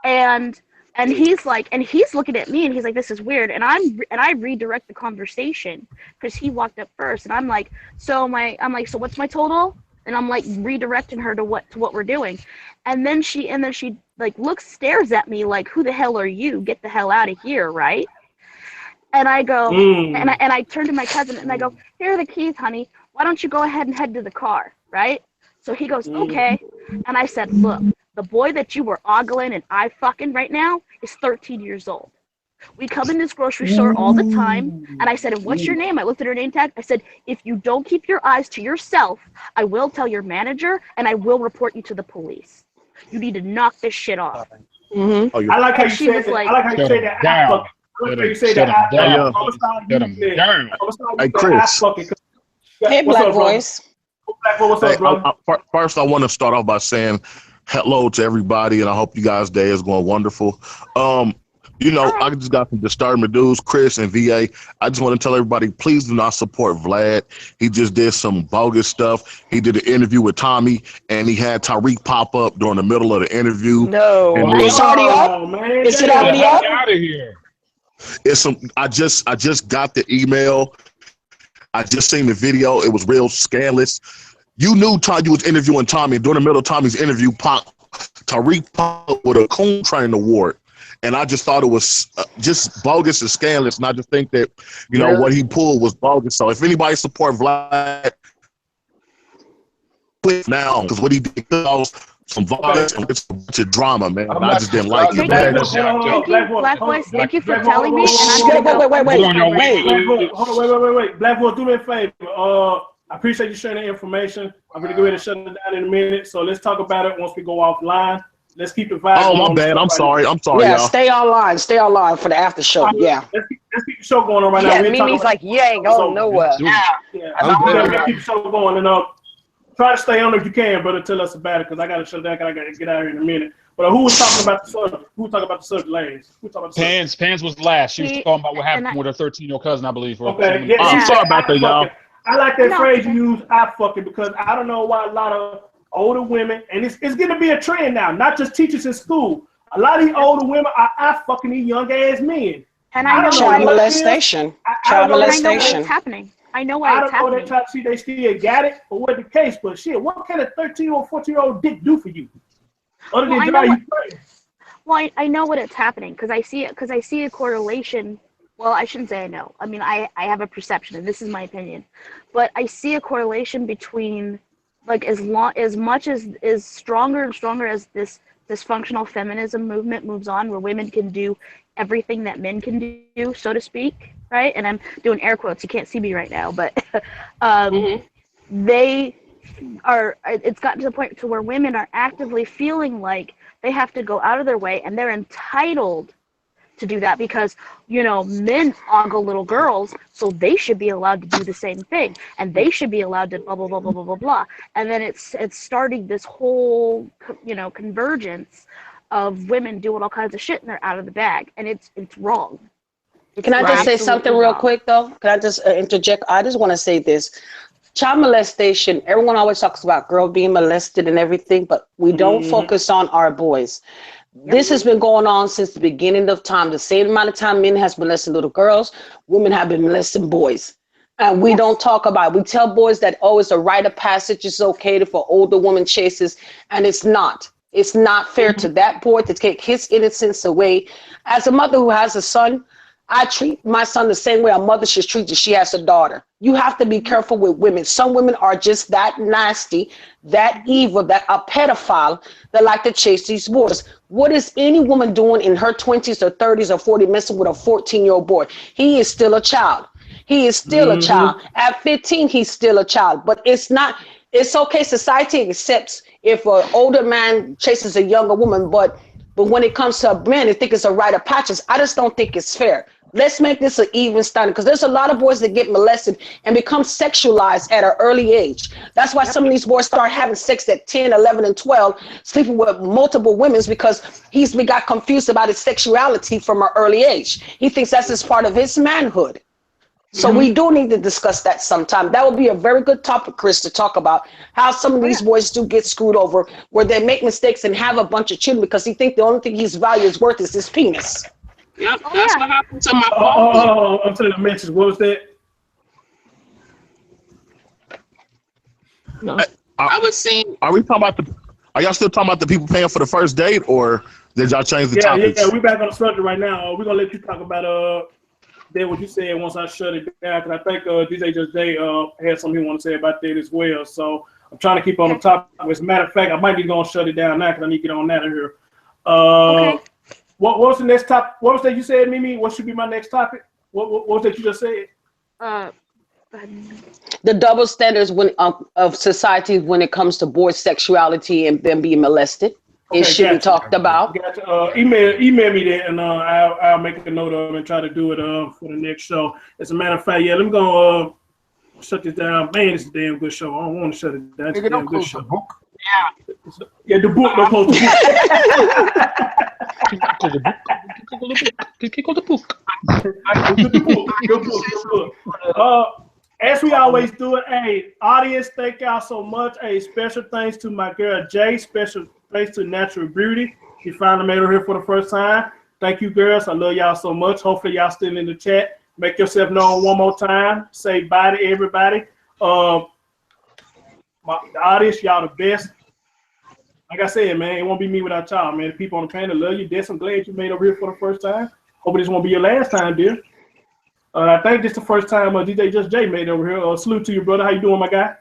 and he's looking at me and he's like, this is weird, and I redirect the conversation because he walked up first, and I'm like, so what's my total? And I'm like redirecting her to what we're doing, and then she like stares at me like, who the hell are you? Get the hell out of here, right? And I go, and I turn to my cousin and I go, here are the keys, honey. Why don't you go ahead and head to the car, right? So he goes, okay. And I said, look, the boy that you were ogling and I fucking right now is 13 years old. We come in this grocery store all the time. And I said, and what's your name? I looked at her name tag. I said, if you don't keep your eyes to yourself, I will tell your manager and I will report you to the police. You need to knock this shit off. Mm-hmm. I like how you say that. I like how you say that. I like how you say that. Hey, Chris. Hey, Black Voice. What's up, bro? First, I want to start off by saying hello to everybody, and I hope you guys' day is going wonderful. You know, I just got some disturbing news, Chris and VA. I just want to tell everybody, please do not support Vlad. He just did some bogus stuff. He did an interview with Tommy, and he had Tariq pop up during the middle of the interview. No, it's already up. Man, Is it already Get up? out of here. It's some. I just got the email. I just seen the video. It was real scandalous. You knew you was interviewing Tommy. During the middle of Tommy's interview, Tariq popped with a Coon Train award. And I just thought it was just bogus and scandalous. And I just think that, you know, what he pulled was bogus. So if anybody support Vlad, quit now. Because what he did caused some violence and it's a bunch of drama, man. I just didn't like it. Thank you, Black Voice. Thank you for telling me. And Wait. Black Voice, do me a favor. I appreciate you sharing the information. I'm going to go ahead and shut it down in a minute. So let's talk about it once we go offline. Let's keep it vibing. Oh, my bad. I'm sorry. Yeah, y'all. stay online. Stay online for the after show. Yeah. Let's keep the show going on right now. Yeah, Mimi's like, you ain't going nowhere. Yeah, let's keep the show going. And try to stay on if you can, brother. Tell us about it because I got to shut down. I got to get out of here in a minute. But who was talking about the subject? Who was talking about the subject, ladies? Who talking about the subject? Pans was last. She was talking about what happened with her 13-year-old cousin, I believe. Okay. Yeah, I'm sorry about that, y'all. I like that phrase you use, I fucking, because I don't know why a lot of older women, and it's going to be a trend now, not just teachers in school. A lot of these older women are I fucking these young ass men. And I know child molestation. Child molestation. It's happening. I know why it's happening. I don't know that try to see they still got it or what the case, but shit, what can a 13-year-old, 14-year-old dick do for you? Other than drive you crazy. Well, I know what it's happening because I see it. Because I see a correlation. Well, I shouldn't say I know. I mean, I have a perception, and this is my opinion, but I see a correlation between, like, as much as stronger and stronger as this dysfunctional feminism movement moves on, where women can do everything that men can do, so to speak, right? And I'm doing air quotes. You can't see me right now, but they are. It's gotten to the point to where women are actively feeling like they have to go out of their way, and they're entitled to do that because, you know, men ogle little girls, so they should be allowed to do the same thing, and they should be allowed to blah blah blah blah blah blah blah. And then it's starting this whole, you know, convergence of women doing all kinds of shit and they're out of the bag, and it's wrong. Can I just say something real quick though? Can I just interject? I just want to say this. Child molestation, everyone always talks about girls being molested and everything, but we don't focus on our boys. This has been going on since the beginning of time. The same amount of time men has molested little girls, women have been molesting boys. And we don't talk about it. We tell boys that, oh, it's a rite of passage. It's okay for older women chases. And it's not. It's not fair to that boy to take his innocence away. As a mother who has a son, I treat my son the same way a mother should treat if she has a daughter. You have to be careful with women. Some women are just that nasty, that evil, that a pedophile that like to chase these boys. What is any woman doing in her 20s or 30s or 40s messing with a 14-year-old boy? He is still a child. He is still a child. At 15, he's still a child. But it's not, it's okay. Society accepts if an older man chases a younger woman, but when it comes to a man, they think it's a rite of passage. I just don't think it's fair. Let's make this an even standard, because there's a lot of boys that get molested and become sexualized at an early age. That's why some of these boys start having sex at 10, 11, and 12, sleeping with multiple women, because he got confused about his sexuality from an early age. He thinks that's just part of his manhood. So we do need to discuss that sometime. That would be a very good topic, Chris, to talk about how some of these boys do get screwed over, where they make mistakes and have a bunch of children because he thinks the only thing his value is worth is his penis. Yep, that's what happened to my father. I'm telling the message. What was that? No. I was saying. Are y'all still talking about the people paying for the first date, or did y'all change the topic? Yeah, we're back on the subject right now. We're gonna let you talk about then what you said once I shut it down, because I think DJ Just Jay had something he want to say about that as well. So I'm trying to keep on the topic. As a matter of fact, I might be going to shut it down now because I need to get on out of here. Okay. What was the next topic? What was that you said, Mimi? What should be my next topic? What was that you just said? The double standards of society when it comes to boys' sexuality and them being molested. It should be talked about. Email me that, and I'll make a note of it and try to do it for the next show. As a matter of fact, let me go. shut this down. Man, it's a damn good show. I don't want to shut it down. It's a damn good show. Yeah, the book. Don't close the book. As we always do it, hey, audience, thank y'all so much. Hey, special thanks to my girl Jay. Special thanks to Natural Beauty. She finally made her here for the first time. Thank you, girls. I love y'all so much. Hopefully, y'all still in the chat. Make yourself known one more time. Say bye to everybody. The audience, y'all the best. Like I said, man, it won't be me without y'all, man. The people on the panel love you. Des, I'm glad you made over here for the first time. Hope this won't be your last time, dear. I think this is the first time DJ Just Jay made it over here. Salute to you, brother. How you doing, my guy?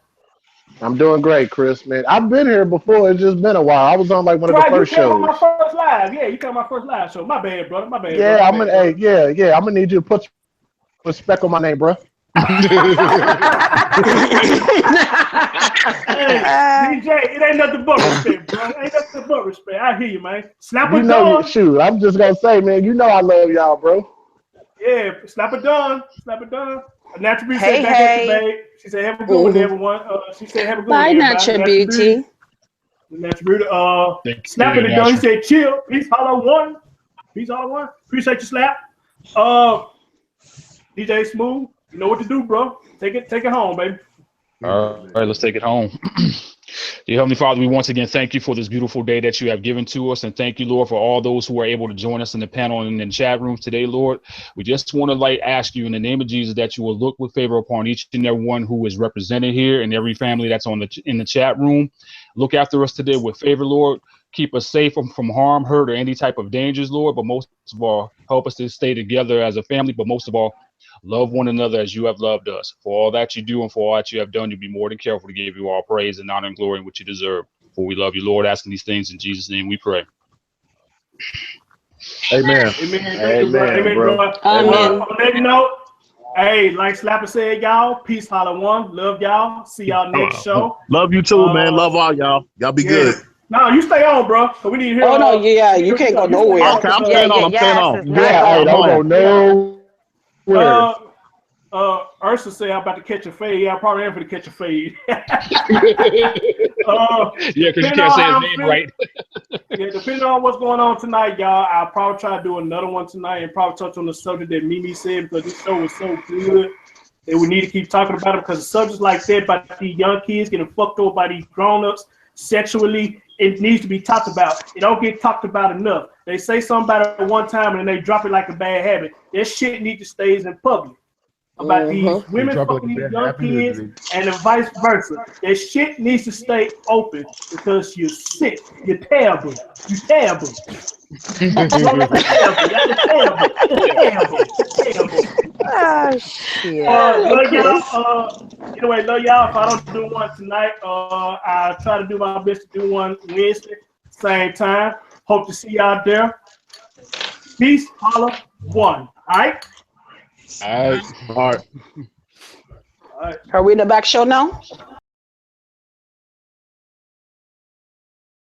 I'm doing great, Chris, man. I've been here before. It's just been a while. I was on like one of the first you came shows. on my first live. Yeah, you came on my first live show. My bad, brother. My bad. Yeah, brother. I'm gonna need you to put respect on my name, bro. Hey, DJ, it ain't nothing but respect, bro. It ain't nothing but respect. I hear you, man. Slap a done. Shoot, I'm just gonna say, man, you know I love y'all, bro. Yeah, slap a done. Slap a done. Natural Beauty Hey, said back at you, babe. She said have a good one, everyone. She said have a good one, everybody. Natural Beauty. Natural Beauty. Slapping it done. He said chill. Peace, hollow one. Peace, hollow one. Appreciate you, slap. DJ Smooth, you know what to do, bro. Take it home, baby. All right, let's take it home. Dear Heavenly Father, we once again thank you for this beautiful day that you have given to us, and thank you, Lord, for all those who are able to join us in the panel and in the chat rooms today, Lord. We just want to ask you in the name of Jesus that you will look with favor upon each and every one who is represented here and every family that's in the chat room. Look after us today with favor, Lord. Keep us safe from harm, hurt, or any type of dangers, Lord. But most of all, help us to stay together as a family. But most of all, love one another as you have loved us. For all that you do and for all that you have done, you'll be more than careful to give you all praise and honor and glory in which you deserve. For we love you, Lord. Asking these things in Jesus' name we pray. Amen. Amen, bro. On that note, hey, like Slapper said, y'all, peace, holla one. Love y'all. See y'all next show. Love you too, man. Love all y'all. Y'all be good. No, you stay on, bro. So we need to hear. Oh no, yeah, you can't go nowhere. Okay, I'm staying on. I'm staying on. Yeah, don't go nowhere. Ursa said I'm about to catch a fade. Yeah, I probably am for to catch a fade. Yeah, because you can't say his name right. Yeah, depending on what's going on tonight, y'all, I'll probably try to do another one tonight and probably touch on the subject that Mimi said, because this show was so good that we need to keep talking about it, because the subjects like that about these young kids getting fucked over by these grown-ups sexually, it needs to be talked about. It don't get talked about enough. They say something about it one time and then they drop it like a bad habit. That shit needs to stay in public. About these women fucking these young kids and the vice versa. That shit needs to stay open, because you're sick. You're terrible. You're terrible. You're terrible. Oh, shit. Love y'all. Anyway, love y'all. If I don't do one tonight, I'll try to do my best to do one Wednesday, same time. Hope to see y'all there. Peace, holla, one. All right? All right. All right. Are we in the back show now?